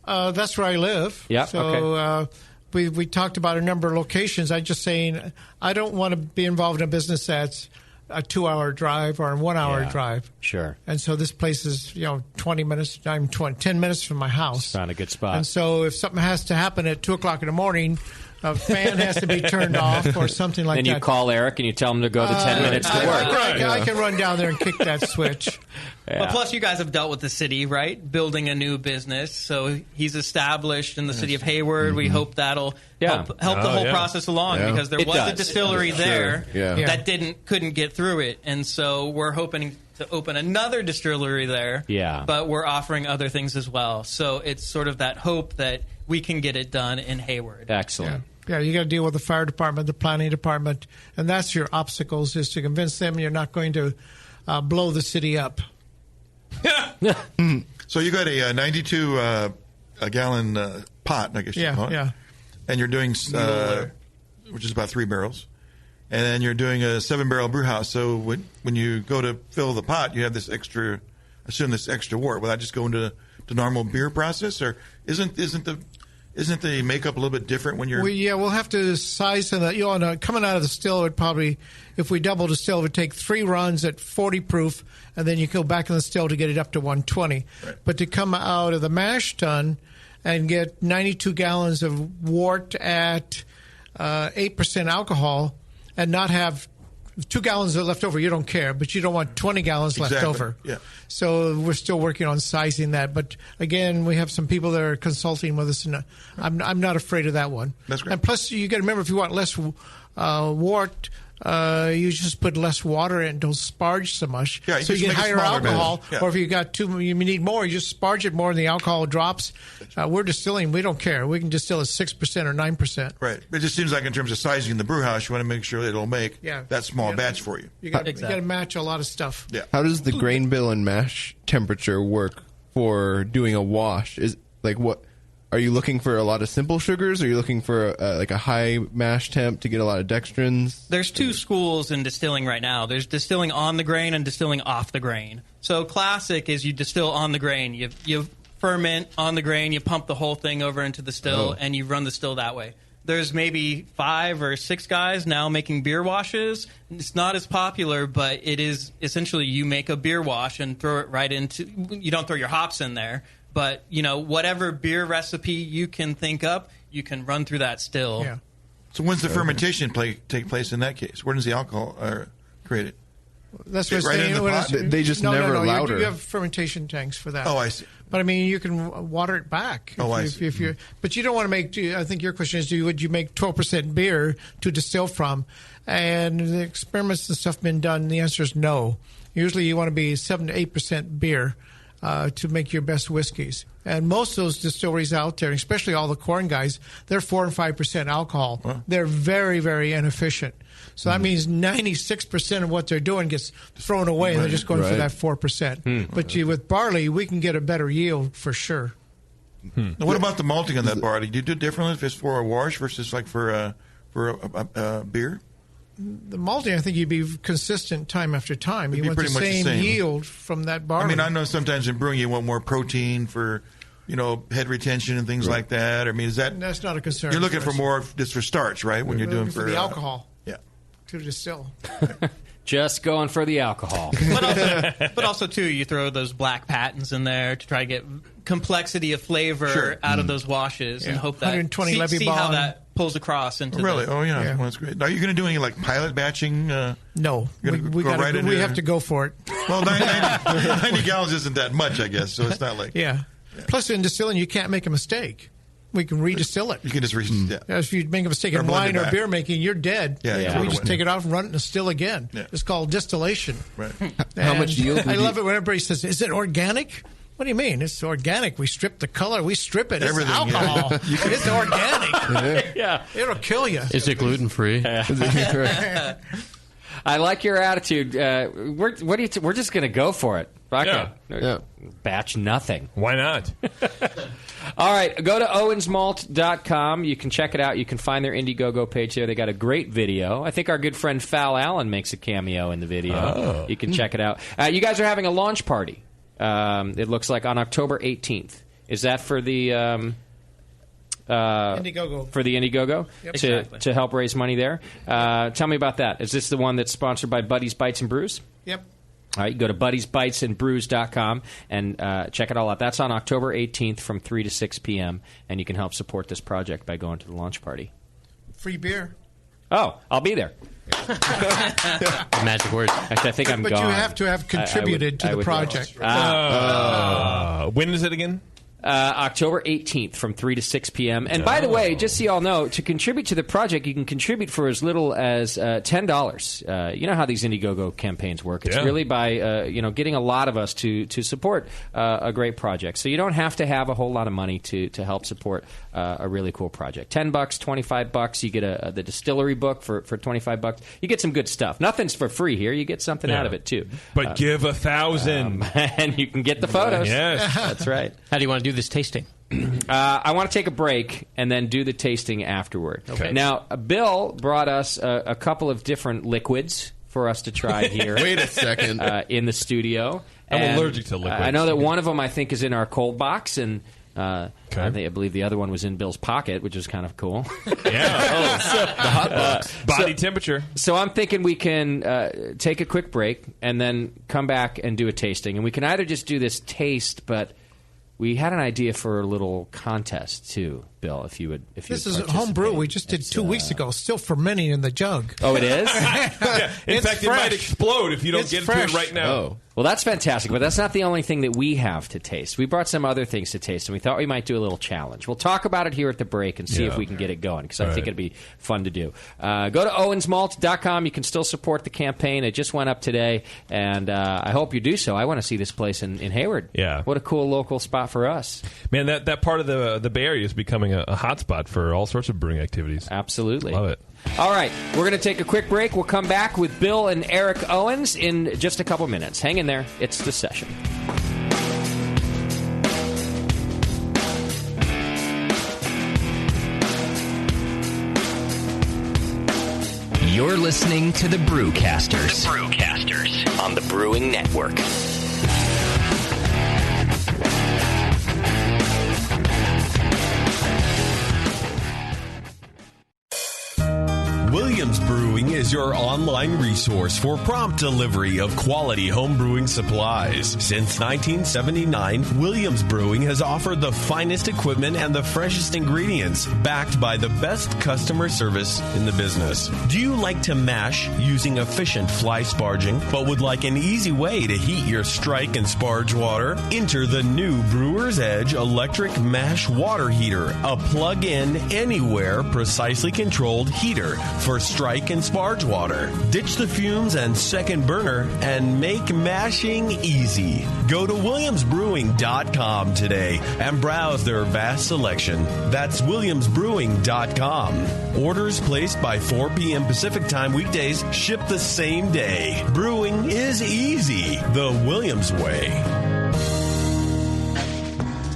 That's where I live. Yeah. So we talked about a number of locations. I'm just saying I don't want to be involved in a business that's a 2-hour drive or a 1-hour drive. Sure. And so this place is, 20 minutes, 10 minutes from my house. Found a good spot. And so if something has to happen at 2 o'clock in the morning, a fan has to be turned off or something like that. Then you call Eric and you tell him to go the 10 minutes to work. I can run down there and kick that switch. But plus, you guys have dealt with the city, right? Building a new business. So he's established in the city of Hayward. Mm-hmm. We hope that'll help the whole process along because there was a distillery there that couldn't get through it. And so we're hoping to open another distillery there. Yeah. But we're offering other things as well. So it's sort of that hope that we can get it done in Hayward. Excellent. Yeah, you got to deal with the fire department, the planning department, and that's your obstacles, is to convince them you're not going to blow the city up. So you got a 92 gallon pot, I guess you call it. Yeah. And you're doing, which is about 3 barrels. And then you're doing a 7-barrel brew house. So when you go to fill the pot, you have this extra wort. Will that just go into the normal beer process, or isn't the makeup a little bit different when you're? We'll have to size that. Coming out of the still, it would probably, if we double the still, it would take 3 runs at 40 proof, and then you go back in the still to get it up to 120. Right. But to come out of the mash tun and get 92 gallons of wort at 8% alcohol and not have 2 gallons left over, you don't care, but you don't want 20 gallons left over. Yeah. So we're still working on sizing that. But again, we have some people that are consulting with us, and I'm not afraid of that one. That's great. And plus, you got to remember, if you want less wort, you just put less water in, don't sparge so much. Yeah, so you get higher alcohol. Yeah. Or if you got you need more, you just sparge it more and the alcohol drops. We're distilling, we don't care. We can distill at 6% or 9%. Right. It just seems like in terms of sizing the brew house, you want to make sure it'll make that small batch for you. You got to match a lot of stuff. Yeah. How does the grain bill and mash temperature work for doing a wash? Is what? Are you looking for a lot of simple sugars? Or are you looking for a high mash temp to get a lot of dextrins? There's 2 schools in distilling right now. There's distilling on the grain and distilling off the grain. So classic is you distill on the grain. You ferment on the grain, you pump the whole thing over into the still, and you run the still that way. There's maybe 5 or 6 guys now making beer washes. It's not as popular, but it is essentially you make a beer wash and throw it right into – you don't throw your hops in there. But, whatever beer recipe you can think up, you can run through that still. Yeah. So when's the fermentation take place in that case? Where does the alcohol created? That's what's right in the pot? They just never allowed her. You have fermentation tanks for that. Oh, I see. But, I mean, you can water it back. I see. But you don't want to make, I think your question is, would you make 12% beer to distill from? And the experiments and stuff been done, the answer is no. Usually you want to be 7 to 8% beer. to make your best whiskeys. And most of those distilleries out there, especially all the corn guys, they're 4 and 5% alcohol. Huh. They're very, very inefficient. So that means 96% of what they're doing gets thrown away, and they're just going for that 4%. But with barley, we can get a better yield for sure. Now, what about the malting on that barley? Do you do it differently if it's for a wash versus like for a beer? The malting, I think you'd be consistent time after time. It'd You be want the pretty much the same same. yield from that barley. I mean, I know sometimes in brewing you want more protein for, head retention and things like that. I mean, that's not a concern. You're looking for us. more just for starch, right? When you're doing for the alcohol. Yeah. To distill. Just going for the alcohol. But also, too, you throw those black patents in there to try to get complexity of flavor out of those washes and hope that 120 Levy see how Bond. that pulls across into Really? the, Oh, yeah. Well, that's great. Are you going to do any like pilot batching? No. You're gonna We have to go for it. Well, 90 gallons isn't that much, I guess, so it's not like... Yeah. Plus, in distilling, you can't make a mistake. We can redistill it. You can just If you make a mistake in blend wine it or back. beer making, you're dead. Yeah. We just take it off and run it and distill again. Yeah. It's called distillation. Right. How much yield I would love you- it when everybody says, "Is it organic?" What do you mean? It's organic. We strip the color. We strip it. Everything, it's alcohol. It's organic. Yeah. It'll kill you. Is it gluten free? I like your attitude. We're just going to go for it. Okay. Yeah. Batch nothing. Why not? All right, go to owensmalt.com. You can check it out. You can find their Indiegogo page there. They got a great video. I think our good friend Fal Allen makes a cameo in the video. Oh. You can check it out. You guys are having a launch party. It looks like on October 18th. Is that for the Indiegogo. For the Indiegogo Yep. to help raise money there? Tell me about that. Is this the one that's sponsored by Buddy's Bites and Brews? Yep. All right, go to buddiesbitesandbrews.com and check it all out. That's on October 18th from 3 to 6 p.m., and you can help support this project by going to the launch party. Free beer. Oh, I'll be there. Magic words. Actually, I think I'm But gone. you have to have contributed to the project. When is it again? October 18th from 3 to 6 p.m. And by the way, just so you all know, to contribute to the project, you can contribute for as little as $10. You know how these Indiegogo campaigns work. It's really by getting a lot of us to support a great project. So you don't have to have a whole lot of money to help support a really cool project. $10, $25. You get the distillery book for $25. You get some good stuff. Nothing's for free here. You get something out of it, too. But give 1,000. And you can get the photos. Yes. That's right. How do you want to do this tasting? I want to take a break and then do the tasting afterward. Okay. Now, Bill brought us a couple of different liquids for us to try here. Wait a second. In the studio. I'm And allergic to liquids. I know that one of them, I think, is in our cold box, and I believe the other one was in Bill's pocket, which is kind of cool. Yeah. The hot box. Body temperature. So I'm thinking we can take a quick break and then come back and do a tasting. And we can either just do this taste, but we had an idea for a little contest too, Bill. If you would, This is home brew. We just did 2 weeks ago. Still fermenting in the jug. Oh, it is. In fact, it might explode if you don't It's get fresh. to it right now. Oh. Well, that's fantastic, but that's not the only thing that we have to taste. We brought some other things to taste, and we thought we might do a little challenge. We'll talk about it here at the break and see if we can get it going, because I think it'd be fun to do. Go to owensmalt.com. You can still support the campaign. It just went up today, and I hope you do so. I want to see this place in Hayward. Yeah. What a cool local spot for us. Man, that part of the Bay Area is becoming a hot spot for all sorts of brewing activities. Absolutely. Love it. All right, we're going to take a quick break. We'll come back with Bill and Eric Owens in just a couple minutes. Hang in there. It's The Session. You're listening to the Brewcasters. The Brewcasters on the Brewing Network. Williams Brewing is your online resource for prompt delivery of quality home brewing supplies. Since 1979, Williams Brewing has offered the finest equipment and the freshest ingredients, backed by the best customer service in the business. Do you like to mash using efficient fly sparging, but would like an easy way to heat your strike and sparge water? Enter the new Brewer's Edge electric mash water heater, a plug-in, anywhere, precisely controlled heater for strike and sparge water. Ditch the fumes and second burner and make mashing easy. Go to WilliamsBrewing.com today and browse their vast selection. That's WilliamsBrewing.com. Orders placed by 4 p.m. Pacific Time weekdays ship the same day. Brewing is easy, the Williams way.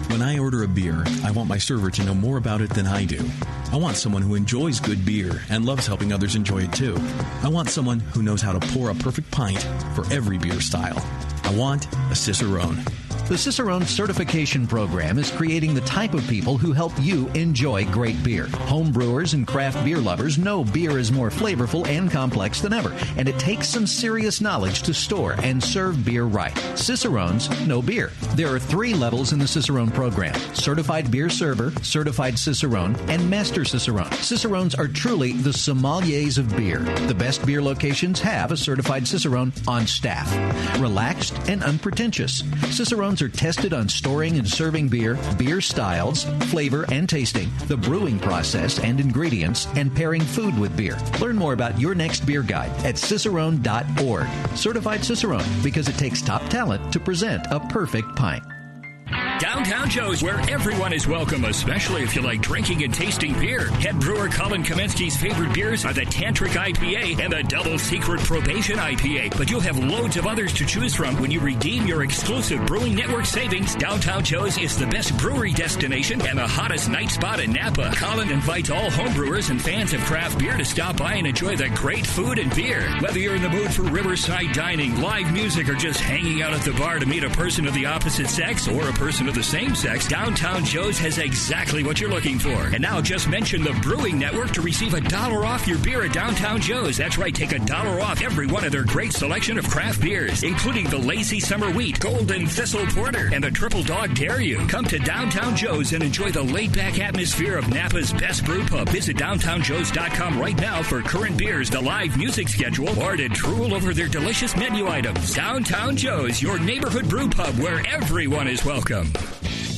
When I order a beer, I want my server to know more about it than I do. I want someone who enjoys good beer and loves helping others enjoy it too. I want someone who knows how to pour a perfect pint for every beer style. I want a Cicerone. The Cicerone Certification Program is creating the type of people who help you enjoy great beer. Home brewers and craft beer lovers know beer is more flavorful and complex than ever, and it takes some serious knowledge to store and serve beer right. Cicerones know beer. There are 3 levels in the Cicerone program: Certified Beer Server, Certified Cicerone, and Master Cicerone. Cicerones are truly the sommeliers of beer. The best beer locations have a Certified Cicerone on staff. Relaxed and unpretentious. Cicerones are tested on storing and serving beer, beer styles, flavor and tasting, the brewing process and ingredients, and pairing food with beer. Learn more about your next beer guide at Cicerone.org. Certified Cicerone, because it takes top talent to present a perfect pint. Downtown Joe's, where everyone is welcome, especially if you like drinking and tasting beer. Head brewer Colin Kaminsky's favorite beers are the Tantric IPA and the Double Secret Probation IPA. But you'll have loads of others to choose from when you redeem your exclusive Brewing Network savings. Downtown Joe's is the best brewery destination and the hottest night spot in Napa. Colin invites all homebrewers and fans of craft beer to stop by and enjoy the great food and beer. Whether you're in the mood for riverside dining, live music, or just hanging out at the bar to meet a person of the opposite sex or a person of the same sex, Downtown Joe's has exactly what you're looking for. And now just mention the Brewing Network to receive $1 off your beer at Downtown Joe's. That's right, take $1 off every one of their great selection of craft beers, including the Lazy Summer Wheat, Golden Thistle Porter, and the Triple Dog Dare You. Come to Downtown Joe's and enjoy the laid-back atmosphere of Napa's best brew pub. Visit DowntownJoes.com right now for current beers, the live music schedule, or to drool over their delicious menu items. Downtown Joe's, your neighborhood brew pub where everyone is welcome.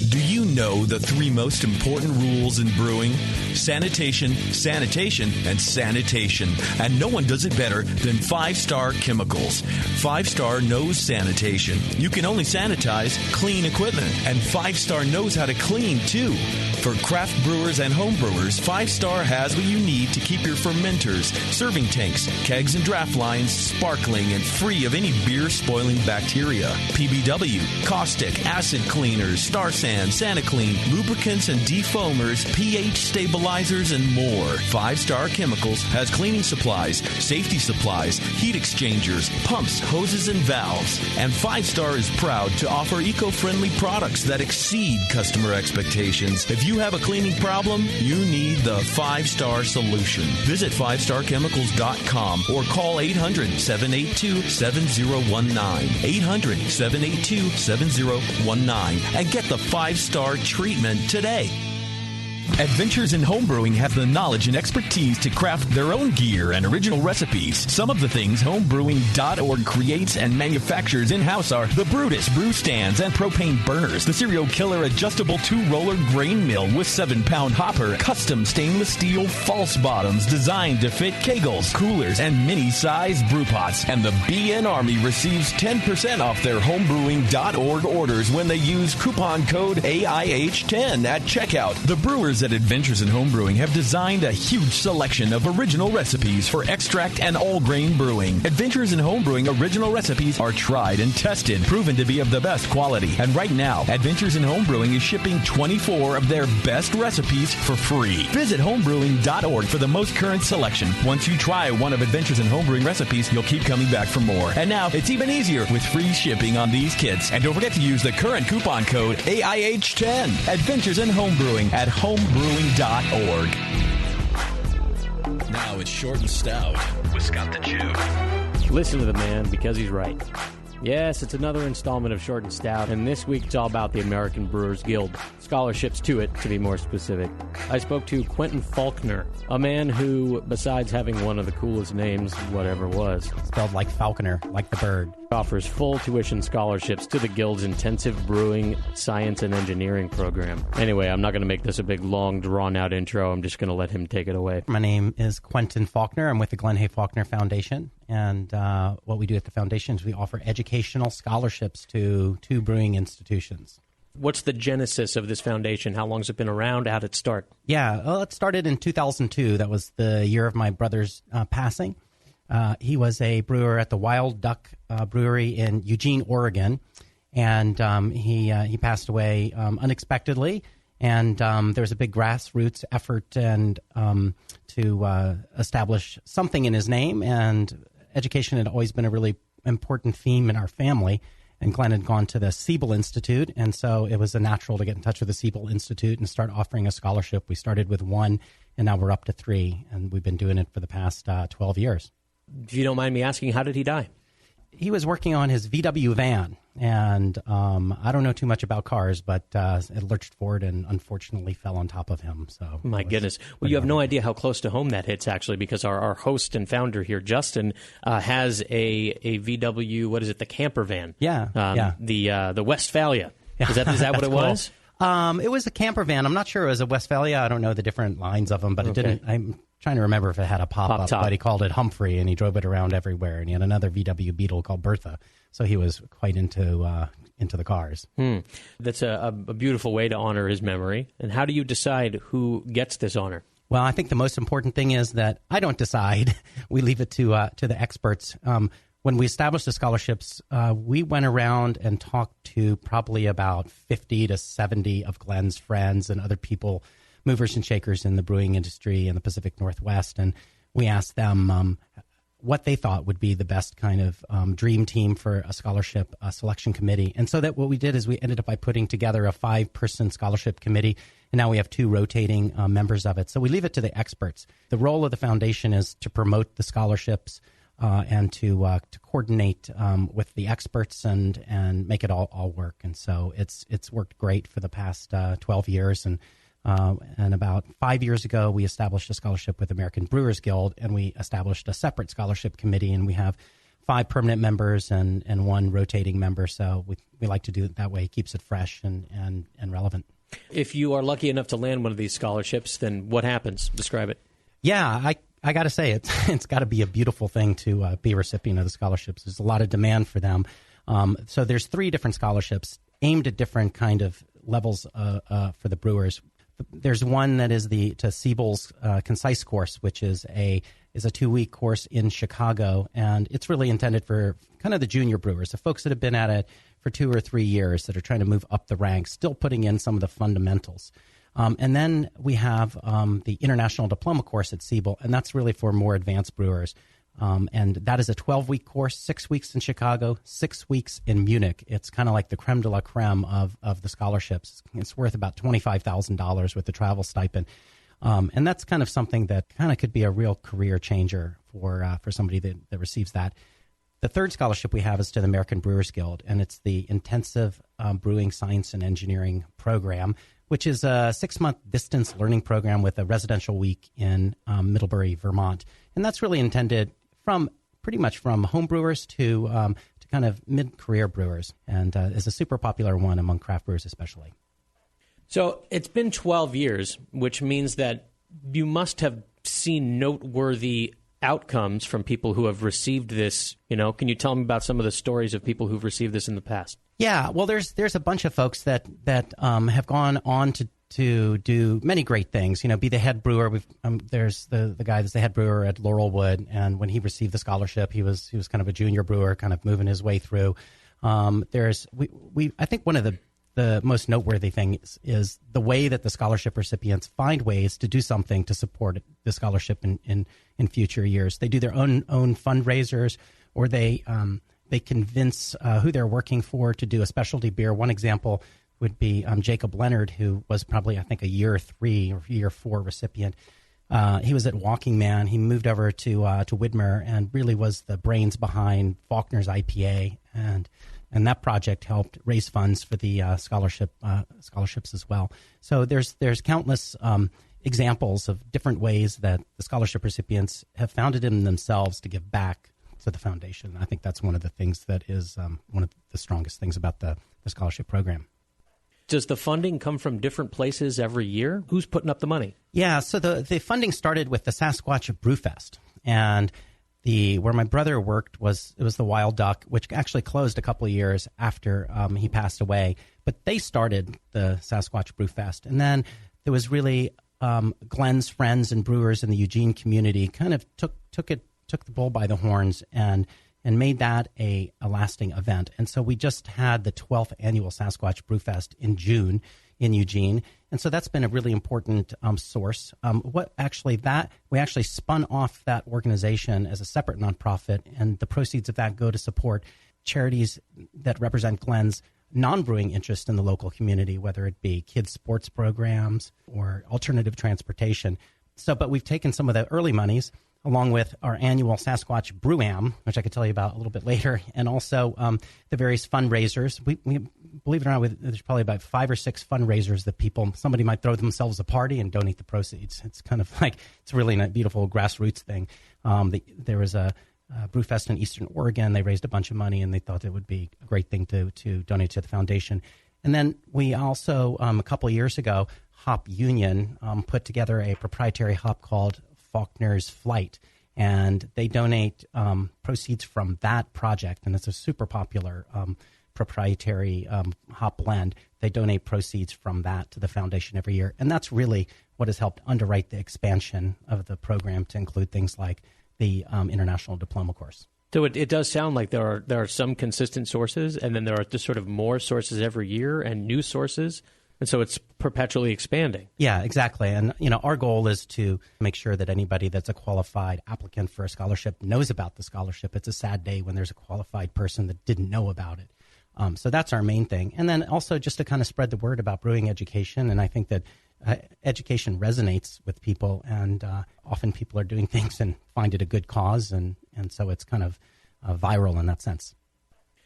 Do you know the 3 most important rules in brewing? Sanitation, sanitation, and sanitation. And no one does it better than 5-Star Chemicals. 5-Star knows sanitation. You can only sanitize clean equipment. And 5-Star knows how to clean, too. For craft brewers and home brewers, 5-Star has what you need to keep your fermenters, serving tanks, kegs, and draft lines sparkling and free of any beer-spoiling bacteria. PBW, caustic, acid cleaners, Star Sand, SaniClean, lubricants and defoamers, pH stabilizers, and more. 5-Star Chemicals has cleaning supplies, safety supplies, heat exchangers, pumps, hoses, and valves. And 5-Star is proud to offer eco-friendly products that exceed customer expectations. If you have a cleaning problem, you need the 5-Star solution. Visit 5starchemicals.com or call 800-782-7019. 800-782-7019 and get the 5-Star treatment today. Adventures in Homebrewing have the knowledge and expertise to craft their own gear and original recipes. Some of the things homebrewing.org creates and manufactures in-house are the Brutus brew stands and propane burners, the Serial Killer adjustable 2-roller grain mill with 7-pound hopper, custom stainless steel false bottoms designed to fit kegels, coolers, and mini-sized brew pots. And the BN Army receives 10% off their homebrewing.org orders when they use coupon code AIH10 at checkout. The brewers at Adventures in Homebrewing have designed a huge selection of original recipes for extract and all-grain brewing. Adventures in Homebrewing original recipes are tried and tested, proven to be of the best quality. And right now, Adventures in Homebrewing is shipping 24 of their best recipes for free. Visit homebrewing.org for the most current selection. Once you try one of Adventures in Homebrewing recipes, you'll keep coming back for more. And now, it's even easier with free shipping on these kits. And don't forget to use the current coupon code AIH10. Adventures in Homebrewing at homebrewing.org. Now it's Short and Stout with Scott the Jew. Listen to the man because he's right. Yes, it's another installment of Short and Stout, and this week it's all about the American Brewers Guild. Scholarships to it, to be more specific. I spoke to Quentin Faulkner, a man who, besides having one of the coolest names, whatever was, spelled like Falconer, like the bird, offers full tuition scholarships to the Guild's intensive brewing, science, and engineering program. Anyway, I'm not going to make this a big, long, drawn-out intro. I'm just going to let him take it away. My name is Quentin Faulkner. I'm with the Glenn Hay Faulkner Foundation, and what we do at the foundation is we offer educational scholarships to two brewing institutions. What's the genesis of this foundation? How long has it been around? How did it start? Yeah, well, it started in 2002. That was the year of my brother's passing. He was a brewer at the Wild Duck Brewery in Eugene, Oregon, and he passed away unexpectedly. And there was a big grassroots effort and to establish something in his name. And education had always been a really important theme in our family. And Glenn had gone to the Siebel Institute, and so it was natural to get in touch with the Siebel Institute and start offering a scholarship. We started with one, and now we're up to 3, and we've been doing it for the past 12 years. If you don't mind me asking, how did he die? He was working on his VW van, and I don't know too much about cars, but it lurched forward and unfortunately fell on top of him. So, my goodness. Well, you have no idea how close to home that hits, actually, because our host and founder here, Justin, has a VW, what is it, the camper van? Yeah. The Westphalia. Is that what it was? It was a camper van. I'm not sure it was a Westphalia. I don't know the different lines of them, but it didn't. I'm trying to remember if it had a pop-up, but he called it Humphrey, and he drove it around everywhere. And he had another VW Beetle called Bertha, so he was quite into the cars. That's a beautiful way to honor his memory. And how do you decide who gets this honor? Well, I think the most important thing is that I don't decide. We leave it to the experts. When we established the scholarships, we went around and talked to probably about 50 to 70 of Glenn's friends and other people, movers and shakers in the brewing industry in the Pacific Northwest, and we asked them what they thought would be the best kind of dream team for a scholarship selection committee. And so that what we did is we ended up by putting together a 5-person scholarship committee, and now we have 2 rotating members of it. So we leave it to the experts. The role of the foundation is to promote the scholarships and to coordinate with the experts and make it all work. And so it's worked great for the past 12 years. And about 5 years ago, we established a scholarship with American Brewers Guild, and we established a separate scholarship committee, and we have 5 permanent members and 1 rotating member. So we like to do it that way. It keeps it fresh and relevant. If you are lucky enough to land one of these scholarships, then what happens? Describe it. Yeah, I got to say, it's got to be a beautiful thing to be a recipient of the scholarships. There's a lot of demand for them. So there's 3 different scholarships aimed at different kind of levels for the brewers. There's one that is to Siebel's Concise course, which is a 2-week course in Chicago, and it's really intended for kind of the junior brewers, the folks that have been at it for 2 or 3 years that are trying to move up the ranks, still putting in some of the fundamentals. And then we have the International Diploma course at Siebel, and that's really for more advanced brewers. And that is a 12-week course, 6 weeks in Chicago, 6 weeks in Munich. It's kind of like the creme de la creme of the scholarships. It's worth about $25,000 with the travel stipend. And that's kind of something that kind of could be a real career changer for somebody that receives that. The third scholarship we have is to the American Brewers Guild, and it's the Intensive Brewing Science and Engineering Program, which is a 6-month distance learning program with a residential week in Middlebury, Vermont. And that's really intended pretty much from home brewers to kind of mid-career brewers, and is a super popular one among craft brewers especially. So it's been 12 years, which means that you must have seen noteworthy outcomes from people who have received this. Can you tell me about some of the stories of people who've received this in the past? Yeah, well, there's a bunch of folks that have gone on to do many great things. Be the head brewer. There's the guy that's the head brewer at Laurelwood, and when he received the scholarship, he was kind of a junior brewer, kind of moving his way through. I think one of the most noteworthy things is the way that the scholarship recipients find ways to do something to support the scholarship in future years. They do their own fundraisers, or they convince who they're working for to do a specialty beer. One example would be Jacob Leonard, who was probably, I think, a year 3 or year 4 recipient. He was at Walking Man. He moved over to Widmer and really was the brains behind Faulkner's IPA. and that project helped raise funds for the scholarships as well. So there's countless examples of different ways that the scholarship recipients have found it in themselves to give back to the foundation. I think that's one of the things that is one of the strongest things about the scholarship program. Does the funding come from different places every year? Who's putting up the money? Yeah, so the funding started with the Sasquatch Brewfest, and where my brother worked was the Wild Duck, which actually closed a couple of years after he passed away. But they started the Sasquatch Brewfest, and then there was really Glenn's friends and brewers in the Eugene community kind of took the bull by the horns and made that a lasting event. And so we just had the 12th annual Sasquatch Brewfest in June in Eugene. And so that's been a really important source. We actually spun off that organization as a separate nonprofit, and the proceeds of that go to support charities that represent Glenn's non-brewing interest in the local community, whether it be kids' sports programs or alternative transportation. But we've taken some of the early monies, along with our annual Sasquatch Brew-Am, which I could tell you about a little bit later, and also the various fundraisers. We believe it or not, there's probably about 5 or 6 fundraisers that somebody might throw themselves a party and donate the proceeds. It's kind of like, it's really a beautiful grassroots thing. There was a Brewfest in Eastern Oregon. They raised a bunch of money, and they thought it would be a great thing to donate to the foundation. And then we also, a couple of years ago, Hop Union put together a proprietary hop called Faulkner's Flight, and they donate proceeds from that project, and it's a super popular proprietary hop blend. They donate proceeds from that to the foundation every year, and that's really what has helped underwrite the expansion of the program to include things like the international diploma course. So it does sound like there are some consistent sources, and then there are just sort of more sources every year and new sources. And so it's perpetually expanding. Yeah, exactly. And, our goal is to make sure that anybody that's a qualified applicant for a scholarship knows about the scholarship. It's a sad day when there's a qualified person that didn't know about it. So that's our main thing. And then also just to kind of spread the word about brewing education. And I think that education resonates with people, and often people are doing things and find it a good cause. And so it's kind of viral in that sense.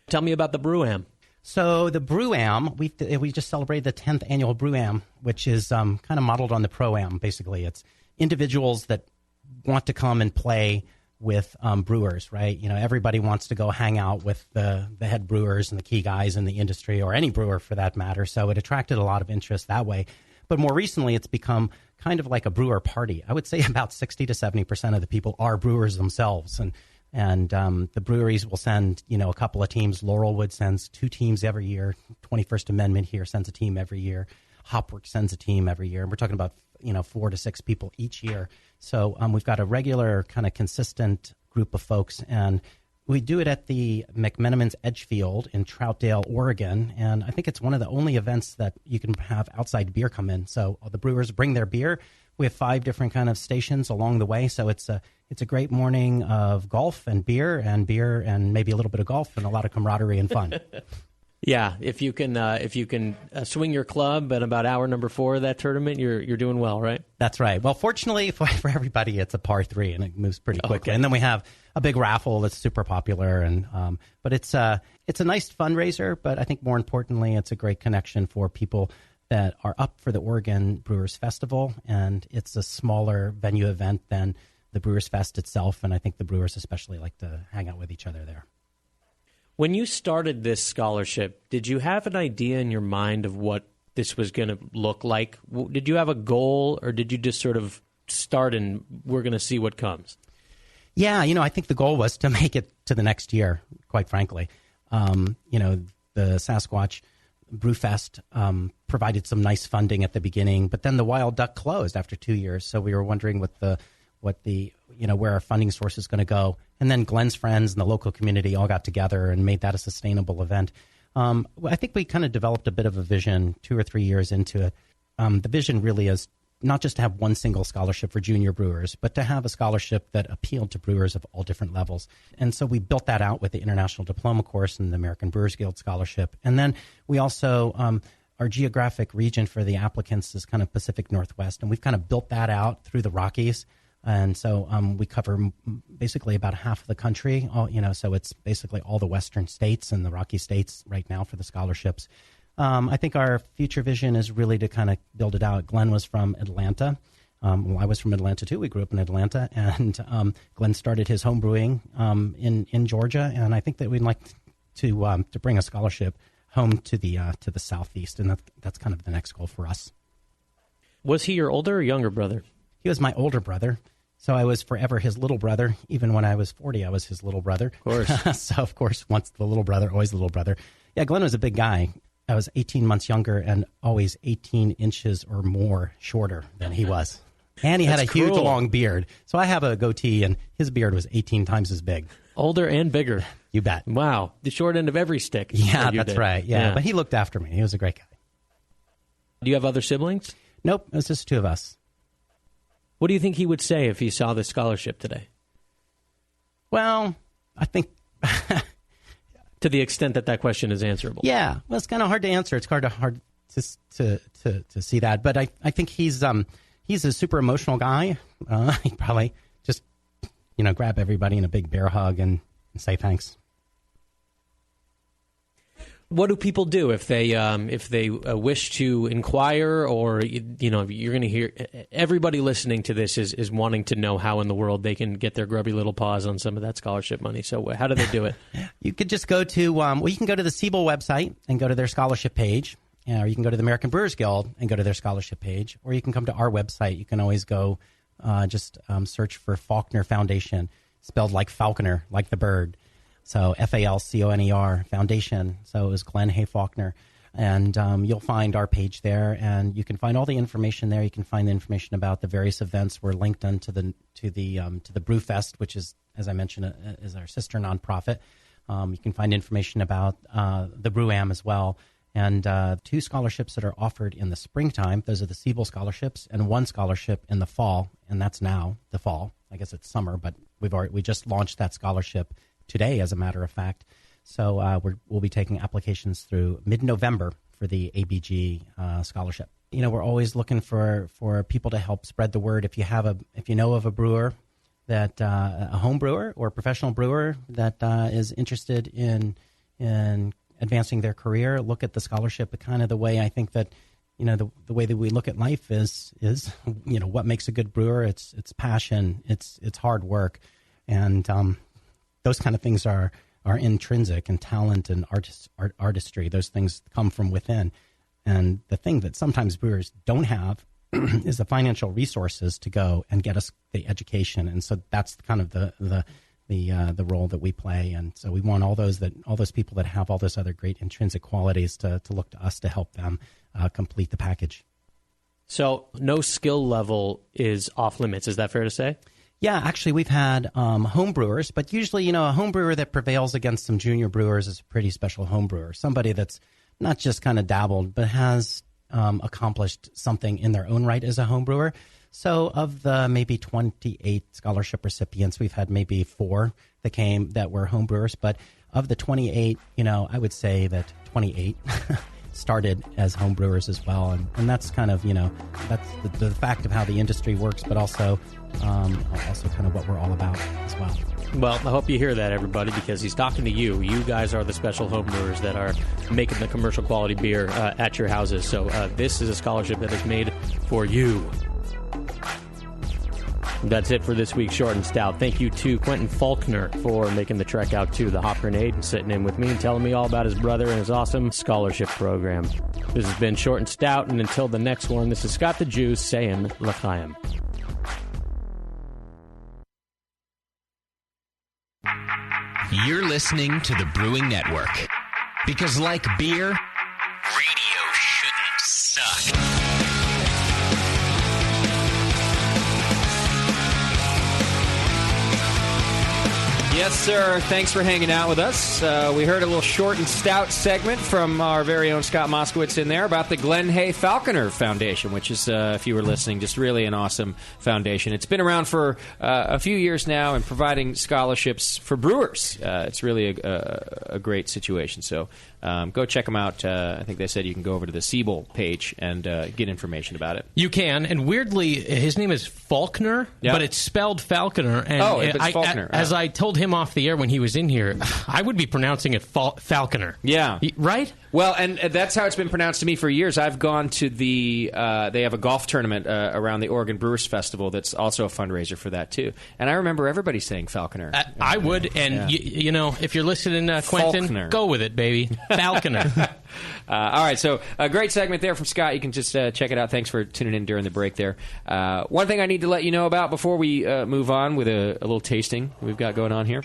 Tell me about the Brew-Am. So the Brew-Am, we just celebrated the 10th annual Brew-Am, which is kind of modeled on the Pro-Am, basically. It's individuals that want to come and play with brewers, right? Everybody wants to go hang out with the head brewers and the key guys in the industry, or any brewer for that matter. So it attracted a lot of interest that way. But more recently, it's become kind of like a brewer party. I would say about 60 to 70% of the people are brewers themselves. And the breweries will send, a couple of teams. Laurelwood sends 2 teams every year. 21st Amendment here sends a team every year. Hopworks sends a team every year. And we're talking about, 4 to 6 people each year. So we've got a regular kind of consistent group of folks. And we do it at the McMenamin's Edgefield in Troutdale, Oregon. And I think it's one of the only events that you can have outside beer come in. So the brewers bring their beer. We have 5 different kind of stations along the way. So it's a great morning of golf and beer and maybe a little bit of golf and a lot of camaraderie and fun. Yeah, if you can swing your club at about hour number 4 of that tournament, you're doing well, right? That's right. Well, fortunately for everybody, it's a par 3 and it moves pretty quickly. Okay. And then we have a big raffle that's super popular, and but it's a nice fundraiser. But I think more importantly, it's a great connection for people that are up for the Oregon Brewers Festival, and it's a smaller venue event than the Brewers Fest itself, and I think the brewers especially like to hang out with each other there. When you started this scholarship, did you have an idea in your mind of what this was going to look like? Did you have a goal, or did you just sort of start and we're going to see what comes? Yeah, I think the goal was to make it to the next year, quite frankly. The Sasquatch Brewfest provided some nice funding at the beginning, but then the Wild Duck closed after 2 years, so we were wondering where our funding source is going to go. And then Glenn's friends and the local community all got together and made that a sustainable event. I think we kind of developed a bit of a vision 2 or 3 years into it. The vision really is not just to have one single scholarship for junior brewers, but to have a scholarship that appealed to brewers of all different levels. And so we built that out with the International Diploma course and the American Brewers Guild Scholarship. And then we also, our geographic region for the applicants is kind of Pacific Northwest, and we've kind of built that out through the Rockies. And so we cover basically about half of the country, so it's basically all the western states and the Rocky states right now for the scholarships. I think our future vision is really to kind of build it out. Glenn was from Atlanta. I was from Atlanta, too. We grew up in Atlanta. And Glenn started his home brewing in Georgia. And I think that we'd like to bring a scholarship home to the Southeast. And that's kind of the next goal for us. Was he your older or younger brother? He was my older brother. So I was forever his little brother. Even when I was 40, I was his little brother. Of course. So, of course, once the little brother, always the little brother. Yeah, Glenn was a big guy. I was 18 months younger and always 18 inches or more shorter than he was. And he had a huge, long beard. So I have a goatee, and his beard was 18 times as big. Older and bigger. You bet. Wow. The short end of every stick. Yeah, that's right. Yeah, but he looked after me. He was a great guy. Do you have other siblings? Nope, it was just two of us. What do you think he would say if he saw this scholarship today? Well, I think... to the extent that question is answerable. Yeah, well, it's kind of hard to answer. It's hard to see that. But I think he's a super emotional guy. He'd probably just, grab everybody in a big bear hug and say thanks. What do people do if they wish to inquire, or you're going to hear everybody listening to this is wanting to know how in the world they can get their grubby little paws on some of that scholarship money. So how do they do it? You could just go to you can go to the Siebel website and go to their scholarship page, or you can go to the American Brewers Guild and go to their scholarship page, or you can come to our website. You can always go search for Faulkner Foundation, spelled like Falconer, like the bird. So Falconer Foundation. So it was Glenn Hay Faulkner. And you'll find our page there, and you can find all the information there. You can find the information about the various events. We're linked to the Brewfest, which is, as I mentioned, is our sister nonprofit. You can find information about the Brew-Am as well. And 2 scholarships that are offered in the springtime. Those are the Siebel scholarships, and 1 scholarship in the fall, and that's now the fall. I guess it's summer, but we just launched that scholarship today, as a matter of fact. So we'll be taking applications through mid-November for the ABG scholarship. We're always looking for people to help spread the word. If you know of a brewer that a home brewer or a professional brewer that is interested in advancing their career, look at the scholarship. Kind of the way I think that the way that we look at life is what makes a good brewer. It's passion. It's hard work, and those kind of things are intrinsic, and talent and artistry. Those things come from within. And the thing that sometimes brewers don't have is the financial resources to go and get us the education. And so that's kind of the role that we play. And so we want all those people that have all those other great intrinsic qualities to look to us to help them complete the package. So no skill level is off limits. Is that fair to say? Yeah, actually, we've had home brewers, but usually, a home brewer that prevails against some junior brewers is a pretty special home brewer. Somebody that's not just kind of dabbled, but has accomplished something in their own right as a home brewer. So of the maybe 28 scholarship recipients, we've had maybe 4 that were home brewers. But of the 28, I would say that 28 started as home brewers as well. And that's kind of, that's the fact of how the industry works, but also kind of what we're all about as well. Well, I hope you hear that, everybody, because he's talking to you. You guys are the special home brewers that are making the commercial quality beer at your houses. So this is a scholarship that is made for you. That's it for this week's Short and Stout. Thank you to Quentin Faulkner for making the trek out to the Hop Grenade and sitting in with me and telling me all about his brother and his awesome scholarship program. This has been Short and Stout, and until the next one, this is Scott the Jew saying L'chaim. You're listening to the Brewing Network. Because like beer, radio shouldn't suck. Yes, sir. Thanks for hanging out with us. We heard a little short and stout segment from our very own Scott Moskowitz in there about the Glenn Hay Falconer Foundation, which is, if you were listening, just really an awesome foundation. It's been around for a few years now and providing scholarships for brewers. It's really a great situation. So go check them out. I think they said you can go over to the Siebel page and get information about it. You can, and weirdly, his name is Faulkner, but it's spelled Falconer. And it's Faulkner. As I told him off the air when he was in here, I would be pronouncing it Falconer. Yeah. Right? Well, and that's how it's been pronounced to me for years. I've gone to they have a golf tournament around the Oregon Brewers Festival that's also a fundraiser for that, too. And I remember everybody saying Falconer. I would, and you know, if you're listening, Quentin, Faulkner. go with it, baby. Falconer. All right, so a great segment there from Scott. You can just check it out. Thanks for tuning in during the break there. One thing I need to let you know about before we move on with a little tasting we've got going on here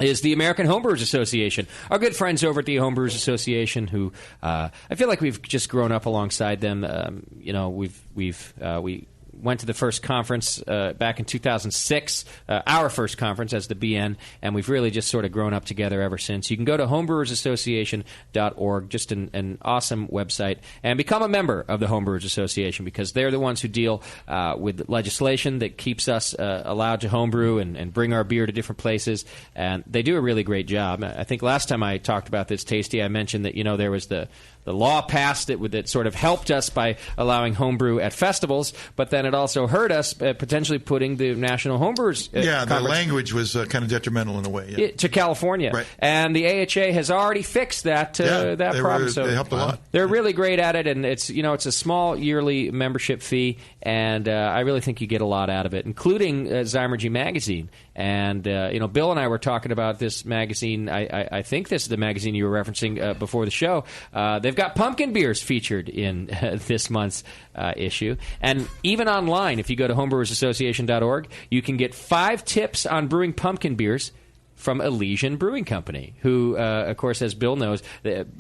is the American Homebrewers Association. Our good friends over at the Homebrewers Association, who I feel like we've just grown up alongside them. You know, we went to the first conference back in 2006, our first conference as the BN, and we've really just sort of grown up together ever since. You can go to homebrewersassociation.org, just an awesome website, and become a member of the Homebrewers Association because they're the ones who deal with legislation that keeps us allowed to homebrew and bring our beer to different places, and they do a really great job. I think last time I talked about this, Tasty, I mentioned that, you know, there was the law passed that sort of helped us by allowing homebrew at festivals, but then it also hurt us potentially putting the National Homebrewers the language was kind of detrimental in a way. To California. Right. And the AHA has already fixed that problem. They helped a lot. They're really great at it, and it's a small yearly membership fee, and I really think you get a lot out of it, including Zymergy Magazine. And, Bill and I were talking about this magazine. I think this is the magazine you were referencing before the show. They've got pumpkin beers featured in this month's issue. And even online, if you go to homebrewersassociation.org, you can get 5 tips on brewing pumpkin beers from Elysian Brewing Company, who, of course, as Bill knows,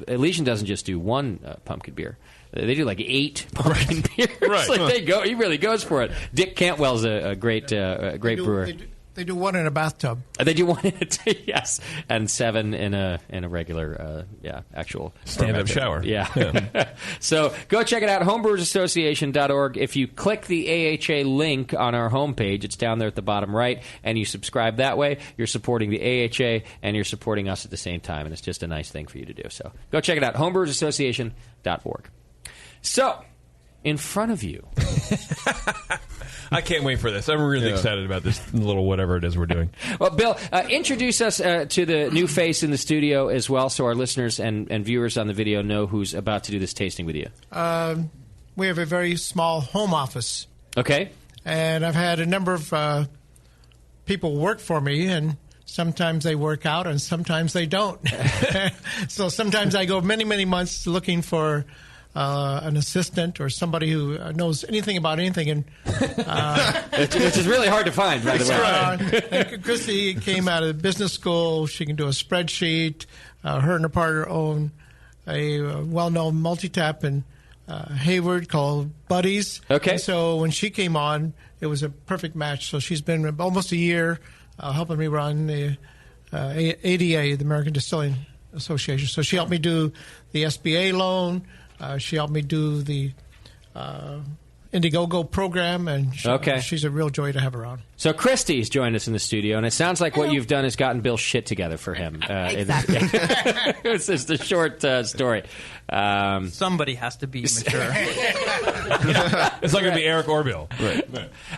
Elysian doesn't just do one pumpkin beer. They do like 8 pumpkin beers. Right. Like he really goes for it. Dick Cantwell's a great brewer. They do one in a bathtub. They do one in a yes, and 7 in a regular actual stand-up shower. Yeah. So go check it out, homebrewersassociation.org. If you click the AHA link on our homepage, it's down there at the bottom right, and you subscribe that way, you're supporting the AHA and you're supporting us at the same time, and it's just a nice thing for you to do. So go check it out, homebrewersassociation.org. So, in front of you. I can't wait for this. I'm really excited about this little whatever it is we're doing. Well, Bill, introduce us to the new face in the studio as well, so our listeners and viewers on the video know who's about to do this tasting with you. We have a very small home office. Okay. And I've had a number of people work for me, and sometimes they work out and sometimes they don't. So sometimes I go many, many months looking for an assistant or somebody who knows anything about anything, and which is really hard to find, by the way. Christy came out of business school. She can do a spreadsheet. Her and her partner own a well-known multi-tap in Hayward called Buddies. Okay. And so when she came on, it was a perfect match. So she's been almost a year helping me run the ADA, the American Distilling Association. So she helped me do the SBA loan. She helped me do the Indiegogo program, and she's a real joy to have around. So Christy's joined us in the studio, and it sounds like what you've done is gotten Bill's shit together for him. Exactly. It's just a short story. Somebody has to be mature. It's not going to be Eric or Bill. Right.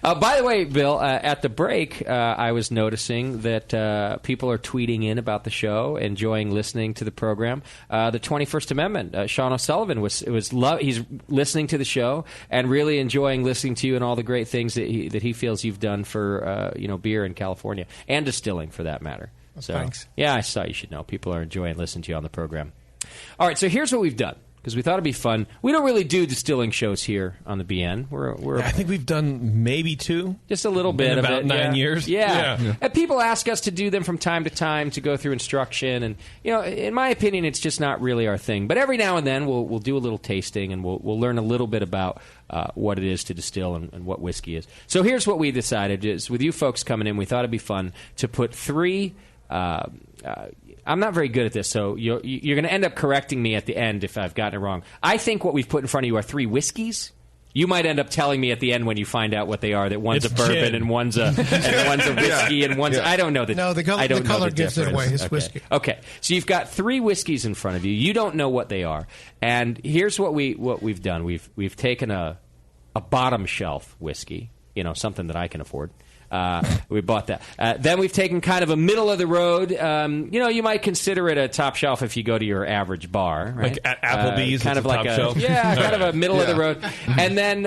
By the way, Bill, at the break, I was noticing that people are tweeting in about the show, enjoying listening to the program. The 21st Amendment, Sean O'Sullivan he's listening to the show and really enjoying listening to you and all the great things that he feels you've done for beer in California and distilling, for that matter. So, thanks. Yeah, I thought you should know. People are enjoying listening to you on the program. All right, so here's what we've done, because we thought it'd be fun. We don't really do distilling shows here on the BN. I think we've done maybe 2. Just a little bit in of about it. 9 years. Yeah. And people ask us to do them from time to time to go through instruction. And, in my opinion, it's just not really our thing. But every now and then we'll do a little tasting, and we'll learn a little bit about what it is to distill and what whiskey is. So here's what we decided is, with you folks coming in, we thought it'd be fun to put 3 I'm not very good at this, so you're going to end up correcting me at the end if I've gotten it wrong. I think what we've put in front of you are 3 whiskeys. You might end up telling me at the end when you find out what they are that one's It's a bourbon gin. and one's a whiskey and one's I don't know the No, the color gives it away. It's whiskey. Okay, so you've got 3 whiskeys in front of you. You don't know what they are, and here's what we've done. We've taken a bottom shelf whiskey, something that I can afford. We bought that. Then we've taken kind of a middle of the road. You might consider it a top shelf if you go to your average bar, right? Like Applebee's, kind it's of a like top shelf? Yeah, kind of a middle of the road. And then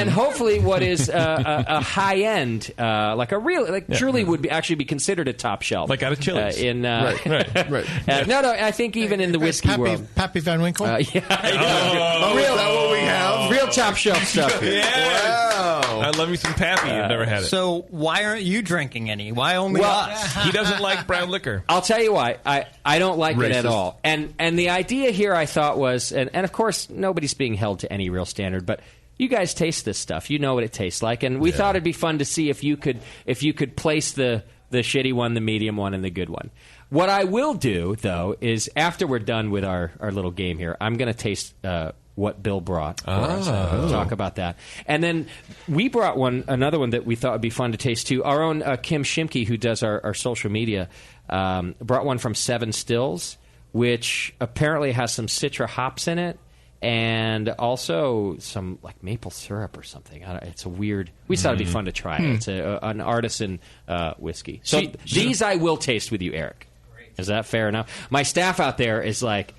hopefully what is a high end, like a real, truly would actually be considered a top shelf, like out of Chili's. Right. No. I think even in the whiskey world, Pappy Van Winkle. real, is that what we have? Real top shelf stuff. Wow. I love me some Pappy. I've never had it. So why aren't you drinking any? Why only us? He doesn't like brown liquor. I'll tell you why. I don't like it at Racist. all. And the idea here I thought was, and of course nobody's being held to any real standard, but you guys taste this stuff. You know what it tastes like, and we thought it'd be fun to see if you could place the shitty one, the medium one, and the good one. What I will do though is after we're done with our little game here, I'm going to taste what Bill brought for us. We'll talk about that. And then we brought another one that we thought would be fun to taste too. Our own Kim Shimke, who does our social media, brought one from Seven Stills, which apparently has some Citra hops in it and also some like maple syrup or something. It's a weird... We thought it'd be fun to try it. It's an artisan whiskey. So these I will taste with you, Eric. Is that fair enough? My staff out there is like,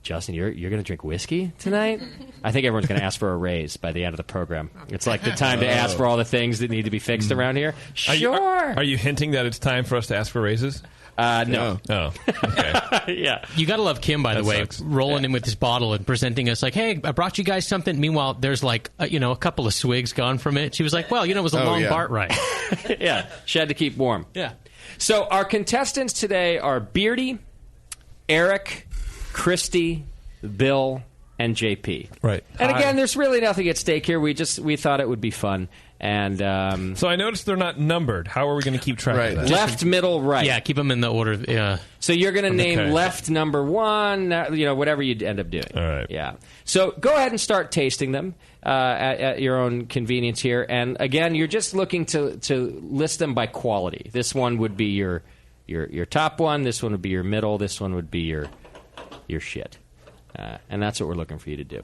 Justin, you're going to drink whiskey tonight? I think everyone's going to ask for a raise by the end of the program. It's like the time to ask for all the things that need to be fixed around here. Sure. Are you hinting that it's time for us to ask for raises? No. Oh, okay. Yeah. You got to love Kim, by the way, rolling in with his bottle and presenting us like, hey, I brought you guys something. Meanwhile, there's like, a couple of swigs gone from it. She was like, well, it was a long BART ride. Yeah. She had to keep warm. Yeah. So our contestants today are Beardy, Eric, Christy, Bill, and JP. Right. And again, there's really nothing at stake here. We thought it would be fun. And so I noticed they're not numbered. How are we going to keep track of that? Left, middle, right. Yeah, keep them in the order. Yeah. So you're going to name Okay. left number 1, whatever you end up doing. All right. Yeah. So go ahead and start tasting them at your own convenience here. And again, you're just looking to list them by quality. This one would be your top one. This one would be your middle. This one would be your shit. And that's what we're looking for you to do.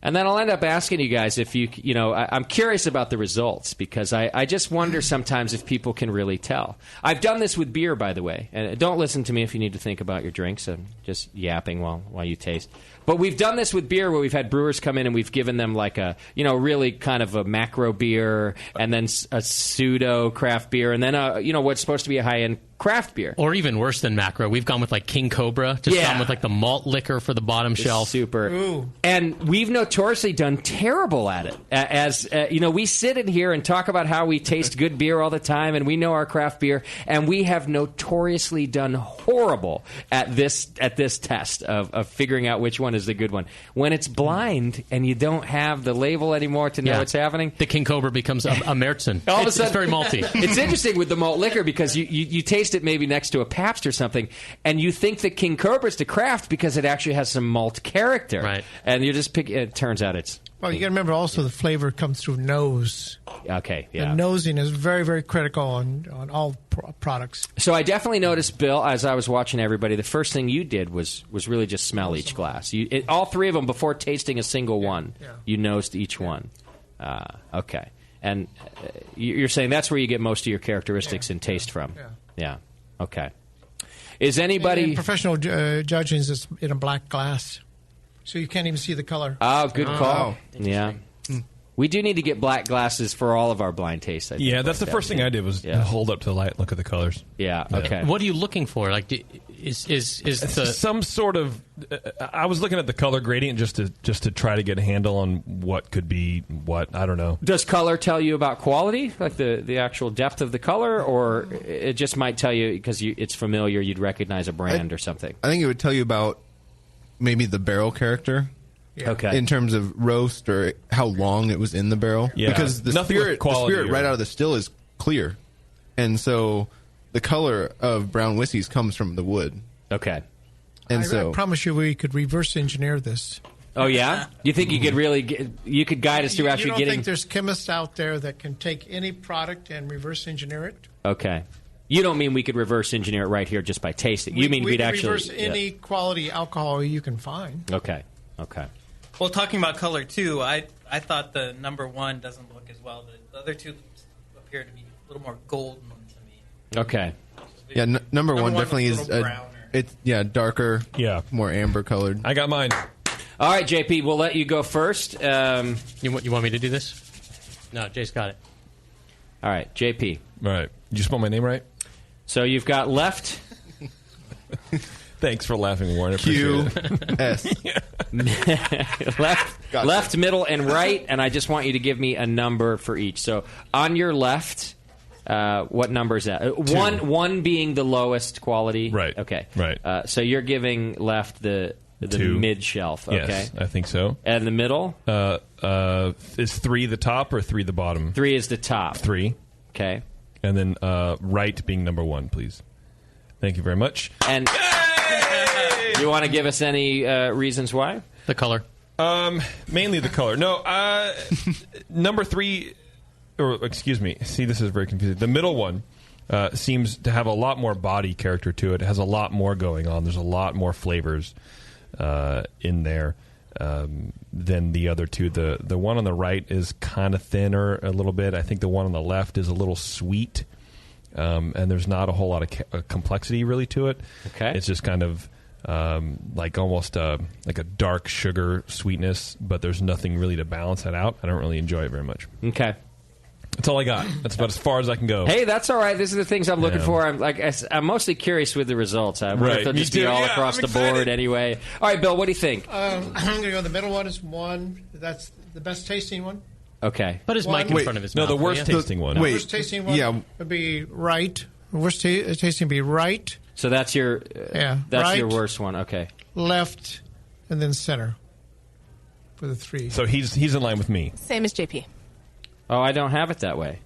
And then I'll end up asking you guys if I'm curious about the results because I just wonder sometimes if people can really tell. I've done this with beer, by the way. And don't listen to me if you need to think about your drinks. I'm just yapping while you taste. But we've done this with beer where we've had brewers come in and we've given them like a, really kind of a macro beer and then a pseudo craft beer and then what's supposed to be a high-end craft beer. Or even worse than macro, we've gone with like King Cobra, just gone with like the malt liquor for the bottom shelf. Super. Ooh. And we've notoriously done terrible at it. As we sit in here and talk about how we taste good beer all the time and we know our craft beer, and we have notoriously done horrible at this test of figuring out which one is the good one. When it's blind and you don't have the label anymore to know what's happening, the King Cobra becomes a Märzen. All of a sudden, it's very malty. It's interesting with the malt liquor because you taste it maybe next to a Pabst or something, and you think that King Cobra's to craft because it actually has some malt character. Right. And you just pick. It turns out it's. Well, you got to remember also the flavor comes through nose. Okay, yeah. The nosing is very, very critical on all products. So I definitely noticed, Bill, as I was watching everybody, the first thing you did was really just smell each glass. All 3 of them, before tasting a single one, you nosed each one. Okay. And you're saying that's where you get most of your characteristics and taste from? Yeah. Okay. Is anybody... And professional judging is in a black glass, so you can't even see the color. Oh, good call. Yeah. We do need to get black glasses for all of our blind tastes. I think, Yeah, that's the first thing I did was hold up to the light, look at the colors. Yeah. Okay. What are you looking for? Like, is the some sort of? I was looking at the color gradient just to try to get a handle on what could be what. I don't know. Does color tell you about quality, like the actual depth of the color, or it just might tell you because it's familiar, you'd recognize a brand or something? I think it would tell you about maybe the barrel character. Yeah. Okay. In terms of roast or how long it was in the barrel. Yeah. Because the Nothing with spirit quality right out of the still is clear. And so the color of brown whiskeys comes from the wood. Okay. And I promise you we could reverse engineer this. Oh, yeah? You think you could really you could guide us through actually You don't getting... think there's chemists out there that can take any product and reverse engineer it? Okay. You don't mean we could reverse engineer it right here just by tasting. You mean we we'd could actually... reverse any quality alcohol you can find. Okay. Well, talking about color, too, I thought the number one doesn't look as well. The other two appear to be a little more golden to me. Okay. Yeah, number one one definitely was is a little browner. it's darker, more amber colored. I got mine. All right, JP, we'll let you go first. You want me to do this? No, Jay's got it. All right, JP. All right. Did you spell my name right? So you've got left. Thanks for laughing, Warren. I appreciate it. left, middle, and right, and I just want you to give me a number for each. So on your left, what number is that? One being the lowest quality. Right. Okay. Right. So you're giving left the Two. mid shelf. Okay. Yes, I think so. And the middle? Is 3 the top or 3 the bottom? 3 is the top. 3. Okay. And then right being number 1, please. Thank you very much. And you want to give us any reasons why? The color. Mainly the color. No, number 3, or excuse me. See, this is very confusing. The middle one seems to have a lot more body character to it. It has a lot more going on. There's a lot more flavors in there than the other two. The one on the right is kind of thinner a little bit. I think the one on the left is a little sweet, and there's not a whole lot of complexity really to it. Okay. It's just kind of like almost like a dark sugar sweetness, but there's nothing really to balance that out. I don't really enjoy it very much. Okay. That's all I got. That's about as far as I can go. Hey, that's all right. These are the things I'm looking for. I'm mostly curious with the results. I wonder if they'll just be all across the board anyway. All right, Bill, what do you think? I'm going to go. The middle one is 1. That's the best tasting one. Okay. Put his mic in front of his mouth. No, the worst tasting one. The worst tasting one would be right. The worst tasting would be right. So that's your right, your worst one. Okay. Left, and then center for the 3. So he's in line with me. Same as JP. Oh, I don't have it that way.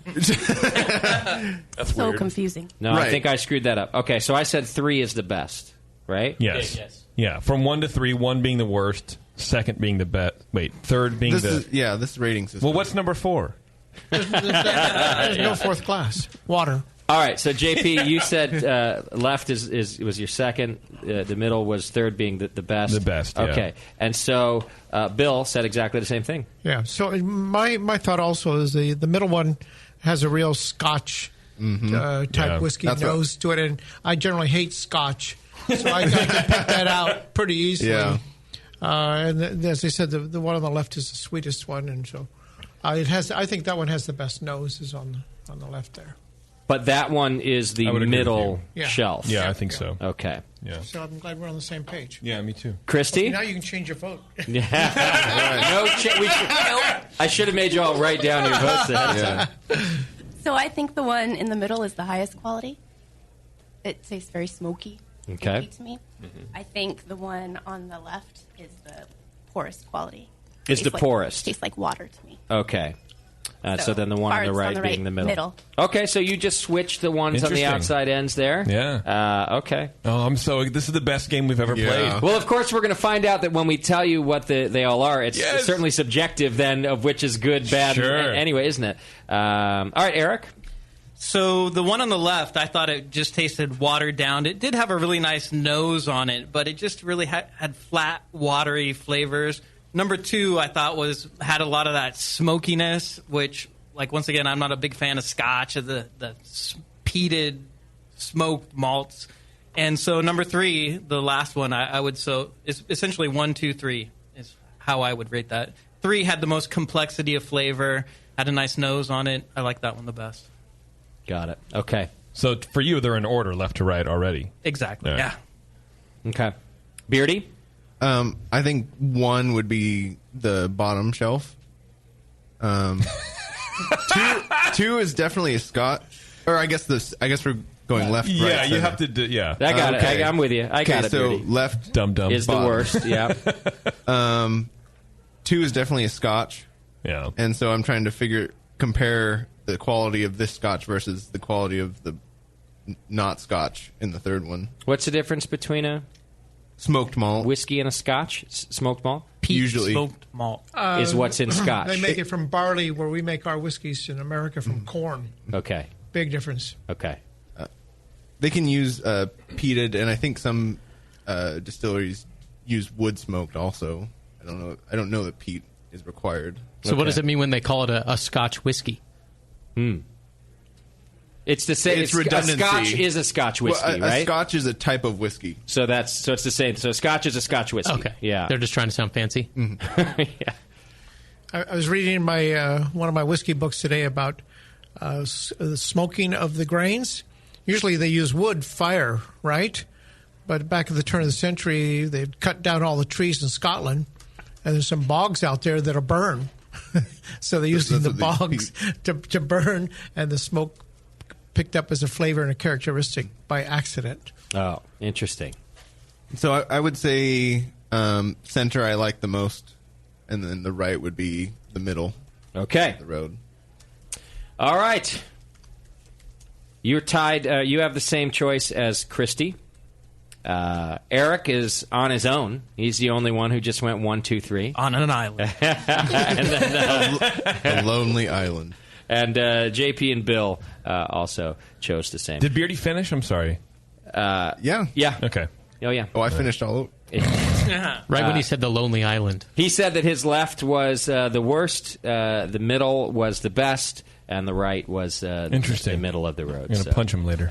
That's so weird. confusing. No, I think I screwed that up. Okay, so I said 3 is the best, right? Yes. Yeah, from 1 to 3, 1 being the worst, second being the best. Wait, third being this rating system. Well, what's number 4? There's no fourth class. Water. All right, so JP, you said left was your second. The middle was third, being the best. The best, yeah. Okay, and so Bill said exactly the same thing. Yeah. So my thought also is the middle one has a real Scotch type whiskey nose to it, and I generally hate Scotch, so I can pick that out pretty easily. Yeah. And as I said, the one on the left is the sweetest one, and so it has. I think that one has the best nose is on the left there. But that one is the middle shelf. Yeah, I think so. Okay. Yeah. So I'm glad we're on the same page. Yeah, me too. Christy? Now you can change your vote. Yeah. I should have made you all write down your votes ahead of time. So I think the one in the middle is the highest quality. It tastes very smoky. Okay. To me. I think the one on the left is the poorest quality. Is the poorest. Tastes like water to me. Okay. So then the one on the right being the middle. Okay, so you just switched the ones on the Interesting. outside ends there. Yeah. Okay. Oh, this is the best game we've ever played. Well, of course, we're going to find out that when we tell you what they all are. It's certainly subjective then of which is good, bad, anyway, isn't it? All right, Eric? So the one on the left, I thought it just tasted watered down. It did have a really nice nose on it, but it just really had flat, watery flavors. Number 2, I thought had a lot of that smokiness, which, like, once again, I'm not a big fan of Scotch, of the peated smoked malts. And so number 3, the last one, I would it's essentially 1, 2, 3 is how I would rate that. 3 had the most complexity of flavor, had a nice nose on it. I like that one the best. Got it. Okay. So for you, they're in order, left to right already. Exactly. Yeah. Okay. Beardy? I think 1 would be the bottom shelf. 2 is definitely a Scotch, or I guess we're going left. Right, yeah, you have to. Yeah, I got it. I'm with you. I got it. So Beardy. left, dumb is bottom. the worst. Yeah. 2 is definitely a Scotch. Yeah, and so I'm trying to compare the quality of this Scotch versus the quality of the not Scotch in the third one. What's the difference between a smoked malt whiskey and a Scotch? Smoked malt? Usually. Smoked malt. Is what's in Scotch. They make it from barley, where we make our whiskeys in America from corn. Okay. Big difference. Okay. They can use peated, and I think some distilleries use wood smoked also. I don't know that peat is required. So what does it mean when they call it a Scotch whiskey? It's the same. It's redundancy. A Scotch is a Scotch whiskey, well, right? A Scotch is a type of whiskey. So it's the same. So Scotch is a Scotch whiskey. Okay. Yeah. They're just trying to sound fancy. Yeah. I was reading my one of my whiskey books today about the smoking of the grains. Usually they use wood fire, right? But back at the turn of the century, they'd cut down all the trees in Scotland, and there's some bogs out there that'll burn. So they're using the bogs to burn, and the smoke picked up as a flavor and a characteristic by accident. Oh, interesting. So I would say center I like the most, and then the right would be the middle. Okay. The road. All right. You're tied. You have the same choice as Christy. Eric is on his own. He's the only one who just went 1, 2, 3 on an island. And then, a lonely island. And JP and Bill also chose the same. Did Beardy finish? I'm sorry. Yeah. Yeah. Okay. Oh, yeah. Oh, I finished all over. Right when he said the lonely island. He said that his left was the worst, the middle was the best, and the right was the middle of the road. I'm going to punch him later.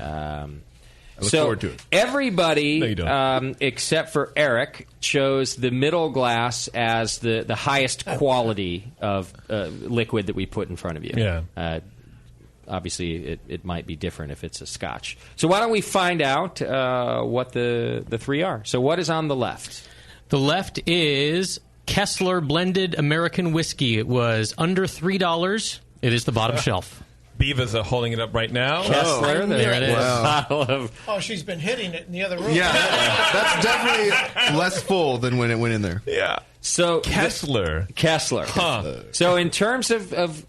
I look forward to it. Everybody, No, you don't. except for Eric, chose the middle glass as the highest quality of liquid that we put in front of you. Yeah. Obviously, it might be different if it's a Scotch. So why don't we find out what the three are? So what is on the left? The left is Kessler Blended American Whiskey. It was under $3. It is the bottom shelf. Beava's holding it up right now. Kessler, there it is. Wow. Oh, she's been hitting it in the other room. Yeah, that's definitely less full than when it went in there. Yeah. So Kessler. Huh. So in terms of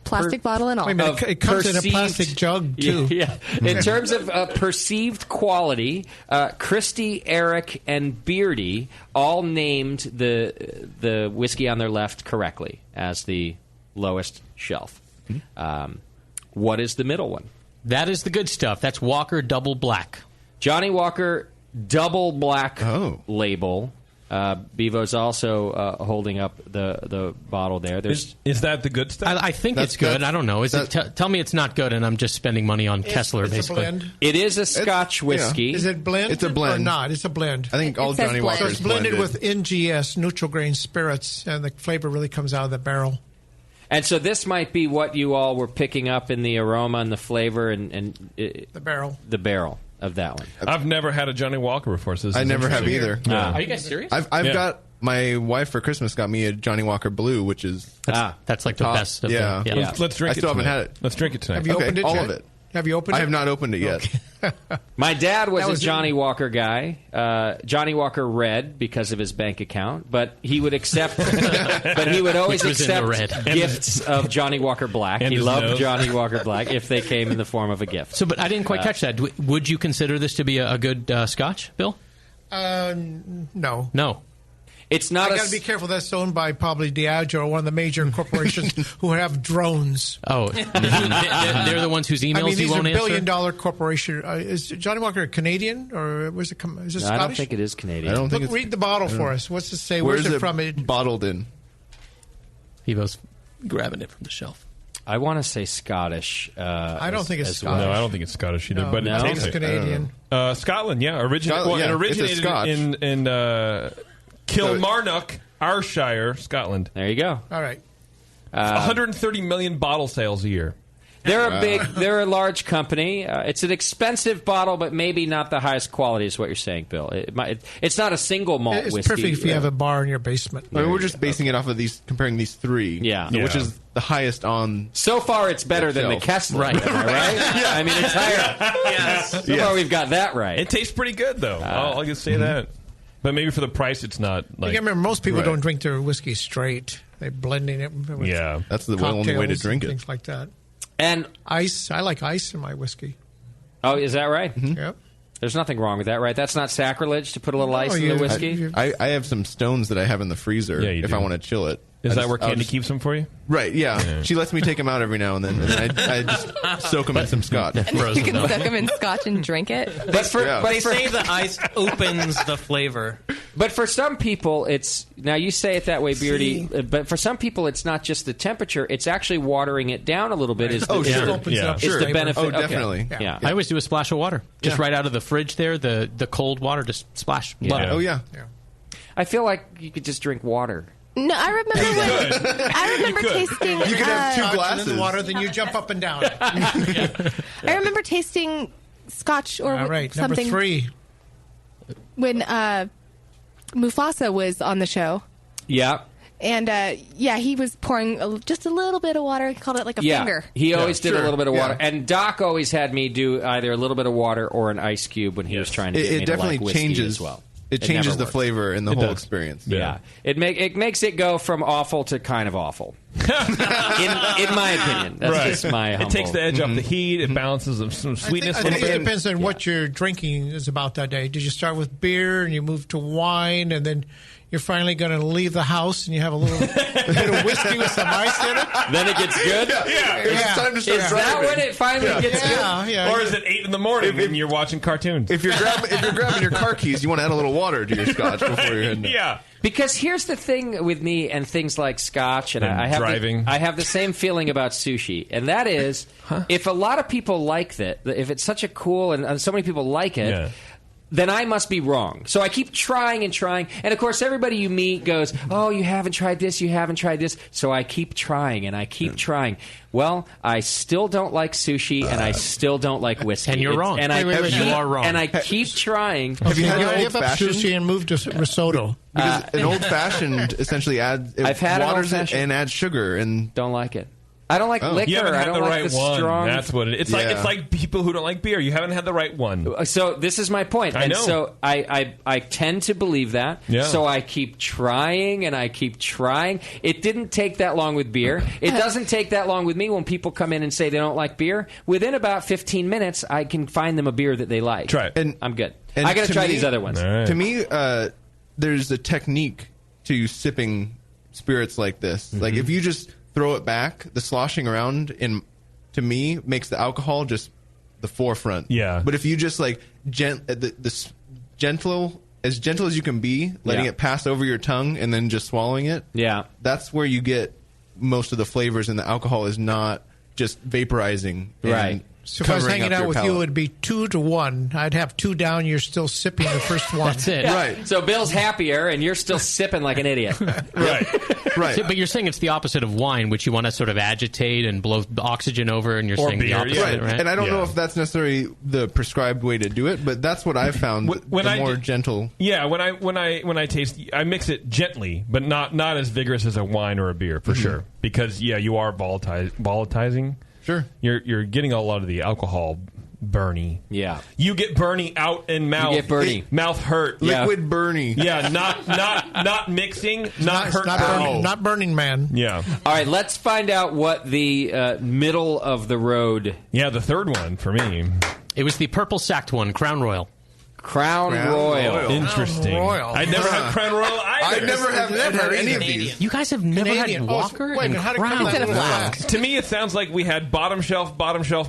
plastic bottle and all. Wait a minute, it comes in a plastic jug, too. Yeah. In terms of perceived quality, Christy, Eric, and Beardy all named the whiskey on their left correctly as the lowest shelf. What is the middle one? That is the good stuff. That's Walker Double Black. Johnny Walker Double Black label. Bevo's also holding up the bottle there. Is that the good stuff? I think it's good. I don't know. Is it? Tell me it's not good, and I'm just spending money on Kessler, it's basically. a blend. It is a Scotch whiskey. Is it blended It's a blend. or not? It's a blend. I think all says Johnny blend. Walker So is it's blended blended with NGS, neutral grain spirits, and the flavor really comes out of the barrel. And so this might be what you all were picking up in the aroma and the flavor and The barrel. the barrel of that one. I've never had a Johnny Walker before. So this I is never have interesting. either. Ah. Are you guys serious? I've Yeah. got my wife for Christmas got me a Johnny Walker Blue, which is That's like the top. best. Of Yeah. the, Yeah. Let's drink I it still haven't tonight. had it. Let's drink it tonight. Have you Okay, opened it all yet? of it. Have you opened it? I have not opened it yet. My dad was That a was Johnny Walker guy. Johnny Walker Red because of his bank account, but he would accept. But he would always Which was in the accept red. gifts of Johnny Walker Black. And He his loved nose. Johnny Walker Black if they came in the form of a gift. So, but I didn't quite catch that. Would you consider this to be a good Scotch, Bill? No. No. It's not. I got to be careful. That's owned by probably Diageo, one of the major corporations who have drones. Oh, they're the ones whose emails I mean, you these won't are answer? billion-dollar corporation. Is Johnny Walker Canadian or was it? Is it No, Scottish? I don't think it is Canadian. I don't think Look, read the bottle for us. What's it say? Where's Where's it it from? bottled in? Evo's grabbing it from the shelf. I want to say Scottish. I don't think it's as well. Scottish. No, I don't think it's Scottish either. No, but no, it tastes it's it. Canadian. Scotland, yeah, Scotland, yeah, it it's a originated Scotch. in Kilmarnock, Ayrshire, Scotland. There you go. All right. 130 million bottle sales a year. They're a big. They're a large company. It's an expensive bottle, but maybe not the highest quality. Is what you're saying, Bill? It's not a single malt It's whiskey. perfect if you have a bar in your basement. I mean, we're just basing it off of comparing these three. Yeah. Which is the highest on. So far, it's better than the shelf. Kessler, Right. am I right? Yeah. I mean, it's higher. Yes. So far, we've got that right. It tastes pretty good, though. I'll just say that. But maybe for the price, it's not You like. gotta remember, most people Right. don't drink their whiskey straight. They're blending it with That's the only way to cocktails drink and it. things like that. And Ice. I like ice in my whiskey. Oh, is that right? Yep. There's nothing wrong with that, right? That's not sacrilege to put a little ice in the whiskey? I have some stones that I have in the freezer if I want to chill it. Is that where Candy keeps them for you? Right, yeah. She lets me take them out every now and then, and I just soak them in some scotch. You can soak them in scotch and drink it. They say the ice opens the flavor. But for some people, it's... Now, you say it that way, Beardy, but for some people, it's not just the temperature. It's actually watering it down a little bit. Is the benefit. Oh, definitely. Okay. Yeah. I always do a splash of water. Just right out of the fridge there, the cold water, just splash. Love it. Oh, yeah. I feel like you could just drink water. No, I remember tasting. You could have two glasses in the water, then you jump up and down. I remember tasting scotch or All right, number something 3. when Mufasa was on the show. Yeah. And he was pouring just a little bit of water. He called it like a finger. He always did a little bit of water. And Doc always had me do either a little bit of water or an ice cube when he was trying to get me It to definitely like whiskey changes as well. It changes the flavor and the whole experience. Yeah. It makes it go from awful to kind of awful. in my opinion. That's just my humble. It takes the edge off the heat. It balances some sweetness. I think it depends on what your drinking is about that day. Did you start with beer and you move to wine and then you're finally going to leave the house and you have a little bit of whiskey with some ice in it? Then it gets good? It's time to start Is that when it finally gets good? Yeah. Or is it 8 in the morning when you're watching cartoons? If you're grabbing your car keys, you want to add a little water to your scotch before you're heading out. Yeah. Because here's the thing with me and things like scotch, and I have driving. I have the same feeling about sushi, and that is, if a lot of people like that, if it's such a cool and so many people like it, then I must be wrong. So I keep trying and trying, and of course everybody you meet goes, "Oh, you haven't tried this, you haven't tried this." So I keep trying and I keep trying. Well, I still don't like sushi, and I still don't like whiskey. And you're wrong. And You are wrong. And I keep trying. Have you had an Give up old-fashioned? sushi and move to risotto. Because an old-fashioned essentially I've had an waters it old-fashioned. and adds sugar and don't like it. I don't like liquor. You haven't I had don't the like right the one. strong. That's what it is. It's like people who don't like beer. You haven't had the right one. So this is my point. I And know. so I tend to believe that. Yeah. So I keep trying and I keep trying. It didn't take that long with beer. It doesn't take that long with me when people come in and say they don't like beer. Within about 15 minutes, I can find them a beer that they like. Try it. And I'm good. and I got to to try me- these other ones. To me, there's a technique to sipping spirits like this. Like if you just throw it back, the sloshing around to me makes the alcohol just the forefront. Yeah. But if you just like gentle as you can be, letting it pass over your tongue and then just swallowing it. Yeah. That's where you get most of the flavors, and the alcohol is not just vaporizing. And Right. So if I was covering hanging up out your with you, palate. it would be 2-1. I'd have 2 down. You're still sipping the first one. That's it. Right. So Bill's happier, and you're still sipping like an idiot. Right. So- but you're saying it's the opposite of wine, which you want to sort of agitate and blow oxygen over, and you're Or saying beer, the opposite, Right. right? And I don't know if that's necessarily the prescribed way to do it, but that's what I've found. When the I more did- gentle. Yeah, when I taste, I mix it gently, but not as vigorous as a wine or a beer for sure. Because you are volatilizing. Sure. You're getting a lot of the alcohol burny. Yeah. You get burny out in mouth. get burny. Mouth hurt. Liquid burny. Yeah, not mixing, not hurt. Not burning man. Yeah. All right, let's find out what the middle of the road. Yeah, the third one for me. It was the purple sacked one, Crown Royal. Crown Royal. Interesting. Royal. I never had Crown Royal either. I never have had any of these. You guys have never Canadian. had Walker wait a and minute, how'd it come Crown. out in a flask? To me, it sounds like we had bottom shelf,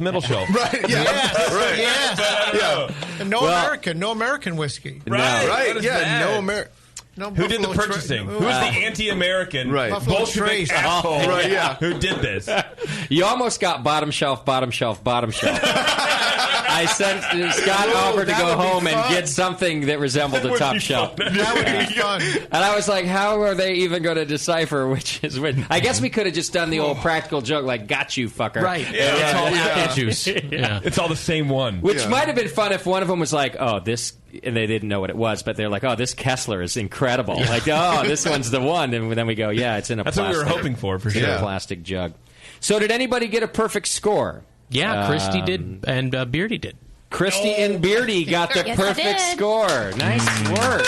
middle shelf. Right. Yeah. Right. Yes. And no American whiskey. Right. Right. What is Yeah. that? No American. No Who did the Buffalo purchasing? Trace. Who's the anti-American Right. Buffalo Bolshevik Trace. asshole Right, yeah. who did this? You almost got bottom shelf. I sent Scott offered to that go would be home and fun. get something that resembled a top shelf. That would be fun. And I was like, how are they even going to decipher which is which? I guess we could have just done the old practical joke, like, got you, fucker. Right. It's all apple juice. Yeah. It's all the same one. Which might have been fun if one of them was like, oh, this, and they didn't know what it was, but they're like, oh, this Kessler is incredible. Like, oh, this one's the one. And then we go, yeah, it's in a That's plastic. what we were hoping for It's in sure. a plastic jug. So did anybody get a perfect score? Yeah, Christy did, and Beardy did. Christy and Beardy got the Yes, I perfect did. score. Nice work.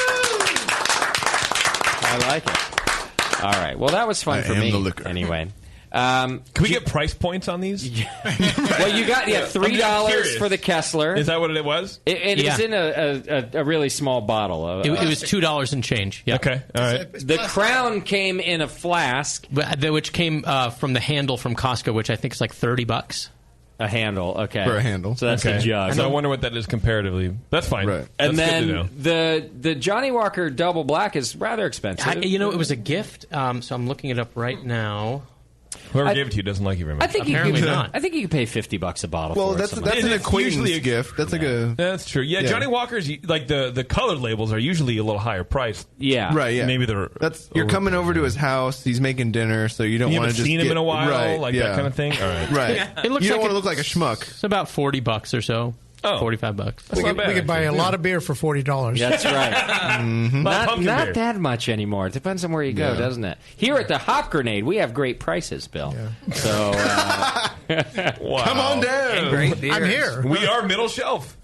I like it. All right. Well, that was fun for am me. the liquor. Anyway. Can we get price points on these? Well, you got $3 for the Kessler. Is that what it was? It was in a really small bottle. It was $2 and change. Yeah. Okay, all right. The Crown came in a flask, which came from the handle from Costco, which I think is like $30. A handle, okay. For a handle. So that's Okay. a jug. So I wonder what that is comparatively. That's fine. Right. And That's good to know. then the Johnny Walker Double Black is rather expensive. It was a gift, so I'm looking it up right now. Whoever gave it to you doesn't like you very much. I think Apparently you not. I think you can pay $50 a bottle. Well, for that's it, an It's acquaintance usually gift. That's like a. That's true. Yeah, Yeah. Johnny Walker's like the colored labels are usually a little higher priced. Yeah, Right. Yeah. Maybe they're You're coming over to his house. He's making dinner, so you don't You want haven't to just seen him in a while, right, like that kind of thing? All right. Right. It looks you don't like want to look like a schmuck. It's about $40 or so. Oh. $45. We could buy a lot of beer for $40. That's right. Not that much anymore. It depends on where you go, doesn't it? Here at the Hop Grenade, we have great prices, Bill. So Wow. Come on down. I'm here. We are middle shelf.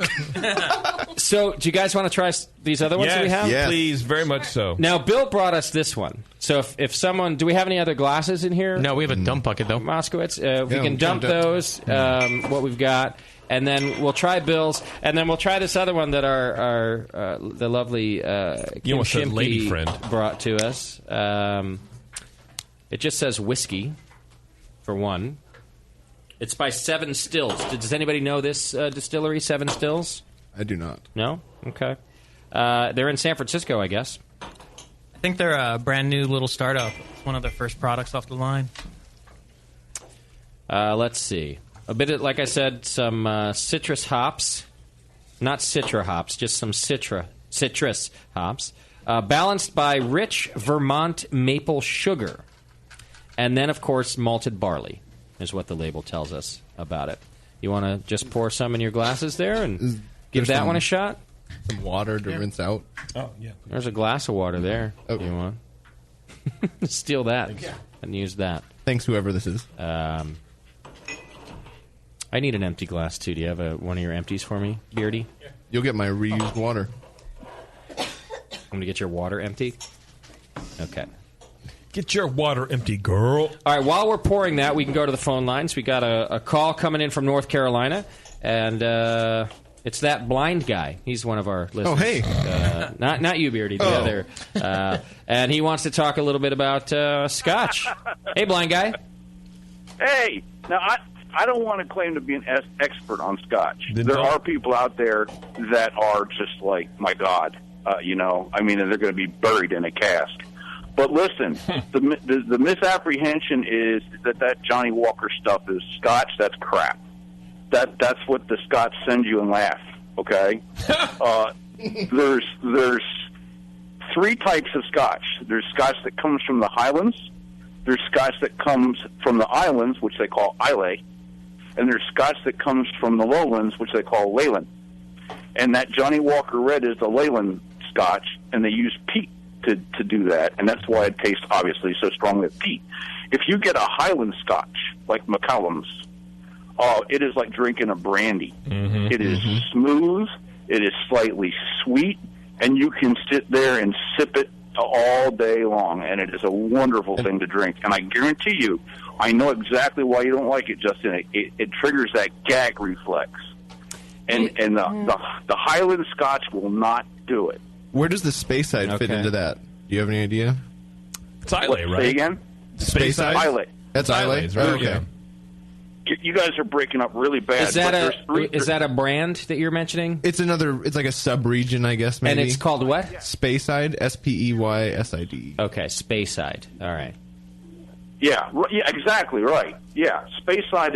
So, do you guys want to try these other ones that we have? Yes, please, very much so. Now, Bill brought us this one. So, if someone, do we have any other glasses in here? No, we have a dump bucket though. Moskowitz, we Yeah, can dump those. What we've got. And then we'll try Bill's, and then we'll try this other one that our the lovely Kim almost said lady Shimke friend. brought to us. It just says whiskey, for one. It's by Seven Stills. Does anybody know this distillery, Seven Stills? I do not. No? Okay. They're in San Francisco, I guess. I think they're a brand new little startup. It's one of their first products off the line. Let's see. A bit of, like I said, some citrus hops. Not citra hops, just some citrus hops. Balanced by rich Vermont maple sugar. And then, of course, malted barley is what the label tells us about it. You want to just pour some in your glasses there and give that one a shot? Some water to rinse out. Oh, yeah. There's a glass of water there. If you want. Steal that and use that. Thanks, whoever this is. I need an empty glass, too. Do you have one of your empties for me, Beardy? Yeah. You'll get my reused water. I'm going to get your water empty? Okay. Get your water empty, girl. All right, while we're pouring that, we can go to the phone lines. We got a call coming in from North Carolina, and it's that blind guy. He's one of our listeners. Oh, hey. Not you, Beardy, the other. And he wants to talk a little bit about Scotch. Hey, blind guy. Hey, now I don't want to claim to be an expert on Scotch. Then there don't. are people out there that are just like, my God, they're going to be buried in a cask. But listen, the misapprehension is that Johnny Walker stuff is Scotch. That's crap. That's what the Scotch send you and laugh. Okay, there's three types of Scotch. There's Scotch that comes from the Highlands. There's Scotch that comes from the islands, which they call Islay, and there's Scotch that comes from the lowlands, which they call Leyland. And that Johnny Walker Red is the Leyland Scotch, and they use peat to do that, and that's why it tastes obviously so strongly of peat. If you get a Highland Scotch like Macallan's, it is like drinking a brandy. Mm-hmm. It is smooth, it is slightly sweet, and you can sit there and sip it all day long, and it is a wonderful thing to drink. And I guarantee you, I know exactly why you don't like it, Justin. It triggers that gag reflex, and the Highland Scotch will not do it. Where does the space side fit into that? Do you have any idea? It's Islay, right? Say again? Space side? Islay. That's Islay? Islay's, right? Okay. Yeah. You guys are breaking up really bad. Is that a brand that you're mentioning? It's like a sub-region, I guess, maybe. And it's called what? Speyside, S-P-E-Y-S-I-D. Okay, Speyside. All right. Yeah, exactly right. Yeah, Speyside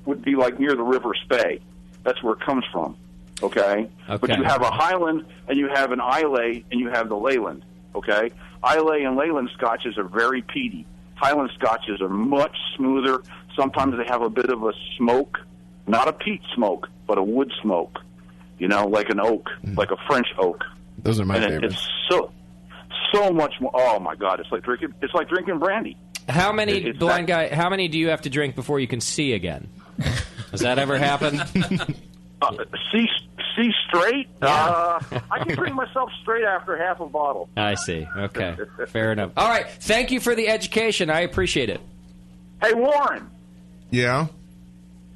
would be like near the River Spey. That's where it comes from. Okay? But you have a Highland, and you have an Islay, and you have the Leyland. Okay? Islay and Leyland scotches are very peaty. Highland scotches are much smoother. Sometimes they have a bit of a smoke, not a peat smoke, but a wood smoke. Like an oak, like a French oak. Those are my favorites. It's so much more. Oh my God! It's like drinking brandy. How many How many do you have to drink before you can see again? Has that ever happened? See straight? I can drink myself straight after half a bottle. I see. Okay. Fair enough. All right. Thank you for the education. I appreciate it. Hey, Warren, Yeah.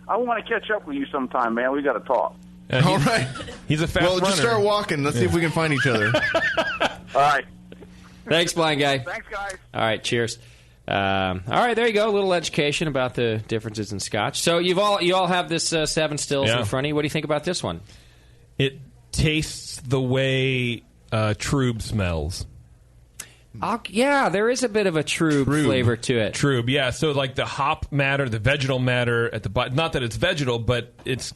I want to catch up with you sometime, man. We got to talk. All right. He's a fast Well, runner. just start walking. Let's see if we can find each other. All right. Thanks, blind guy. Thanks, guys. All right, cheers. All right, there you go. A little education about the differences in Scotch. So you all have this 7 stills Yeah. in front of you. What do you think about this one? It tastes the way Trube smells. Yeah, there is a bit of a Trube flavor to it. Trube, yeah. So like the hop matter, the vegetal matter at the bottom. Not that it's vegetal, but it's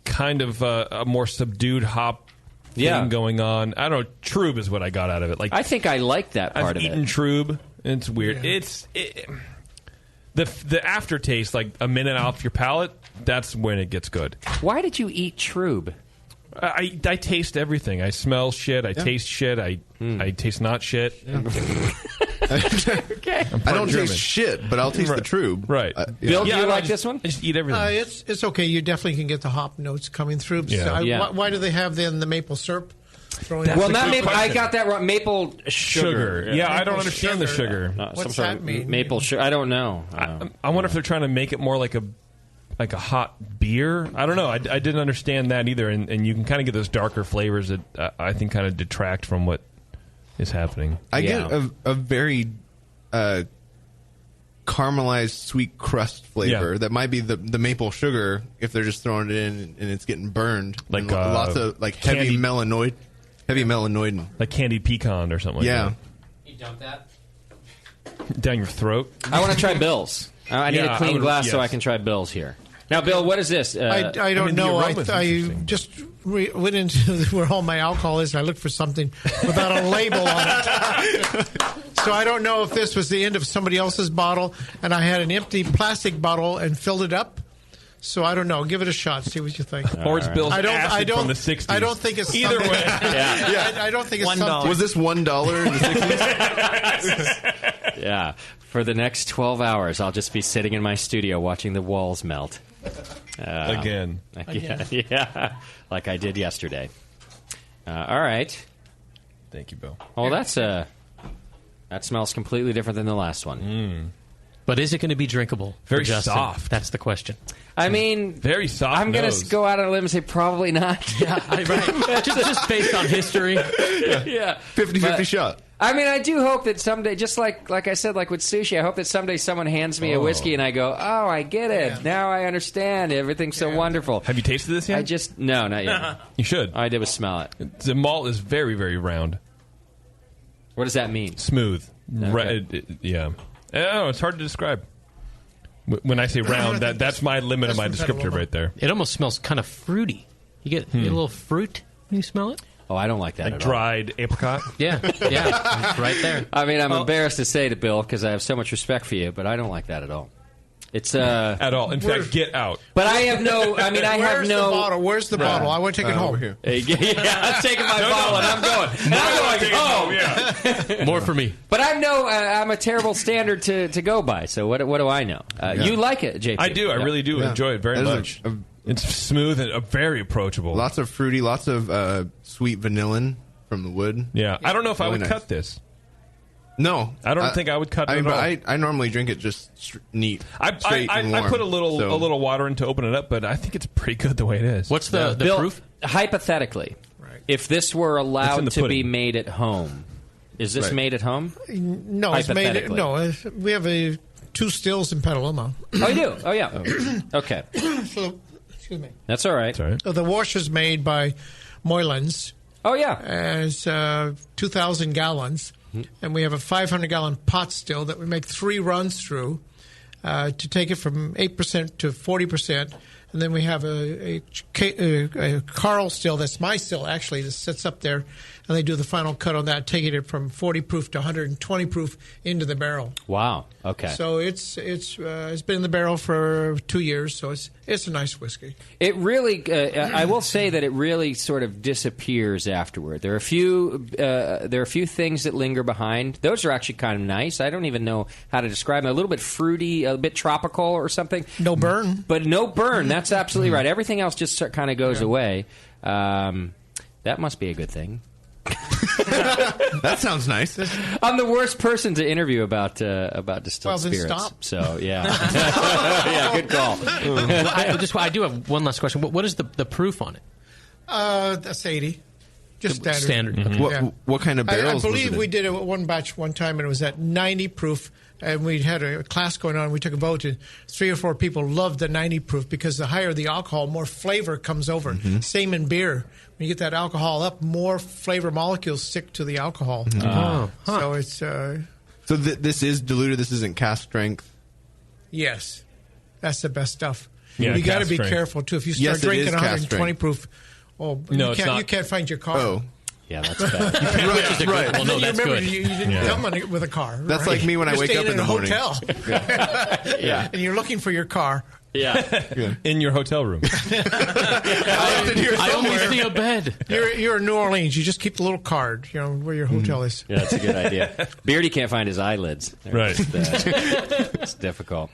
kind of a more subdued hop thing going on. I don't know. Trube is what I got out of it. Like I think I like that part I've of eaten it. Trube. It's weird. The aftertaste, like a minute off your palate, that's when it gets good. Why did you eat Trube? I taste everything. I smell shit. I taste shit. I taste not shit. Okay. I don't taste shit, but I'll taste the Trube. Right. Bill, do you like this one? I just eat everything. It's okay. You definitely can get the hop notes coming through. Yeah. So why do they have then the maple syrup? Well, not maple. I got that wrong. Maple sugar. Yeah, I don't understand the sugar. What's that mean? Maple sugar. I don't know. I wonder if they're trying to make it more like a hot beer. I don't know. I didn't understand that either. And you can kind of get those darker flavors that I think kind of detract from what is happening. I get a very caramelized sweet crust flavor that might be the maple sugar if they're just throwing it in and it's getting burned. Like and lots of like heavy melanoid, like candied pecan or something. Yeah. Like You dump that that. Down your throat. I want to try Bill's. I need a clean glass so I can try Bill's here. Now, Bill, what is this? I don't know. I just went into where all my alcohol is. And I looked for something without a label on it. So I don't know if this was the end of somebody else's bottle, and I had an empty plastic bottle and filled it up. So I don't know. Give it a shot. See what you think. Or it's Bill's acid from the 60s. I don't think it's either something. way. I don't think it's something. Was this $1 in the 60s? Yeah. For the next 12 hours, I'll just be sitting in my studio watching the walls melt. Again. Yeah. Like I did yesterday. All right. Thank you, Bill. Oh, that smells completely different than the last one. But is it going to be drinkable? Very for Justin? soft. That's the question. I mean, very soft. I'm going to go out on a limb and say probably not. Yeah, right. just based on history. Yeah. 50-50 shot. I mean, I do hope that someday, just like I said, like with sushi, I hope that someday someone hands me a whiskey and I go, oh, I get it. Yeah. Now I understand. Everything's so wonderful. Have you tasted this yet? No, not yet. You should. All I did was smell it. The malt is very, very round. What does that mean? Smooth. Okay. Yeah. I don't know. It's hard to describe. When I say round, that's my limit of my descriptor right there. It almost smells kind of fruity. You get a little fruit when you smell it. Oh, I don't like that like at dried apricot? Yeah, it's right there. I mean, I'm embarrassed to say to Bill because I have so much respect for you, but I don't like that at all. It's at all. In fact, get out. But I have no. I mean, I have no. The bottle? Where's the bottle? I want to take it home. Here. Yeah, I'm taking my bottle and I'm going. And I'm going home. Yeah. More for me. But I'm a terrible standard to go by. So what do I know? You like it, JP? I do. I really do enjoy it very much. It's smooth and very approachable. Lots of fruity, lots of sweet vanillin from the wood. Yeah. I don't know if I would nice. cut this. No, I don't think I would cut it at all. I normally drink it just neat. I put a little water in to open it up, but I think it's pretty good the way it is. What's the Bill, proof? Hypothetically, if this were allowed to be made at home, is this made at home? No, it's made. No, we have 2 stills in Petaluma. Oh, you do? Oh, yeah. Okay. So, excuse me. That's all right. So the wash is made by Moylan's. Oh, yeah. It's 2,000 gallons. And we have a 500-gallon pot still that we make 3 runs through to take it from 8% to 40%. And then we have a Carl still, that's my still actually, that sits up there. And they do the final cut on that, taking it from 40 proof to 120 proof into the barrel. Wow. Okay. So it's been in the barrel for 2 years, so it's a nice whiskey. It really, I will say that it really sort of disappears afterward. There are a few things that linger behind. Those are actually kind of nice. I don't even know how to describe them. A little bit fruity, a bit tropical or something. No burn. But no burn. That's absolutely right. Everything else just kind of goes away. That must be a good thing. That sounds nice. I'm the worst person to interview about distilled then spirits. stop. So yeah, yeah, good call. I do have one last question. What is the proof on it? That's 80. Just standard. Mm-hmm. What kind of barrels? I believe was it we in? did one batch one time, and it was at 90 proof. And we had a class going on. We took a vote, and 3 or 4 people loved the 90 proof because the higher the alcohol, more flavor comes over. Mm-hmm. Same in beer. When you get that alcohol up, more flavor molecules stick to the alcohol. So it's So this is diluted. This isn't cask strength. yes, that's the best stuff. Yeah, you got to cask be strength. careful too. If you Yes, start it is drinking cask 120 strength. proof, No, it's not. you can't find your car. Oh, Yeah, that's bad. right. Well, no, You that's remember good. you didn't come on it with a car. That's right? like me when I You're wake staying up in the a morning. hotel. Yeah. And you're looking for your car. Yeah. In your hotel room. I only see a bed. You're in New Orleans. You just keep the little card, where your hotel is. Yeah, that's a good idea. Beardy can't find his eyelids. Right. It's difficult.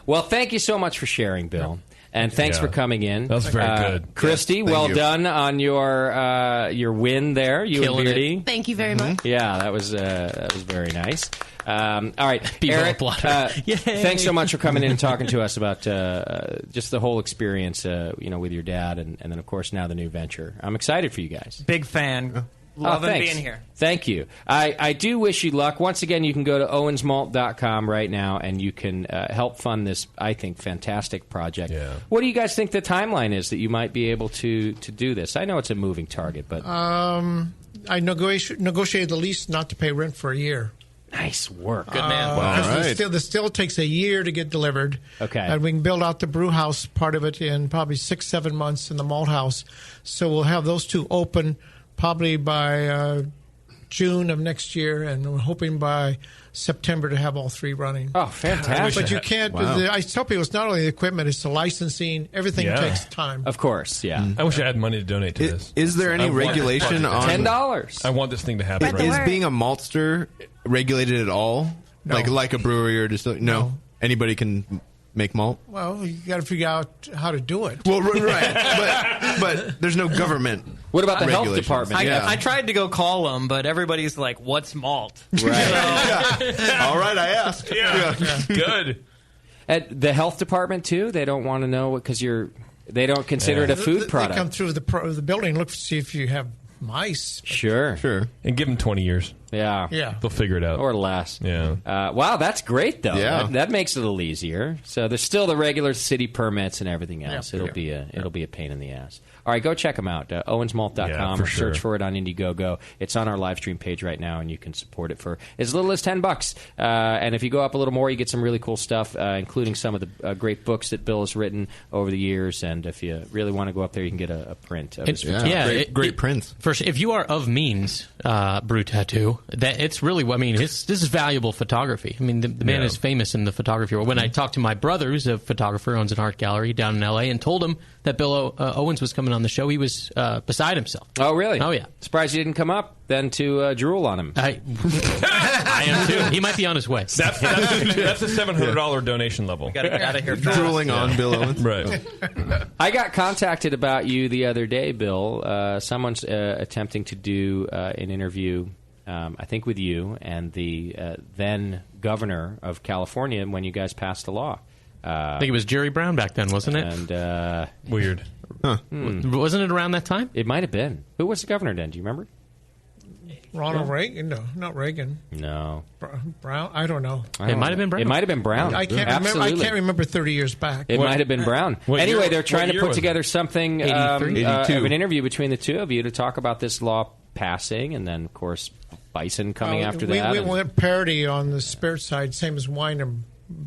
Well, thank you so much for sharing, Bill. And thanks for coming in. That was very good. Christy, Yes, well you. done on your win there. You Killing and Beardy. Thank you very much. Yeah, that was very nice. All right, Be Eric, well Yay. thanks so much for coming in and talking to us about just the whole experience, with your dad, and then, of course, now the new venture. I'm excited for you guys. Big fan. Loving thanks. being here. Thank you. I do wish you luck. Once again, you can go to owensmalt.com right now, and you can help fund this, I think, fantastic project. Yeah. What do you guys think the timeline is that you might be able to do this? I know it's a moving target, but... I negotiated the lease not to pay rent for a year. Nice work. Good man. Because the still takes a year to get delivered. Okay. And we can build out the brew house part of it in probably 6-7 months in the malt house. So we'll have those two open probably by June of next year, and we're hoping by September to have all 3 running. Oh, fantastic. But you can't. Wow. I tell people it's not only the equipment; it's the licensing. Everything Yeah. takes time. Of course, yeah. I wish I had money to donate to this. Is there any I want this regulation project. on $10. I want this thing to happen. Spread Right the Is word. being a maltster regulated at all? No. Like a brewery or distillery? No. Anybody can make malt? Well, you got to figure out how to do it. Well, right. but there's no government. What about the health regulations. department? I tried to go call them, but everybody's like, "What's malt?" Right. All right, I asked. Good. At the health department, too? They don't want to know because they don't consider it a food They product. come through the building, look to see if you have mice. Sure. And give them 20 years. Yeah. Yeah. They'll figure it out. Or less. Yeah. Wow, that's great, though. Yeah. That makes it a little easier. So there's still the regular city permits and everything else. Yeah. It'll be a pain in the ass. All right, go check them out. Owensmalt.com Yeah, for or search sure. for it on Indiegogo. It's on our live stream page right now, and you can support it for as little as $10. And if you go up a little more, you get some really cool stuff, including some of the great books that Bill has written over the years. And if you really want to go up there, you can get a print of his photography. Great prints. First, if you are of means, Brew Tattoo, that it's really, this is valuable photography. I mean, the man is famous in the photography world. When I talked to my brother, who's a photographer, owns an art gallery down in L.A., and told him that Bill Owens was coming on the show, he was beside himself. Oh, really? Oh, yeah. Surprised you didn't come up then to drool on him. I am too. He might be on his way. That's a $700 donation level. Got to get out of here fast. Drooling on Bill Owens. Right. I got contacted about you the other day, Bill. Someone's attempting to do an interview, I think with you and the then governor of California when you guys passed the law. I think it was Jerry Brown back then, wasn't it? And weird. Huh. Wasn't it around that time? It might have been. Who was the governor then? Do you remember? Ronald Reagan? No, not Reagan. No. Brown? I don't know. It might have been Brown. It might have been Brown. I can't remember. I can't remember 30 years back. It might have been Brown. Anyway, they're trying to put together something of 82. an interview between the two of you to talk about this law passing, and then, of course, Bison coming after that. We and- went parity on the spirit side, same as wine and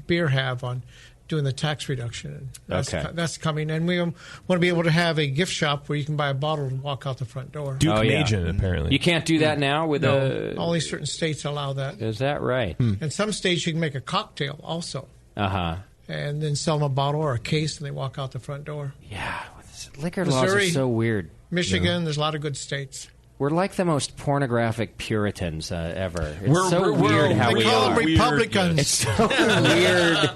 beer have on doing the tax reduction. That's coming, and we want to be able to have a gift shop where you can buy a bottle and walk out the front door. Duke Agent, apparently. You can't do that now with only certain states allow that. Is that right? And some states you can make a cocktail also. Uh-huh. And then sell them a bottle or a case, and they walk out the front door. Yeah, liquor laws are so weird. Michigan, there's a lot of good states. We're like the most pornographic Puritans ever. It's We're- so we're- weird how they we call are. them Republicans. It's so weird.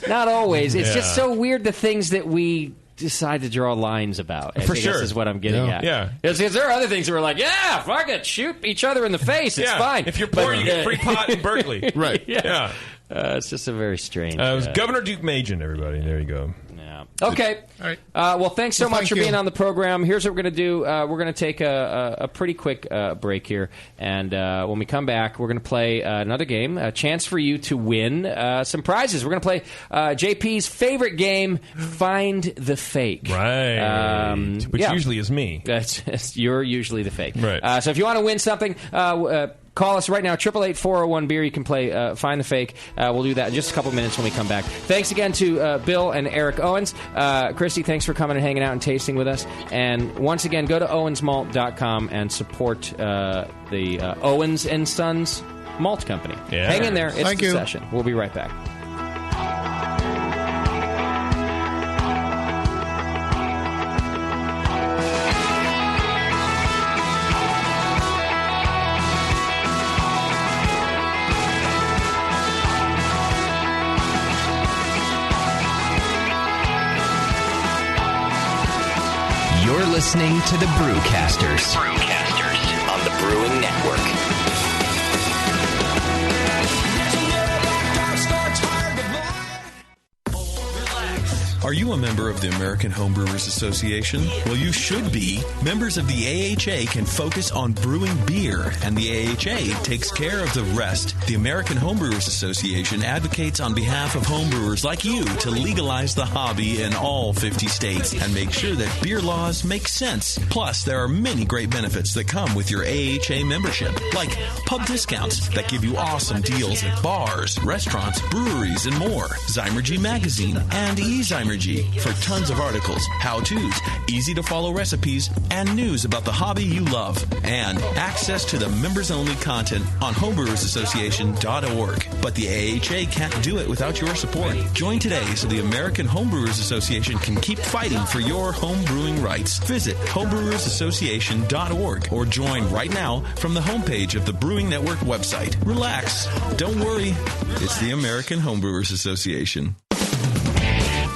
Not always. It's just so weird the things that we decide to draw lines about. For sure. This is what I'm getting at. Yeah. Because there are other things that were like, yeah, fuck it, shoot each other in the face. It's fine. If you're poor, you get free pot in Berkeley. Right. Yeah. It's just a very strange. It was Governor Duke Majan, everybody. There you go. Yeah. Okay. All right. Well, thanks so much thank for you. being on the program. Here's what we're going to do. We're going to take a pretty quick break here. And when we come back, we're going to play another game, a chance for you to win some prizes. We're going to play JP's favorite game, Find the Fake. Right. Which usually is me. You're usually the fake. Right. So if you want to win something, call us right now, 888-401-BEER. You can play Find the Fake. We'll do that in just a couple minutes when we come back. Thanks again to Bill and Eric Owens. Christy, thanks for coming and hanging out and tasting with us. And once again, go to owensmalt.com and support the Owens & Sons Malt Company. Yeah. Hang in there. It's Thank the you. session. We'll be right back. You're listening to the Brewcasters. On the Brewing Network. Are you a member of the American Homebrewers Association? Well, you should be. Members of the AHA can focus on brewing beer, and the AHA takes care of the rest. The American Homebrewers Association advocates on behalf of homebrewers like you to legalize the hobby in all 50 states and make sure that beer laws make sense. Plus, there are many great benefits that come with your AHA membership, like pub discounts that give you awesome deals at bars, restaurants, breweries, and more. Zymergy Magazine and eZymergy for tons of articles, how-tos, easy-to-follow recipes, and news about the hobby you love. And access to the members-only content on homebrewersassociation.org. But the AHA can't do it without your support. Join today so the American Homebrewers Association can keep fighting for your home brewing rights. Visit homebrewersassociation.org or join right now from the homepage of the Brewing Network website. Relax. Don't worry. It's the American Homebrewers Association.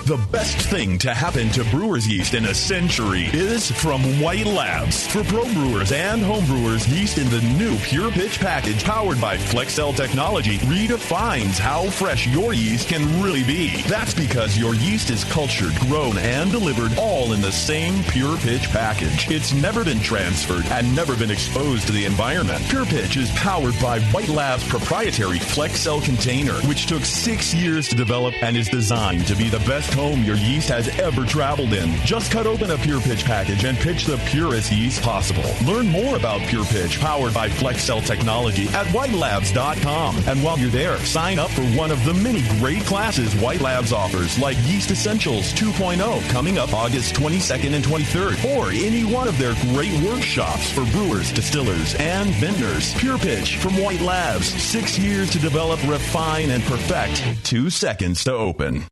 The best thing to happen to brewer's yeast in a century is from White Labs. For pro brewers and home brewers, yeast in the new Pure Pitch package powered by FlexCell technology redefines how fresh your yeast can really be. That's because your yeast is cultured, grown, and delivered all in the same Pure Pitch package. It's never been transferred and never been exposed to the environment. Pure Pitch is powered by White Labs' proprietary FlexCell container, which took 6 years to develop and is designed to be the best home your yeast has ever traveled in. Just cut open a Pure Pitch package and pitch the purest yeast possible. Learn more about Pure Pitch, powered by FlexCell technology, at whitelabs.com. And while you're there, sign up for one of the many great classes White Labs offers, like Yeast Essentials 2.0, coming up August 22nd and 23rd, or any one of their great workshops for brewers, distillers, and vintners. Pure Pitch from White Labs. 6 years to develop, refine, and perfect. 2 seconds to open.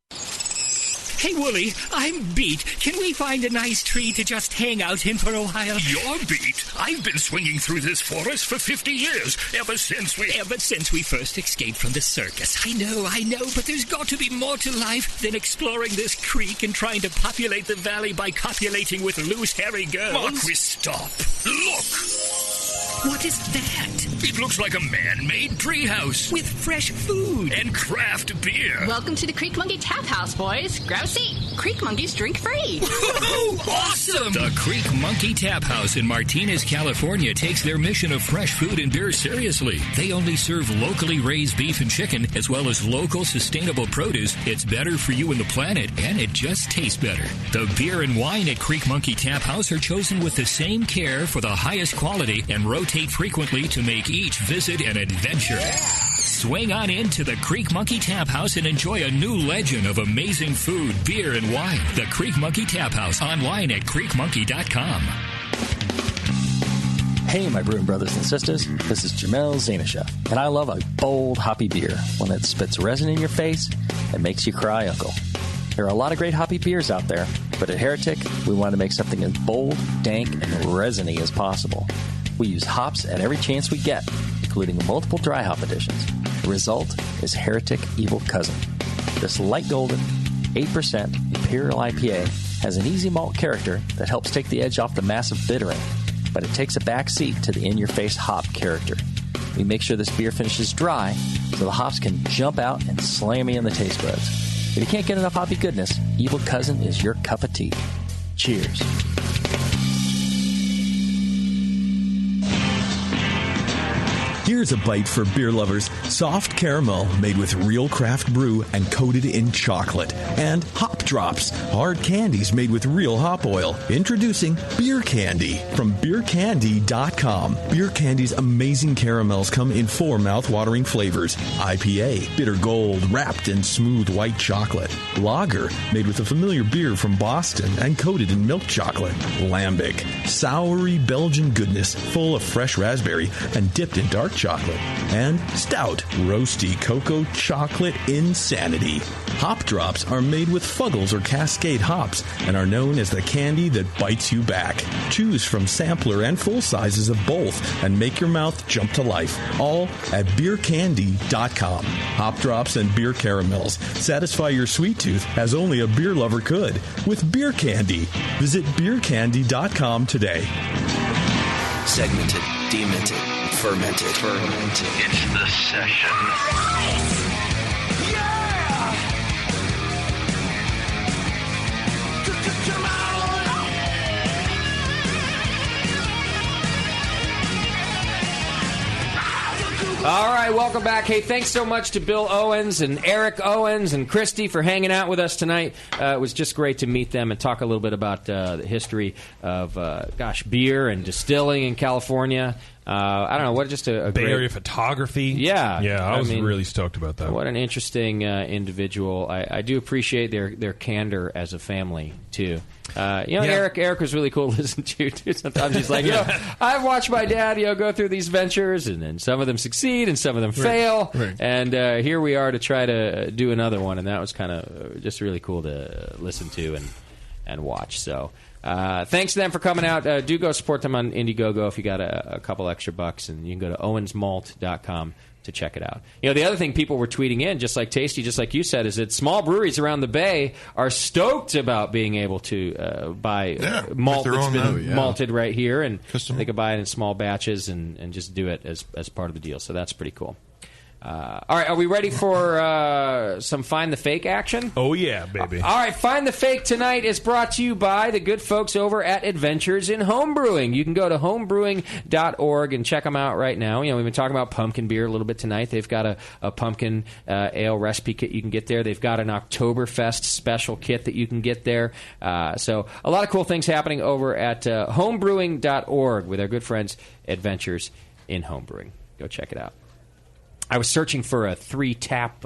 Hey, Wooly, I'm beat. Can we find a nice tree to just hang out in for a while? You're beat. I've been swinging through this forest for 50 years, ever since we first escaped from the circus. I know, but there's got to be more to life than exploring this creek and trying to populate the valley by copulating with loose, hairy girls. Marquis, stop. Look! What is that? It looks like a man-made treehouse. With fresh food. And craft beer. Welcome to the Creek Monkey Tap House, boys. Grab a seat. Creek Monkeys drink free. Awesome! The Creek Monkey Tap House in Martinez, California takes their mission of fresh food and beer seriously. They only serve locally raised beef and chicken, as well as local sustainable produce. It's better for you and the planet, and it just tastes better. The beer and wine at Creek Monkey Tap House are chosen with the same care for the highest quality and rotate frequently to make each visit an adventure. Swing on into the Creek Monkey Tap House and enjoy a new legend of amazing food, beer, and wine. The Creek Monkey Tap House, online at creekmonkey.com. Hey, my brewing brothers and sisters, this is Jamel Zanishev, and I love a bold, hoppy beer, one that spits resin in your face and makes you cry, Uncle. There are a lot of great hoppy beers out there, but at Heretic, we want to make something as bold, dank, and resiny as possible. We use hops at every chance we get, including multiple dry hop additions. The result is Heretic Evil Cousin. This light golden, 8% Imperial IPA has an easy malt character that helps take the edge off the massive bittering, but it takes a back seat to the in-your-face hop character. We make sure this beer finishes dry so the hops can jump out and slam you in the taste buds. If you can't get enough hoppy goodness, Evil Cousin is your cup of tea. Cheers. Here's a bite for beer lovers. Soft caramel made with real craft brew and coated in chocolate. And Hop Drops, hard candies made with real hop oil. Introducing Beer Candy from beercandy.com. Beer Candy's amazing caramels come in 4 mouth-watering flavors. IPA, bitter gold, wrapped in smooth white chocolate. Lager, made with a familiar beer from Boston and coated in milk chocolate. Lambic, soury Belgian goodness full of fresh raspberry and dipped in dark chocolate. And Stout, roasty cocoa chocolate insanity. Hop Drops are made with Fuggles or Cascade hops and are known as the candy that bites you back. Choose from sampler and full sizes of both and make your mouth jump to life. All at beercandy.com. Hop Drops and beer caramels satisfy your sweet tooth as only a beer lover could with Beer Candy. Visit beercandy.com today. Segmented, demented, fermented. It's the session. All right, welcome back. Hey, thanks so much to Bill Owens and Eric Owens and Christy for hanging out with us tonight. It was just great to meet them and talk a little bit about the history of, beer and distilling in California. I don't know, what just a Bay great Area photography. Yeah. Yeah, I was really stoked about that. What an interesting individual. I do appreciate their candor as a family, too. Eric was really cool to listen to, too. Sometimes he's like, I've watched my dad, go through these ventures, and then some of them succeed and some of them fail. Right. And here we are to try to do another one, and that was kind of just really cool to listen to and watch. So thanks to them for coming out. Do go support them on Indiegogo if you got a couple extra bucks, and you can go to owensmalt.com to check it out. The other thing people were tweeting in, just like Tasty, just like you said, is that small breweries around the Bay are stoked about being able to buy malt that's been malted right here, and they could buy it in small batches and just do it as part of the deal. So that's pretty cool. All right, are we ready for some Find the Fake action? Oh, yeah, baby. All right, Find the Fake tonight is brought to you by the good folks over at Adventures in Homebrewing. You can go to homebrewing.org and check them out right now. We've been talking about pumpkin beer a little bit tonight. They've got a pumpkin ale recipe kit you can get there. They've got an Oktoberfest special kit that you can get there. So a lot of cool things happening over at homebrewing.org with our good friends Adventures in Homebrewing. Go check it out. I was searching for a 3-tap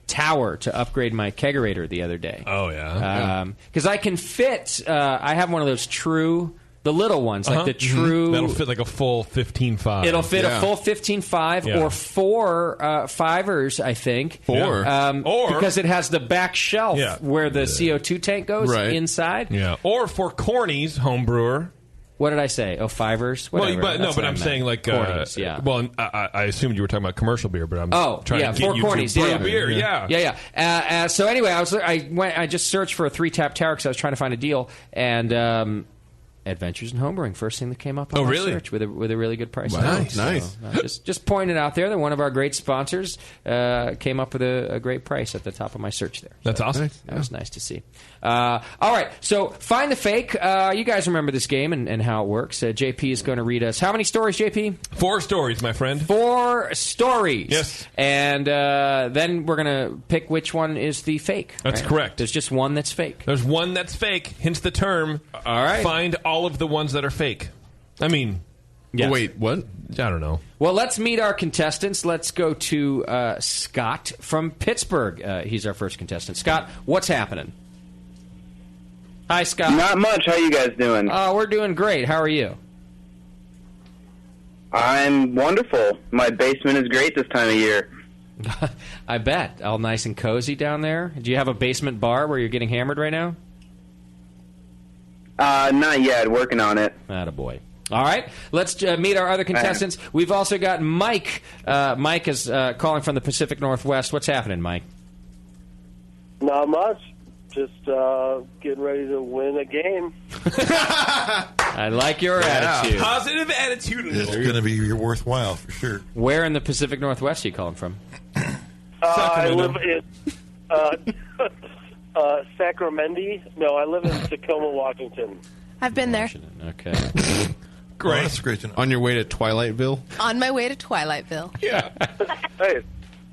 tower to upgrade my kegerator the other day. Oh, yeah. Because I can fit, I have one of those true, the little ones, like the true. That'll fit like a full 15.5. It'll fit a full 15.5 or 4 fivers, I think. 4. Or because it has the back shelf where the CO2 tank goes inside. Yeah. Or for Corny's homebrewer. What did I say? Oh, fivers? Whatever. But I'm saying like Cornies, Well, I assumed you were talking about commercial beer, but I'm trying to get you Cornies, to brew beer. Yeah. So anyway, I just searched for a 3-tap tower because I was trying to find a deal, and Adventures in Homebrewing, first thing that came up on my search with a really good price. Wow, nice. Just pointing it out there that one of our great sponsors came up with a great price at the top of my search there. That's awesome. That was nice to see. All right, so Find the Fake. You guys remember this game and how it works. JP is going to read us how many stories, JP? 4 stories, my friend. 4 stories. Yes. And then we're going to pick which one is the fake. That's correct. There's just one that's fake. There's one that's fake, hence the term. All right. Find all of the ones that are fake. I mean... Yes. Wait, what? I don't know. Well, let's meet our contestants. Let's go to Scott from Pittsburgh. He's our first contestant. Scott, what's happening? Hi, Scott. Not much. How you guys doing? We're doing great. How are you? I'm wonderful. My basement is great this time of year. I bet. All nice and cozy down there. Do you have a basement bar where you're getting hammered right now? Not yet. Working on it. Attaboy. All right, let's meet our other contestants. We've also got Mike. Mike is calling from the Pacific Northwest. What's happening, Mike? Not much. Just getting ready to win a game. I like your attitude. Positive attitude. It's going to be worthwhile for sure. Where in the Pacific Northwest are you calling from? I live in Sacramento. No, I live in Tacoma, Washington. I've been there. Okay. Great. Oh, that's great to know. On your way to Twilightsville? On my way to Twilightsville. Yeah. Hey,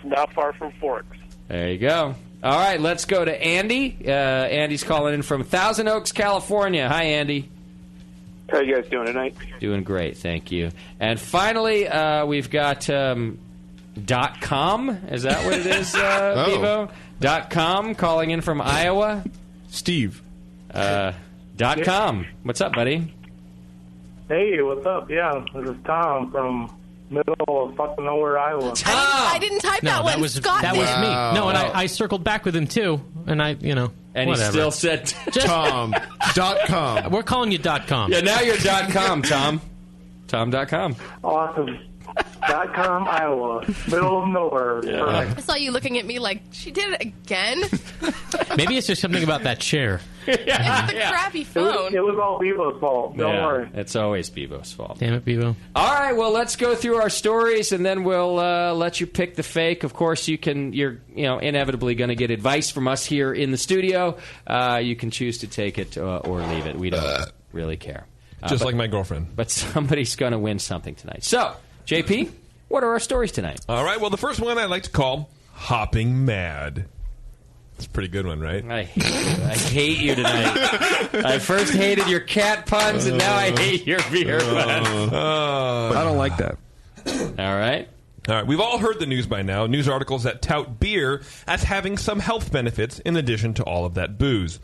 not far from Forks. There you go. All right, let's go to Andy. Andy's calling in from Thousand Oaks, California. Hi, Andy. How you guys doing tonight? Doing great, thank you. And finally, we've got .com. Is that what it is, Bevo? .com calling in from Iowa. Steve. .com. What's up, buddy? Hey, what's up? Yeah, this is Tom from middle of fucking nowhere, Iowa. I didn't type that one. Scott that did. was me. No, and I circled back with him too, and And whatever. he still said Tom.com. We're calling you .com. Yeah, now you're .com, Tom. Tom.com. Awesome. .com, Iowa. Middle of nowhere. I saw you looking at me like, she did it again? Maybe it's just something about that chair. It's the crappy phone. It was all Bevo's fault. Don't worry. It's always Bevo's fault. Damn it, Bevo. All right, well, let's go through our stories, and then we'll let you pick the fake. Of course, you're inevitably going to get advice from us here in the studio. You can choose to take it or leave it. We don't really care. Just like my girlfriend. But somebody's going to win something tonight. So, JP, what are our stories tonight? All right, well, the first one I like to call Hopping Mad. It's a pretty good one, right? I hate you tonight. I first hated your cat puns, and now I hate your beer puns. I don't like that. All right. All right, we've all heard the news by now. News articles that tout beer as having some health benefits in addition to all of that booze.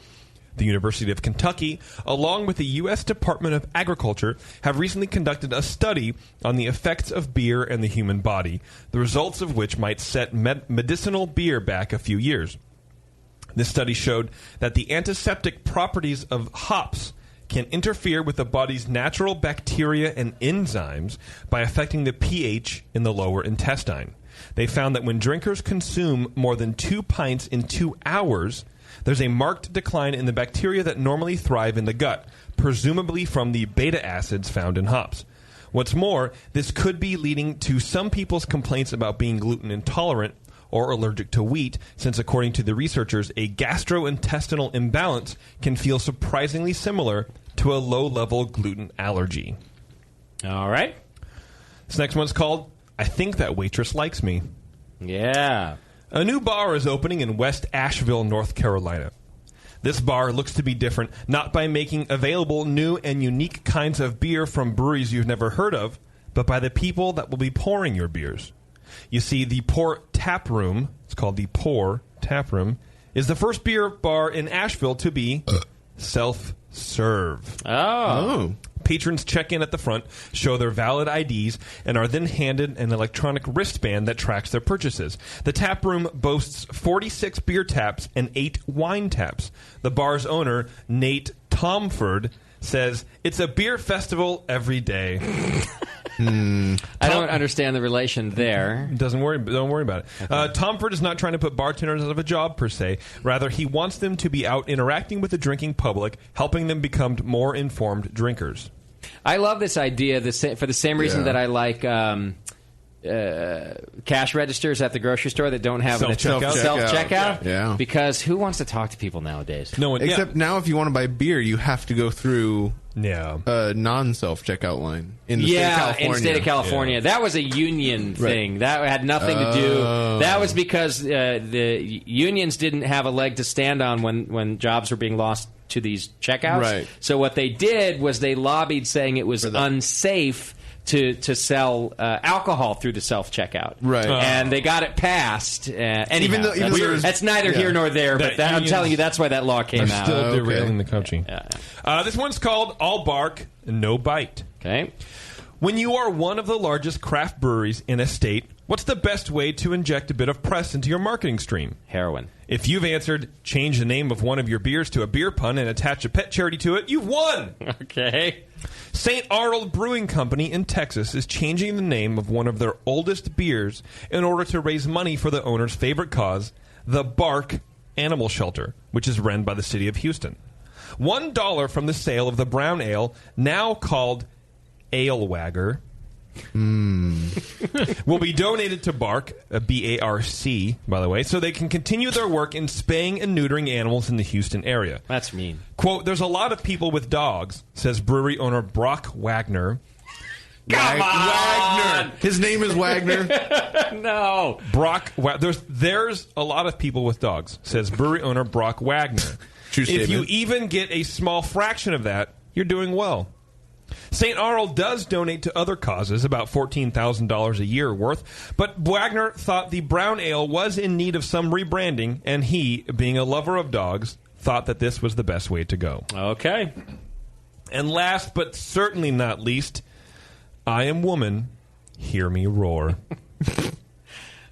The University of Kentucky, along with the U.S. Department of Agriculture, have recently conducted a study on the effects of beer and the human body, the results of which might set medicinal beer back a few years. This study showed that the antiseptic properties of hops can interfere with the body's natural bacteria and enzymes by affecting the pH in the lower intestine. They found that when drinkers consume more than 2 pints in 2 hours, there's a marked decline in the bacteria that normally thrive in the gut, presumably from the beta acids found in hops. What's more, this could be leading to some people's complaints about being gluten intolerant or allergic to wheat, since according to the researchers, a gastrointestinal imbalance can feel surprisingly similar to a low-level gluten allergy. All right. This next one's called I Think That Waitress Likes Me. Yeah. A new bar is opening in West Asheville, North Carolina. This bar looks to be different, not by making available new and unique kinds of beer from breweries you've never heard of, but by the people that will be pouring your beers. You see, the Pour Tap Room, it's called the Pour Tap Room, is the first beer bar in Asheville to be self-serve. Oh. Patrons check in at the front, show their valid IDs, and are then handed an electronic wristband that tracks their purchases. The tap room boasts 46 beer taps and 8 wine taps. The bar's owner, Nate Tomford, says, "It's a beer festival every day." I don't understand the relation there. Don't worry about it. Okay. Tomford is not trying to put bartenders out of a job, per se. Rather, he wants them to be out interacting with the drinking public, helping them become more informed drinkers. I love this idea for the same reason that I like cash registers at the grocery store that don't have self-checkout. Yeah. Because who wants to talk to people nowadays? No one. Except now, if you want to buy beer, you have to go through a non-self-checkout line in the state of California. In the state of California. That was a union thing. Right. That had nothing to do. That was because the unions didn't have a leg to stand on when jobs were being lost to these checkouts. Right. So what they did was they lobbied saying it was unsafe to sell alcohol through the self-checkout. Right. And they got it passed. Even though that's neither here nor there, but I'm telling you, that's why that law came out. Still derailing the country. This one's called All Bark, No Bite. Okay. When you are one of the largest craft breweries in a state, what's the best way to inject a bit of press into your marketing stream? Heroin. If you've answered, change the name of one of your beers to a beer pun and attach a pet charity to it, you've won! Okay. St. Arnold Brewing Company in Texas is changing the name of one of their oldest beers in order to raise money for the owner's favorite cause, the Bark Animal Shelter, which is run by the city of Houston. $1 from the sale of the brown ale, now called Ale Wagger, will be donated to BARC, B-A-R-C, by the way, so they can continue their work in spaying and neutering animals in the Houston area. That's mean. Quote, there's a lot of people with dogs, says brewery owner Brock Wagner. Wagner. His name is Wagner. No. There's a lot of people with dogs, says brewery owner Brock Wagner. True If statement. you even get a small fraction of that, you're doing well. St. Arnold does donate to other causes, about $14,000 a year worth, but Wagner thought the brown ale was in need of some rebranding, and he, being a lover of dogs, thought that this was the best way to go. Okay. And last but certainly not least, I am woman, hear me roar.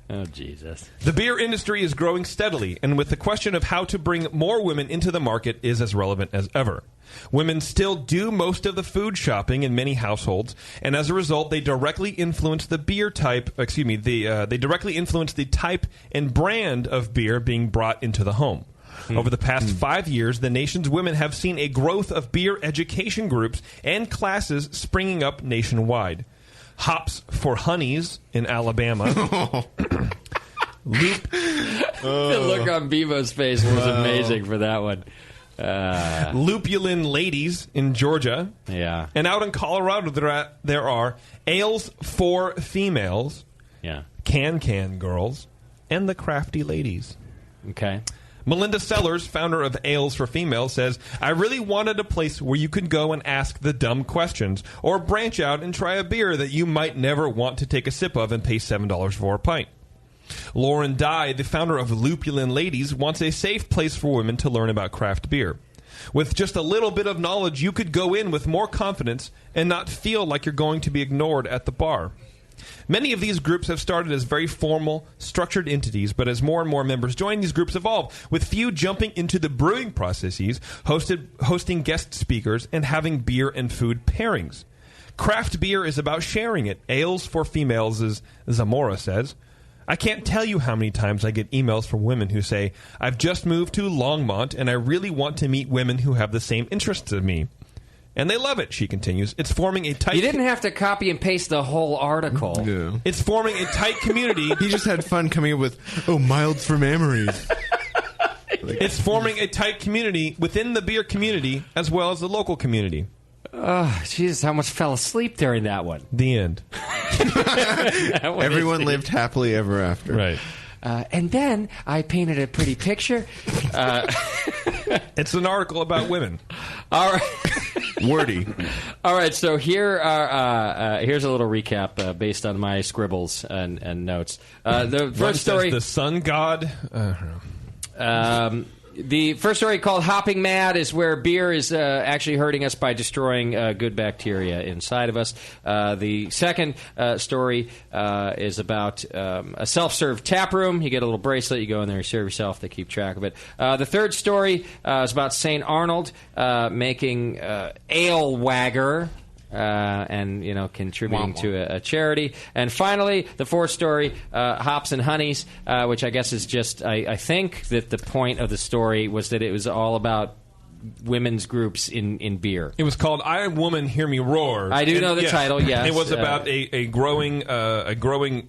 Oh, Jesus. The beer industry is growing steadily, and with the question of how to bring more women into the market is as relevant as ever. Women still do most of the food shopping in many households, and as a result, they directly influence the beer type. They directly influence the type and brand of beer being brought into the home. Over the past 5 years, the nation's women have seen a growth of beer education groups and classes springing up nationwide. Hops for Honeys in Alabama. The look on Bevo's face was amazing for that one. Lupulin Ladies in Georgia. Yeah. And out in Colorado, there are Ales for Females. Yeah. Can Girls. And the Crafty Ladies. Okay. Melinda Sellers, founder of Ales for Females, says, I really wanted a place where you could go and ask the dumb questions or branch out and try a beer that you might never want to take a sip of and pay $7 for a pint. Lauren Dye, the founder of Lupulin Ladies, wants a safe place for women to learn about craft beer. With just a little bit of knowledge, you could go in with more confidence and not feel like you're going to be ignored at the bar. Many of these groups have started as very formal, structured entities, but as more and more members join, these groups evolve, with few jumping into the brewing processes, hosting guest speakers, and having beer and food pairings. Craft beer is about sharing it. Ales for Females, as Zamora says. I can't tell you how many times I get emails from women who say, I've just moved to Longmont, and I really want to meet women who have the same interests as me. And they love it, she continues. It's forming a tight... You didn't have to copy and paste the whole article. Yeah. It's forming a tight community. He just had fun coming up with, milds for memories. It's forming a tight community within the beer community as well as the local community. Oh, Jesus, how much fell asleep during that one? The end. Everyone lived happily ever after. Right. And then I painted a pretty picture. It's an article about women. All right. Wordy. All right, so here's a little recap based on my scribbles and notes. The first story, the sun god. The first story, called "Hopping Mad," is where beer is actually hurting us by destroying good bacteria inside of us. The second story is about a self-serve tap room. You get a little bracelet, you go in there, you serve yourself. They keep track of it. The third story is about St. Arnold making Ale Wagger. And contributing to a charity. And finally, the fourth story, Hops and Honeys, which I guess is just, I think that the point of the story was that it was all about women's groups in beer. It was called "I Am Woman, Hear Me Roar." I do know the title. Yes, it was about a growing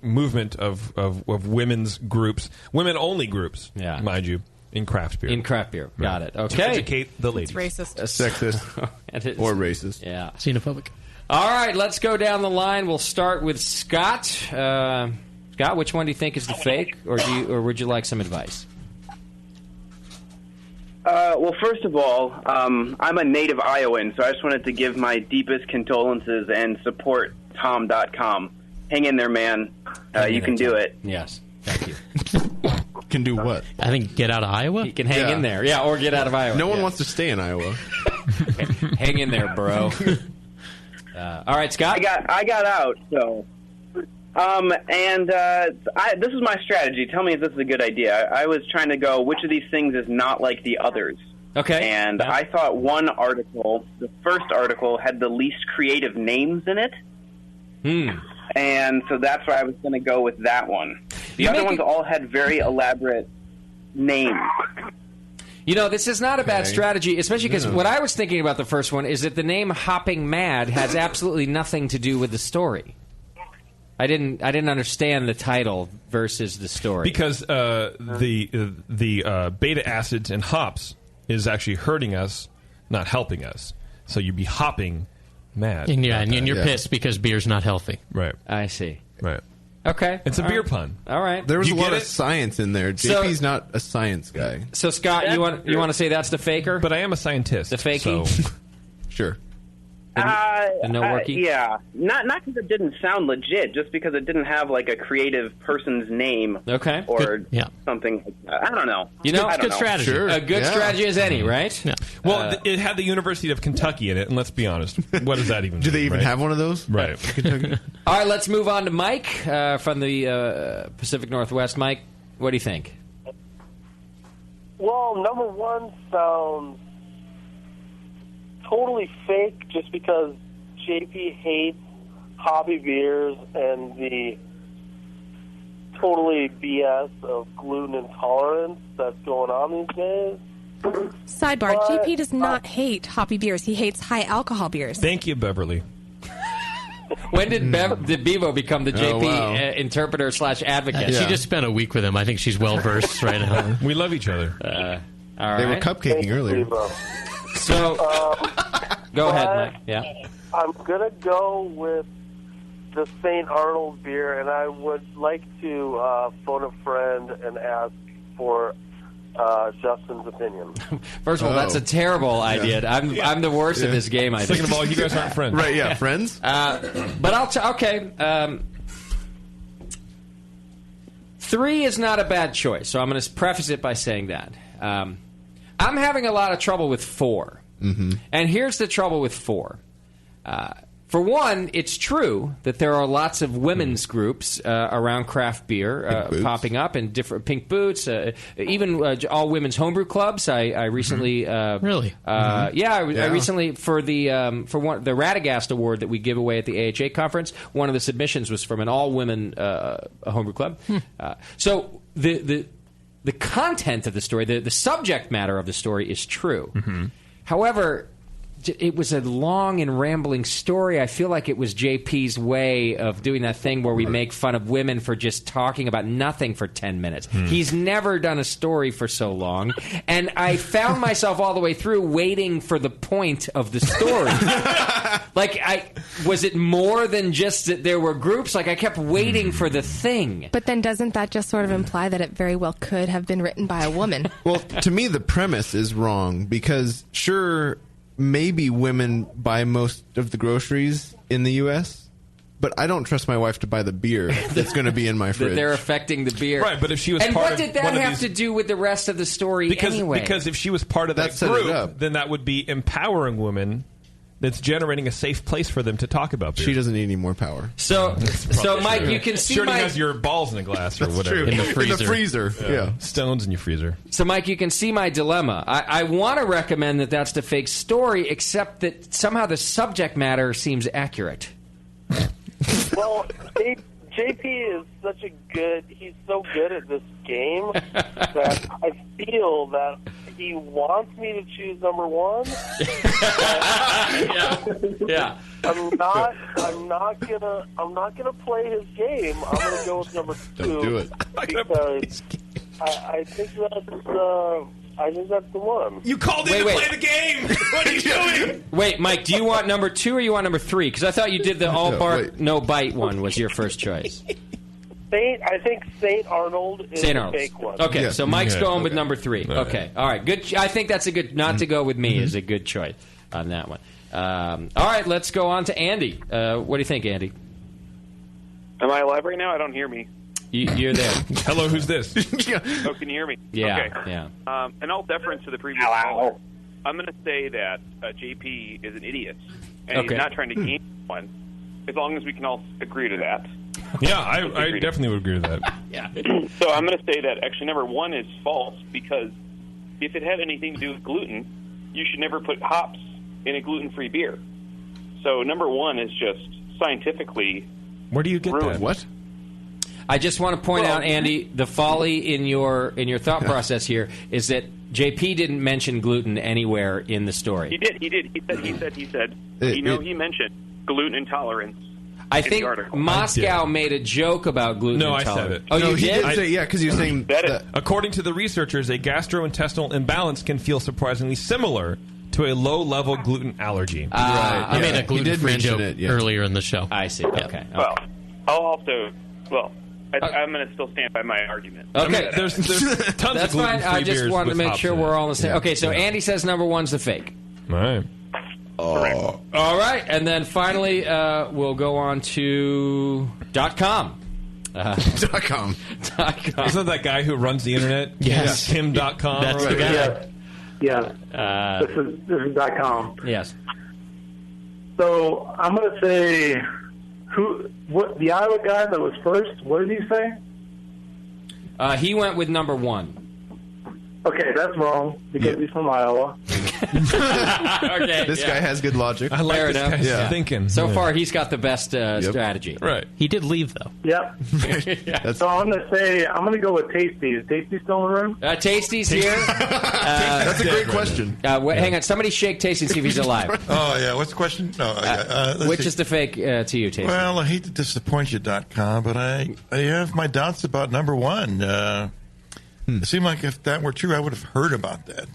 movement of women's groups, women only groups, mind you. In craft beer. Got it. Okay. To educate the ladies. It's racist. Sexist. Or racist. Yeah. Xenophobic. All right, let's go down the line. We'll start with Scott. Scott, which one do you think is the fake, or would you like some advice? Well, first of all, I'm a native Iowan, so I just wanted to give my deepest condolences and support Tom.com. Hang in there, man. You can do it. Yes. Thank you. Can do what? I think get out of Iowa. You can hang in there. Yeah, or get out of Iowa. No one wants to stay in Iowa. Hang in there, bro. All right, Scott. I got out, so. This is my strategy. Tell me if this is a good idea. I was trying to go, which of these things is not like the others? Okay. And I thought one article, the first article, had the least creative names in it. And so that's why I was going to go with that one. The other ones all had very elaborate name. You know, this is not a bad strategy, especially because what I was thinking about the first one is that the name Hopping Mad has absolutely nothing to do with the story. I didn't understand the title versus the story. Because the beta acids in hops is actually hurting us, not helping us. So you'd be hopping mad. And you're pissed because beer's not healthy. Right. I see. Right. Okay. It's a beer pun. All right. There was You a lot get of it? science in there. So- JP's not a science guy. So, Scott, you want to say that's the faker? But I am a scientist. The fakey? So. Sure. no worky? Yeah, not because it didn't sound legit, just because it didn't have like a creative person's name. Okay. Or something. I don't know. You know, I don't know. strategy. Sure. A good strategy as any, right? Yeah. Well, it had the University of Kentucky in it, and let's be honest, what does that even Do mean, they even right? have one of those? Right. Kentucky? All right, let's move on to Mike from the Pacific Northwest. Mike, what do you think? Well, number one sounds totally fake just because JP hates hobby beers and the totally BS of gluten intolerance that's going on these days. Sidebar: JP does not hate hoppy beers. He hates high alcohol beers. Thank you, Beverly. When did Bevo become the JP interpreter / advocate? She just spent a week with him. I think she's well versed right now. We love each other. All right. They were cupcaking earlier. So, go ahead, Mike. Yeah. I'm going to go with the St. Arnold beer, and I would like to phone a friend and ask for Justin's opinion. First of all, that's a terrible idea. I'm the worst at this game, I think. Second of all, you guys aren't friends. Right, yeah, friends? But I'll okay. 3 is not a bad choice, so I'm going to preface it by saying that. I'm having a lot of trouble with 4. Mm-hmm. And here's the trouble with 4. For one, it's true that there are lots of women's groups around craft beer popping up, and different Pink Boots, even all women's homebrew clubs. I recently Really? I recently for the the Radagast Award that we give away at the AHA conference. One of the submissions was from an all women homebrew club. So the content of the story, the subject matter of the story, is true. However, it was a long and rambling story. I feel like it was JP's way of doing that thing where we make fun of women for just talking about nothing for 10 minutes. He's never done a story for so long. And I found myself all the way through waiting for the point of the story. Was it more than just that there were groups? I kept waiting for the thing. But then doesn't that just sort of imply that it very well could have been written by a woman? Well, to me, the premise is wrong because, sure, maybe women buy most of the groceries in the U.S., but I don't trust my wife to buy the beer that's going to be in my fridge. That they're affecting the beer. Right, but if she was and part what of did that one of have these- to do with the rest of the story anyway? Because if she was part of that set it group, up. then that would be empowering women. That's generating a safe place for them to talk about beer. She doesn't need any more power. So Mike, you can see she already my... has your balls in a glass or That's whatever. true. In the freezer. Yeah. Stones in your freezer. So, Mike, you can see my dilemma. I want to recommend that that's the fake story, except that somehow the subject matter seems accurate. Well, JP is he's so good at this game that I feel that he wants me to choose number 1. Yeah. I'm not gonna play his game. I'm gonna go with number 2. Don't do it. Because I think that's the one. You called in to play the game. What are you doing? Wait, Mike, do you want number 2 or you want number 3? Because I thought you did the all bark, no bite one was your first choice. I think St. Arnold is St. the Arnold's. fake one. Okay, so Mike's going with number 3. Okay, all right, good. I think that's a good. Not to go with me is a good choice on that one. All right, let's go on to Andy. What do you think, Andy? Am I live right now? I don't hear me. You're there. Hello, who's this? Oh, can you hear me? Yeah, okay. yeah. In all deference to the previous caller, I'm going to say that JP is an idiot, and he's not trying to game one, as long as we can all agree to that. Yeah, I definitely would agree with that. Yeah. So I'm going to say that actually number 1 is false, because if it had anything to do with gluten, you should never put hops in a gluten-free beer. So number 1 is just scientifically Where do you get ruined. that? What? I just want to point out, Andy, the folly in your thought process here is that JP didn't mention gluten anywhere in the story. He did. He said. He mentioned gluten intolerance. I think Moscow made a joke about gluten intolerance. I said it. Oh, you did? Because you're saying according to the researchers, a gastrointestinal imbalance can feel surprisingly similar to a low-level gluten allergy. I made a gluten-free joke earlier in the show. I see. Okay. Well, I'll also. Well, I'm going to still stand by my argument. Okay, there's tons That's of gluten-free fine. I just beers wanted to with make hops sure in we're it. all on the same. Okay, so Andy says number one's the fake. All right. All right, and then finally we'll go on to .com. .com. Isn't that guy who runs the internet? Yes. Tim.com. That's the guy. Yeah. This is .com. Yes. So I'm going to say the Iowa guy that was first, what did he say? He went with number one. Okay, that's wrong because he's from Iowa. Okay, This guy has good logic. I like Fair this enough. guy's thinking. So far, he's got the best strategy. Right. He did leave, though. Yep. So I'm going to go with Tasty. Is Tasty still in the room? Tasty's here. That's a great question. Hang on. Somebody shake Tasty and see if he's alive. Oh, yeah. What's the question? No, Which is the fake to you, Tasty? Well, I hate to disappoint you, .com, but I have my doubts about number one. It seemed like if that were true, I would have heard about that.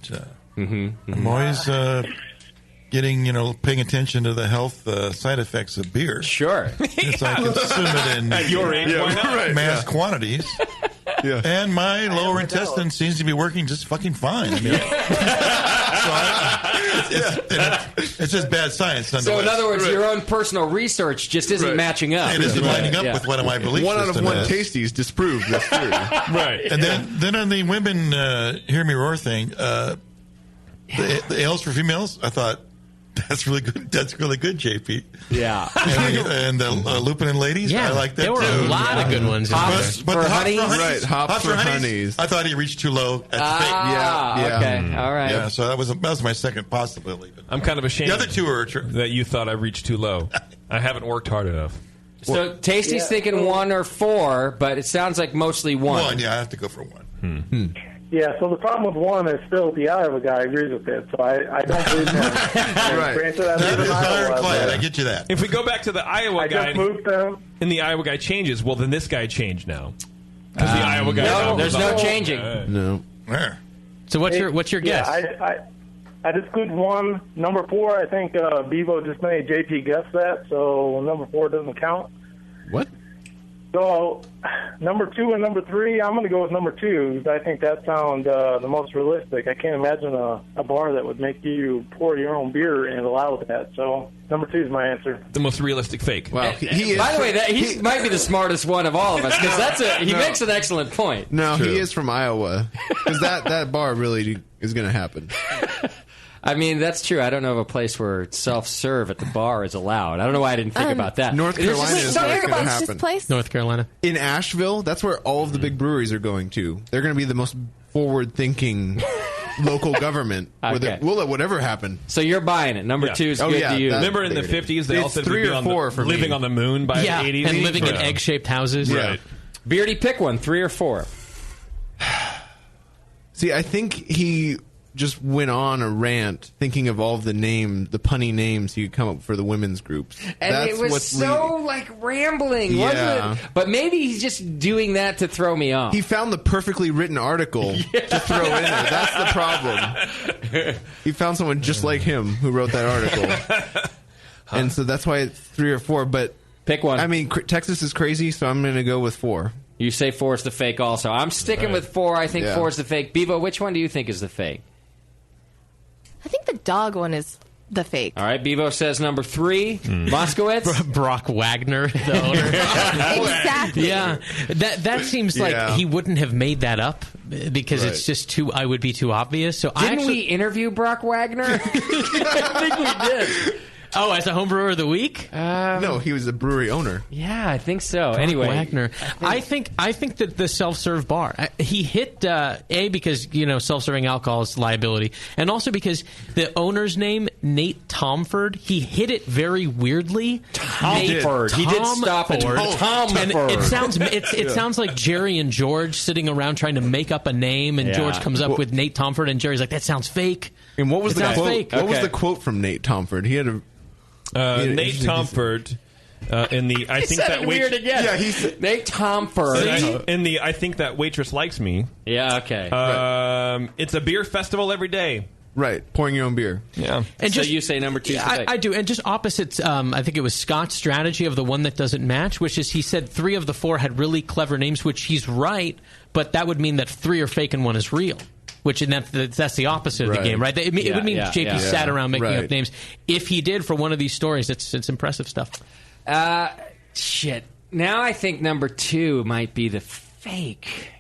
I'm always paying attention to the health side effects of beer. Sure. Since I consume it in At your age, why not? mass quantities. Yeah. And my lower intestine seems to be working just fucking fine. I mean, it's just bad science. So, in other words, your own personal research just isn't matching up. It isn't lining up with what my belief One out system of one is. Tasties disproved this theory. Right. And then on the women hear me roar thing, the ales for females, I thought, that's really good. That's really good, JP. Yeah. And the lupin and ladies, I like that there were too. a lot of good ones. Hops But for the honeys? Right, hops for honeys. I thought he reached too low at the fake. Yeah. Okay. All right. Yeah, so that was my second possibility. I'm kind of ashamed The other two are that you thought I reached too low. I haven't worked hard enough. So Tasty's thinking 1 or 4, but it sounds like mostly 1. One, yeah, I have to go for one. Yeah, so the problem with one is still the Iowa guy agrees with it, so I don't believe him. Right. Granted, I live That in is Iowa, ironclad. but I get you that. If we go back to the Iowa I guy, just moved them. and the Iowa guy changes, well, then this guy changed now. Because the Iowa guy. No, now there's goes no on. changing. No. There. So what's your guess? I just include one. Number 4, I think Bevo just made JP guess that, so number 4 doesn't count. What? So, number 2 and number 3, I'm going to go with number 2 because I think that sounds the most realistic. I can't imagine a bar that would make you pour your own beer and allow that. So, number 2 is my answer. The most realistic fake. Wow. He is, By the way, he might be the smartest one of all of us because he makes an excellent point. No, he is from Iowa. Because that bar really is going to happen. I mean, that's true. I don't know of a place where self-serve at the bar is allowed. I don't know why I didn't think about that. North Carolina is where it's going to happen. Place? North Carolina. In Asheville, that's where all of the big breweries are going to. They're going to be the most forward-thinking local government. Okay. We'll let whatever happen. So you're buying it. Number 2 is good to you. Remember in the 50s, they It's all said 3 we'd be or on 4 for me. living on the moon by the 80s. and living in egg-shaped houses. Right. Beardy, pick one. 3 or 4. See, I think he just went on a rant thinking of all of the punny names he could come up for the women's groups. And That's it was what's so, rambling, wasn't it? But maybe he's just doing that to throw me off. He found the perfectly written article to throw in there. That's the problem. He found someone just like him who wrote that article. And so that's why it's 3 or 4. But pick one. I mean, Texas is crazy, so I'm going to go with 4. You say 4 is the fake also. I'm sticking with 4. I think 4 is the fake. Bevo, which one do you think is the fake? I think the dog one is the fake. All right, Bevo says number 3. Moskowitz? Brock Wagner, the owner. Exactly. Yeah, that seems like he wouldn't have made that up because it's just I would be too obvious. So Didn't we interview Brock Wagner? I think we did. Oh, as a home brewer of the week? No, he was a brewery owner. Yeah, I think so. Brock Anyway, Wagner. I think that the self-serve bar, he hit because self-serving alcohol is liability, and also because the owner's name, Nate Tomford, he hit it very weirdly. Tomford. He did stop at Tomford. And it sounds like Jerry and George sitting around trying to make up a name, and George comes up with Nate Tomford, and Jerry's like, that sounds fake. And what was the quote? Fake. What was the quote from Nate Tomford? He had a Nate Tomford in the I think that weird again. Yeah, he's Nate Tomford in the I think that waitress likes me. Yeah, okay. It's a beer festival every day. Right, pouring your own beer. Yeah. And so you say number 2 is I do. And just opposite, I think it was Scott's strategy of the one that doesn't match, which is he said 3 of the 4 had really clever names, which he's right, but that would mean that 3 are fake and 1 is real. Which that's the opposite of the game, right? It would mean JP sat around making up names. If he did for one of these stories, it's impressive stuff. Shit. Now I think number 2 might be the fake.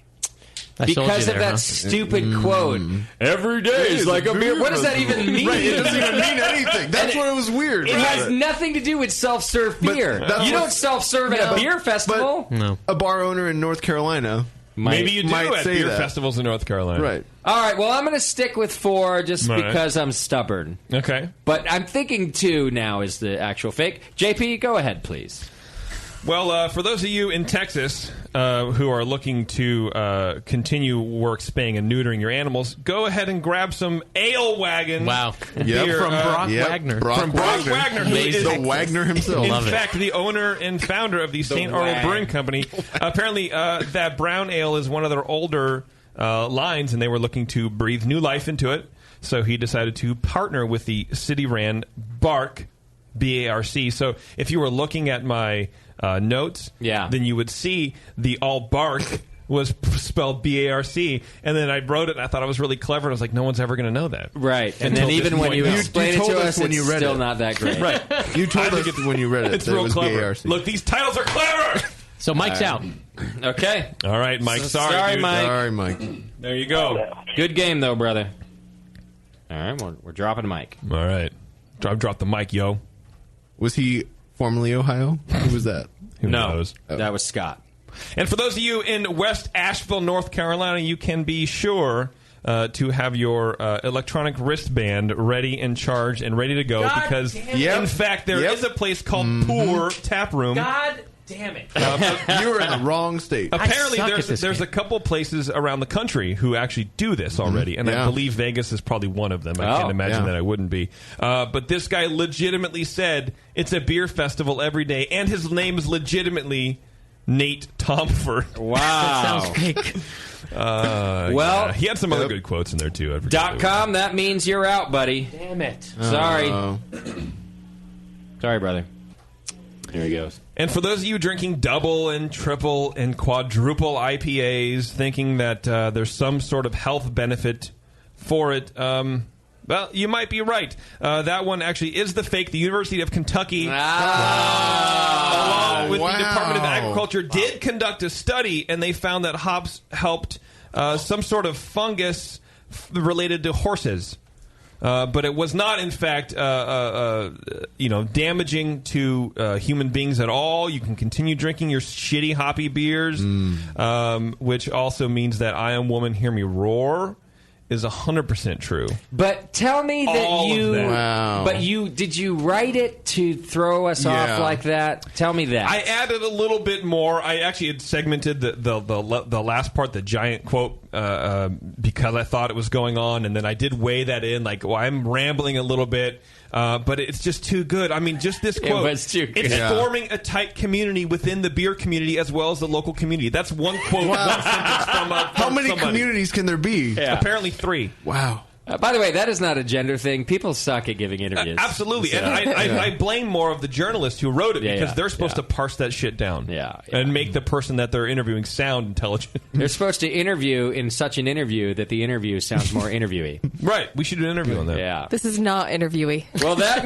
Because of that stupid quote. Every day is like a beer. What does that even mean? Right, it doesn't even mean anything. That's what it was weird. It has nothing to do with self-serve beer. You don't self-serve at a beer festival. No. A bar owner in North Carolina. Maybe you do at beer that. festivals in North Carolina. Right. All right, well, I'm going to stick with 4 just because I'm stubborn. Okay. But I'm thinking 2 now is the actual fake. JP, go ahead, please. Well, for those of you in Texas who are looking to continue work spaying and neutering your animals, go ahead and grab some Ale Wagon. Wow. Beer, from Brock Wagner. From Brock Wagner. Who is the Wagner himself. In fact, the owner and founder of the St. Arnold Brewing Company. Apparently, that brown ale is one of their older lines, and they were looking to breathe new life into it. So he decided to partner with the city-ran BARC, B-A-R-C. So if you were looking at my notes, then you would see the all bark was spelled B-A-R-C, and then I wrote it, and I thought it was really clever, and I was like, no one's ever going to know that. Right, and then even when you explain it to us, it's still not that great. Right. You told us when you read it. It's real clever. B-A-R-C. Look, these titles are clever! So Mike's out. Okay. All right, Mike. Sorry, dude. Mike. Sorry, Mike. There you go. Good game, though, brother. All right, we're dropping Mike. All right. Drop the mic, yo. Was he formerly Ohio? Who was that? Who knows? That was Scott. And for those of you in West Asheville, North Carolina, you can be sure to have your electronic wristband ready and charged and ready to go because, in fact, there is a place called Pour Tap Room. God damn it. You were in the wrong state. Apparently, there's a couple places around the country who actually do this already, and I believe Vegas is probably one of them. I can't imagine that I wouldn't be. But this guy legitimately said it's a beer festival every day, and his name is legitimately Nate Tomford. Wow. That sounds fake. Well, he had some other good quotes in there, too. .com, that means you're out, buddy. Damn it. Sorry. Sorry, brother. Here he goes. And for those of you drinking double and triple and quadruple IPAs, thinking that there's some sort of health benefit for it, well, you might be right. That one actually is the fake. The University of Kentucky, along with the Department of Agriculture, did conduct a study, and they found that hops helped some sort of fungus related to horses. But it was not, in fact, damaging to human beings at all. You can continue drinking your shitty hoppy beers, which also means that I Am Woman, Hear Me Roar is 100% true. But tell me that But did you write it to throw us off like that? Tell me that. I added a little bit more. I actually had segmented the last part, the giant quote, because I thought it was going on, and then I did weigh that in. Like, well, I'm rambling a little bit, but it's just too good. I mean, just this quote. It's too good. It's forming a tight community within the beer community as well as the local community. That's one quote, one sentence from How many communities can there be? Apparently 3. Wow. By the way, that is not a gender thing. People suck at giving interviews. Absolutely. So. And I blame more of the journalists who wrote it because they're supposed to parse that shit down and make the person that they're interviewing sound intelligent. They're supposed to interview in such an interview that the interview sounds more interview-y. Right. We should do an interview on that. Yeah. This is not interviewee. Well, that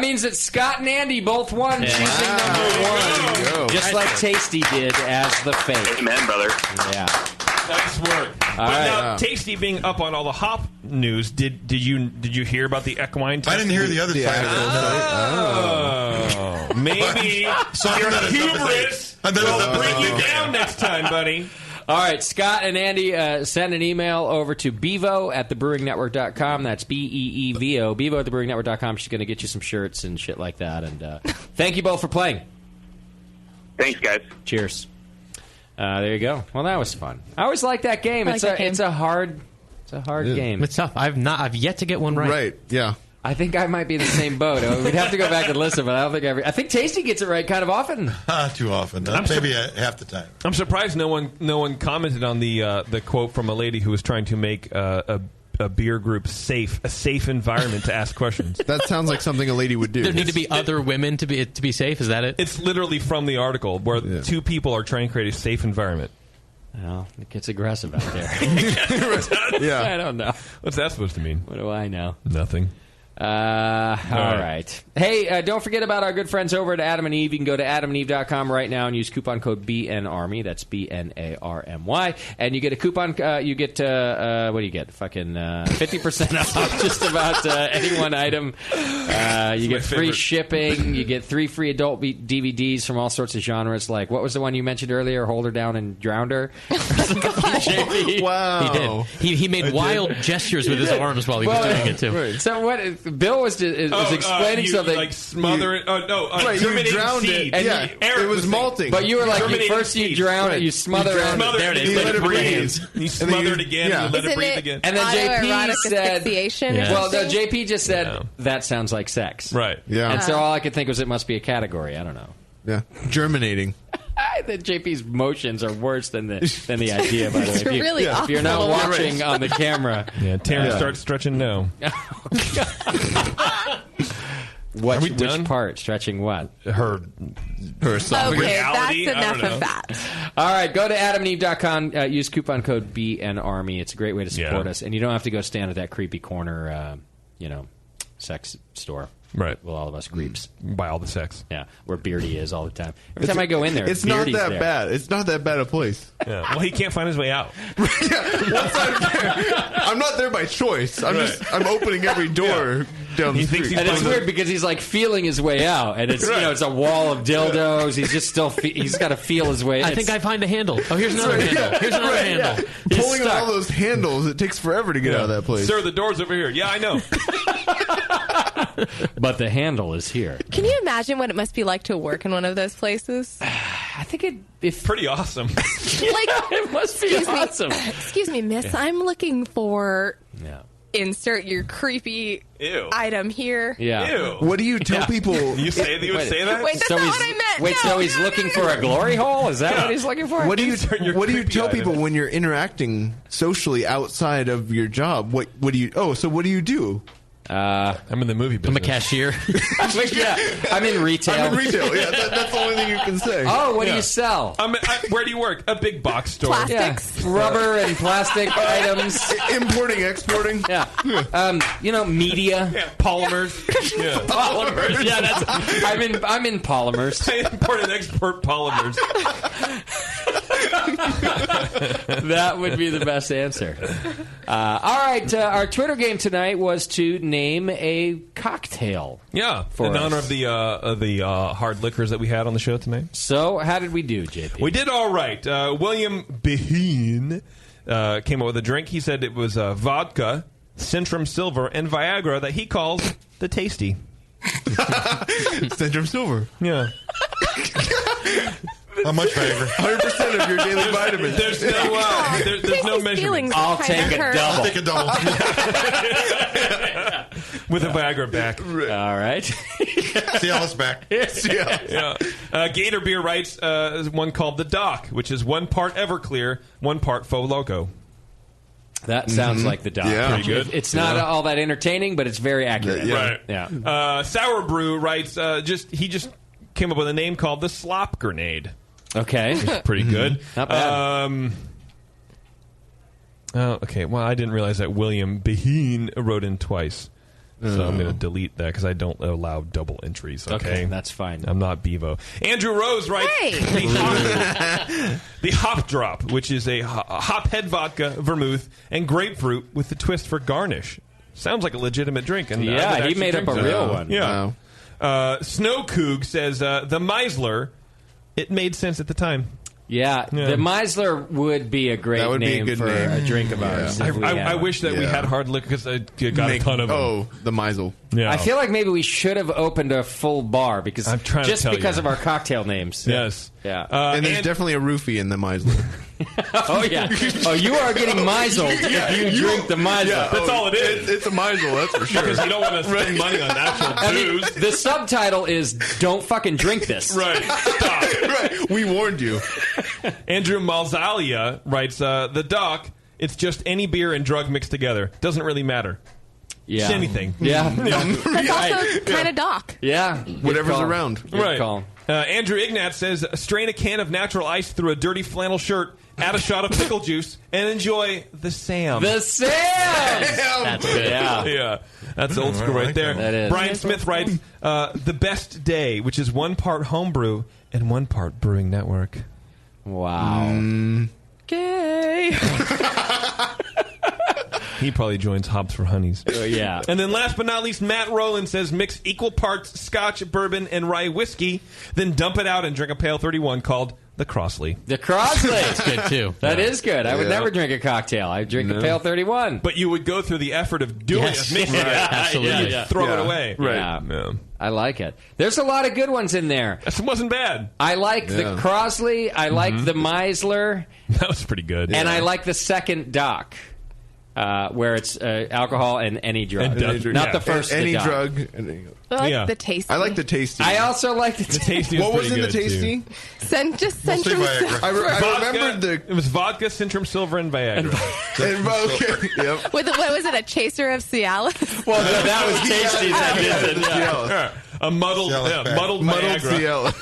means that Scott and Andy both won choosing number 1. Just like Tasty did as the fake. Amen, brother. Yeah. Nice work. But right. now, Tasty being up on all the hop news, did you hear about the equine testing? I didn't hear the other side of it. Maybe your hubris will bring you down next time, buddy. All right, Scott and Andy, send an email over to Bevo at thebrewingnetwork.com. That's Beevo, Bevo at thebrewingnetwork.com. She's going to get you some shirts and shit like that. And thank you both for playing. Thanks, guys. Cheers. There you go. Well, that was fun. I always like that game. It's a hard game. It's tough. I've yet to get one right. Right. Yeah. I think I might be in the same boat. We'd have to go back and listen, but I don't think I think Tasty gets it right kind of often. Too often. Maybe half the time. I'm surprised no one commented on the quote from a lady who was trying to make a beer group a safe environment to ask questions. That sounds like something a lady would do. There need to be other women to be safe. Is that it? It's literally from the article where two people are trying to create a safe environment. Well, it gets aggressive out there. Yeah. I don't know. What's that supposed to mean? What do I know? Nothing. All right. Hey, don't forget about our good friends over at Adam and Eve. You can go to adamandeve.com right now and use coupon code BNARMY. That's BNARMY. And you get a coupon. You get, what do you get? Fucking 50% off just about any one item. You get free shipping. You get 3 free adult DVDs from all sorts of genres. Like, what was the one you mentioned earlier? Hold Her Down and Drowned Her? Wow. He did. He made wild gestures with his arms while he was doing it, too. Right. So what... Bill was explaining something. Like smother it. Oh no! Right, you drowned seed. it. Yeah, it was malting. But you were like, first you drown it, you smother it. There it is. Let it breathe. You smother it again. Yeah. You let it breathe again. And then JP said, well, no, JP just said that sounds like sex. Right. Yeah. And so all I could think was it must be a category. I don't know. Yeah. Germinating. The JP's motions are worse than the idea. By the way, It's really if you're not watching on the camera, Taryn starts stretching no. Which part? Stretching what? Her Okay, reality? that's enough of that. All right, go to adamandeve.com. Use coupon code BNARMY. It's a great way to support us, and you don't have to go stand at that creepy corner, sex store. Right. With all of us creeps. Buy all the sex. Yeah, where Beardy is all the time. Every time I go in there, it's not Beardy's that there. bad. It's not that bad a place. Yeah. Well, he can't find his way out. I'm not there by choice. I'm opening every door down the street. And it's weird because he's like feeling his way out, and it's it's a wall of dildos. He's just still he's got to feel his way. I think I find a handle. Oh, here's another handle. Here's another handle. He's Pulling stuck. all those handles, it takes forever to get out of that place. Sir, the door's over here. Yeah, I know. But the handle is here. Can you imagine what it must be like to work in one of those places? I think it's pretty awesome. It must be awesome. Excuse me, miss. I'm looking for... Yeah. Insert your creepy item here. Yeah. Ew. What do you tell people? You would say that? Wait, that's not what I meant. Wait, no, so he's looking for a glory hole? Is that what he's looking for? What do you tell people when you're interacting socially outside of your job? What do you? Oh, so what do you do? I'm in the movie business. I'm a cashier. I'm in retail. I'm in retail. Yeah, that's the only thing you can say. Oh, what do you sell? Where do you work? A big box store. Plastics. Yeah. Rubber and plastic items. Importing, exporting. Yeah. Media. Yeah, polymers. Yeah. Polymers. Yeah, that's. I'm in polymers. I import and export polymers. That would be the best answer. All right, our Twitter game tonight was to name a cocktail. Yeah, in honor of the hard liquors that we had on the show tonight. So, how did we do, JP? We did all right. William Beheen came up with a drink. He said it was vodka, Centrum Silver, and Viagra that he calls the Tasty. Centrum Silver. Yeah. How much Viagra? 100% of your daily vitamins. There's no measurement. I'll take a double. I'll take a double. With a Viagra back. All right. Cialis back. Yeah. Gator Beer writes one called The Doc, which is 1 part Everclear, 1 part Faux Loco. That sounds like the Doc. Yeah. Pretty good. It's not all that entertaining, but it's very accurate. Right. Yeah. Sour Brew writes he just came up with a name called the Slop Grenade. Okay. Pretty good. Not bad. Okay. Well, I didn't realize that William Beheen wrote in twice. So I'm going to delete that because I don't allow double entries. Okay, that's fine. I'm not Bevo. Andrew Rose writes the hop drop, which is a hop head vodka, vermouth, and grapefruit with the twist for garnish. Sounds like a legitimate drink. And he made up a real one. Yeah. Snow Coog says the Meisler. It made sense at the time. Yeah, the Meisler would be a great name for a drink of ours. I wish that we had hard liquor because I got a ton of them. Oh, the Meisel. Yeah. I feel like maybe we should have opened a full bar because I'm trying just to tell because you. of our cocktail names. Yes. Yeah. And there's definitely a roofie in the Meisler. Oh, yeah. Oh, you are getting Meiseled if you drink the Meisel. Yeah, that's all it is. It's a Meisel, that's for sure. Because you don't want to spend money on actual booze. The subtitle is "Don't fucking drink this." Right. Stop. Right. We warned you. Andrew Malzalia writes, the doc, it's just any beer and drug mixed together. Doesn't really matter. Yeah. It's anything. Yeah. That's also kind of Doc. Yeah. Whatever's around. Good Right. call. Andrew Ignat says, strain a can of natural ice through a dirty flannel shirt, add a shot of pickle juice, and enjoy the Sam. The Sam! That's good. Yeah. That's old school right there. That is. Brian Smith writes, the best day, which is 1 part homebrew and 1 part Brewing Network. Wow. Gay. He probably joins Hops for Honeys. Yeah. And then last but not least, Matt Rowland says mix equal parts Scotch, bourbon, and rye whiskey, then dump it out and drink a Pale 31 called the Crossley. The Crossley. That's good, too. That is good. I would never drink a cocktail. I drink a Pale 31. But you would go through the effort of doing it, making it. Absolutely. You'd throw it away. Right. Yeah. I like it. There's a lot of good ones in there. That wasn't bad. I like the Crossley. I like the Meisler. That was pretty good. And I like the second Doc. Where it's alcohol and any drug. Not the first any the Doc. drug. I like the tasty. I like the tasty. I also like the tasty. What was in the tasty? Just Centrum. I remembered the. It was vodka, Centrum Silver, and Viagra. Okay. Yep. With what was it? A chaser of Cialis? Well, that was tasty. A muddled Viagra.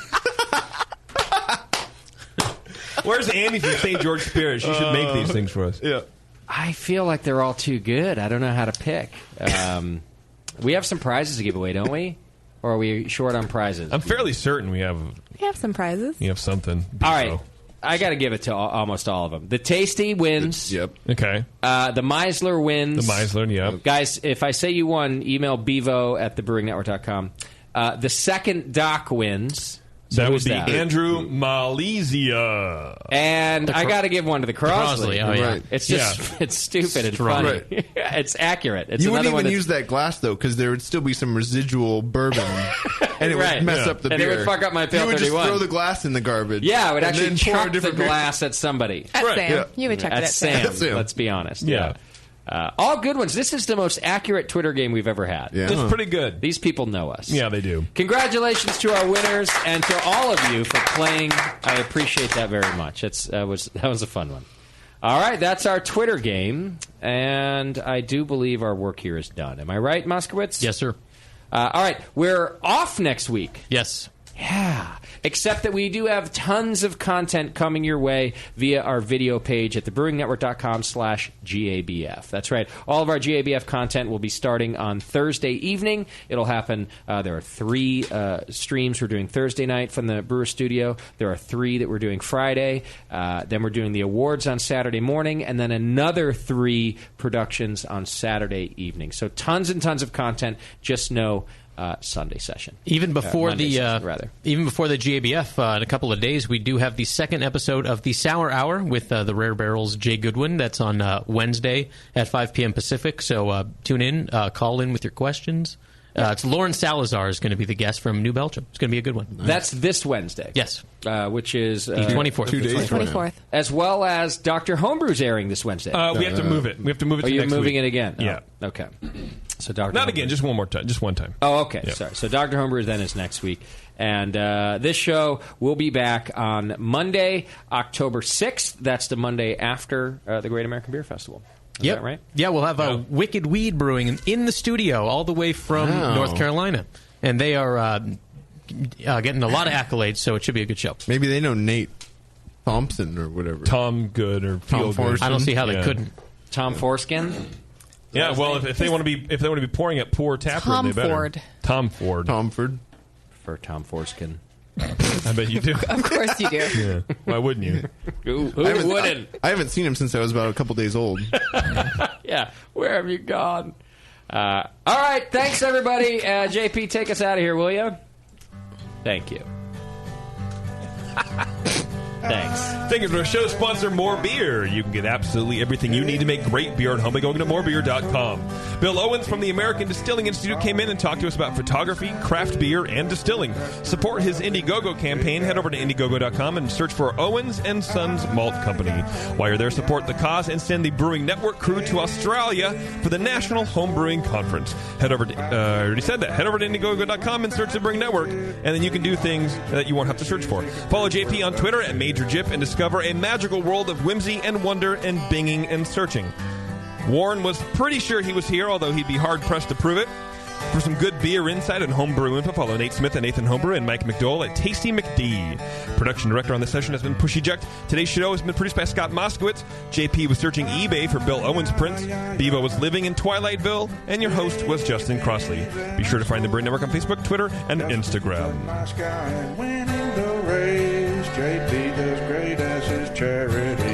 Where's Andy from St. George Spirit? She should make these things for us. Yeah. I feel like they're all too good. I don't know how to pick. We have some prizes to give away, don't we? Or are we short on prizes? I'm fairly certain we have. We have some prizes. You have something. All right. I got to give it to almost all of them. The Tasty wins. Yep. Okay. The Meisler wins. The Meisler, yep. Guys, if I say you won, email bevo@thebrewingnetwork.com. The second Doc wins. So that would who's be that? Andrew Malaysia. And I got to give one to the Crossley. Oh, yeah. Right. It's just it's stupid and Strong. funny. It's accurate. It's You another wouldn't one even use that glass though, because there would still be some residual bourbon, and it Right. would mess Yeah. up the And it beer. would fuck up my Pale You would 31. just throw the glass in the garbage. Yeah, I would and actually then pour a chuck the different beer. glass at somebody. At Sam. Yeah. You would chuck it At at Sam. Sam. Let's be honest. Yeah. All good ones. This is the most accurate Twitter game we've ever had. Yeah. It's pretty good. These people know us. Yeah, they do. Congratulations to our winners and to all of you for playing. I appreciate that very much. That was a fun one. All right, that's our Twitter game, and I do believe our work here is done. Am I right, Moskowitz? Yes, sir. All right, we're off next week. Yes. Yeah. Except that we do have tons of content coming your way via our video page at thebrewingnetwork.com/GABF. That's right. All of our GABF content will be starting on Thursday evening. It'll happen. There are 3 streams we're doing Thursday night from the Brewer Studio. There are 3 that we're doing Friday. Then we're doing the awards on Saturday morning, and then another 3 productions on Saturday evening. So tons and tons of content. Just know Sunday session. Even before Monday the session, rather. even before the GABF, in a couple of days, we do have the second episode of the Sour Hour with the Rare Barrels Jay Goodwin. That's on Wednesday at 5 p.m. Pacific. So tune in, call in with your questions. It's Lauren Salazar is going to be the guest from New Belgium. It's going to be a good one. That's this Wednesday. Yes. Which is The 24th. 2 days from now. 24th. as well as Dr. Homebrew's airing this Wednesday. We have to move it. We have to move it Are to you next moving week. it again? Yeah. Oh, okay. So Dr. Not Homebrew. again, just one more time. Just one time. Oh, okay. Yeah. Sorry. So Dr. Homebrew then is next week. And this show will be back on Monday, October 6th. That's the Monday after the Great American Beer Festival. Is that right? Yeah, we'll have Wicked Weed Brewing in the studio all the way from North Carolina. And they are getting a lot of accolades, so it should be a good show. Maybe they know Nate Thompson or whatever. Tom Good or Tom Feel Good. Forrest. I don't see how they couldn't. Tom Foreskin? Yeah, well, if they want to be pouring at poor tap room, they better. Ford. Tom Ford. For Tom Forskin. I bet you do. Of course you do. Yeah. Why wouldn't you? Who wouldn't? I haven't seen him since I was about a couple days old. Yeah, where have you gone? All right, thanks everybody. JP, take us out of here, will you? Thank you. Thanks. Thank you to our show sponsor, More Beer. You can get absolutely everything you need to make great beer at home by going to morebeer.com. Bill Owens from the American Distilling Institute came in and talked to us about photography, craft beer, and distilling. Support his Indiegogo campaign. Head over to Indiegogo.com and search for Owens & Sons Malt Company. While you're there, support the cause and send the Brewing Network crew to Australia for the National Home Brewing Conference. Head over to, I already said that. Head over to Indiegogo.com and search the Brewing Network, and then you can do things that you won't have to search for. Follow JP on Twitter at Major Jip and discover a magical world of whimsy and wonder and binging and searching. Warren was pretty sure he was here, although he'd be hard-pressed to prove it. For some good beer insight and homebrew info, follow Nate Smith at Nathan Homebrew and Mike McDowell at Tasty McD. Production director on this session has been Pushy Eject. Today's show has been produced by Scott Moskowitz. JP was searching eBay for Bill Owens prints. Bevo was living in Twilightsville. And your host was Justin Crossley. Be sure to find the Brewing Network on Facebook, Twitter, and Instagram. JP does great as his charity.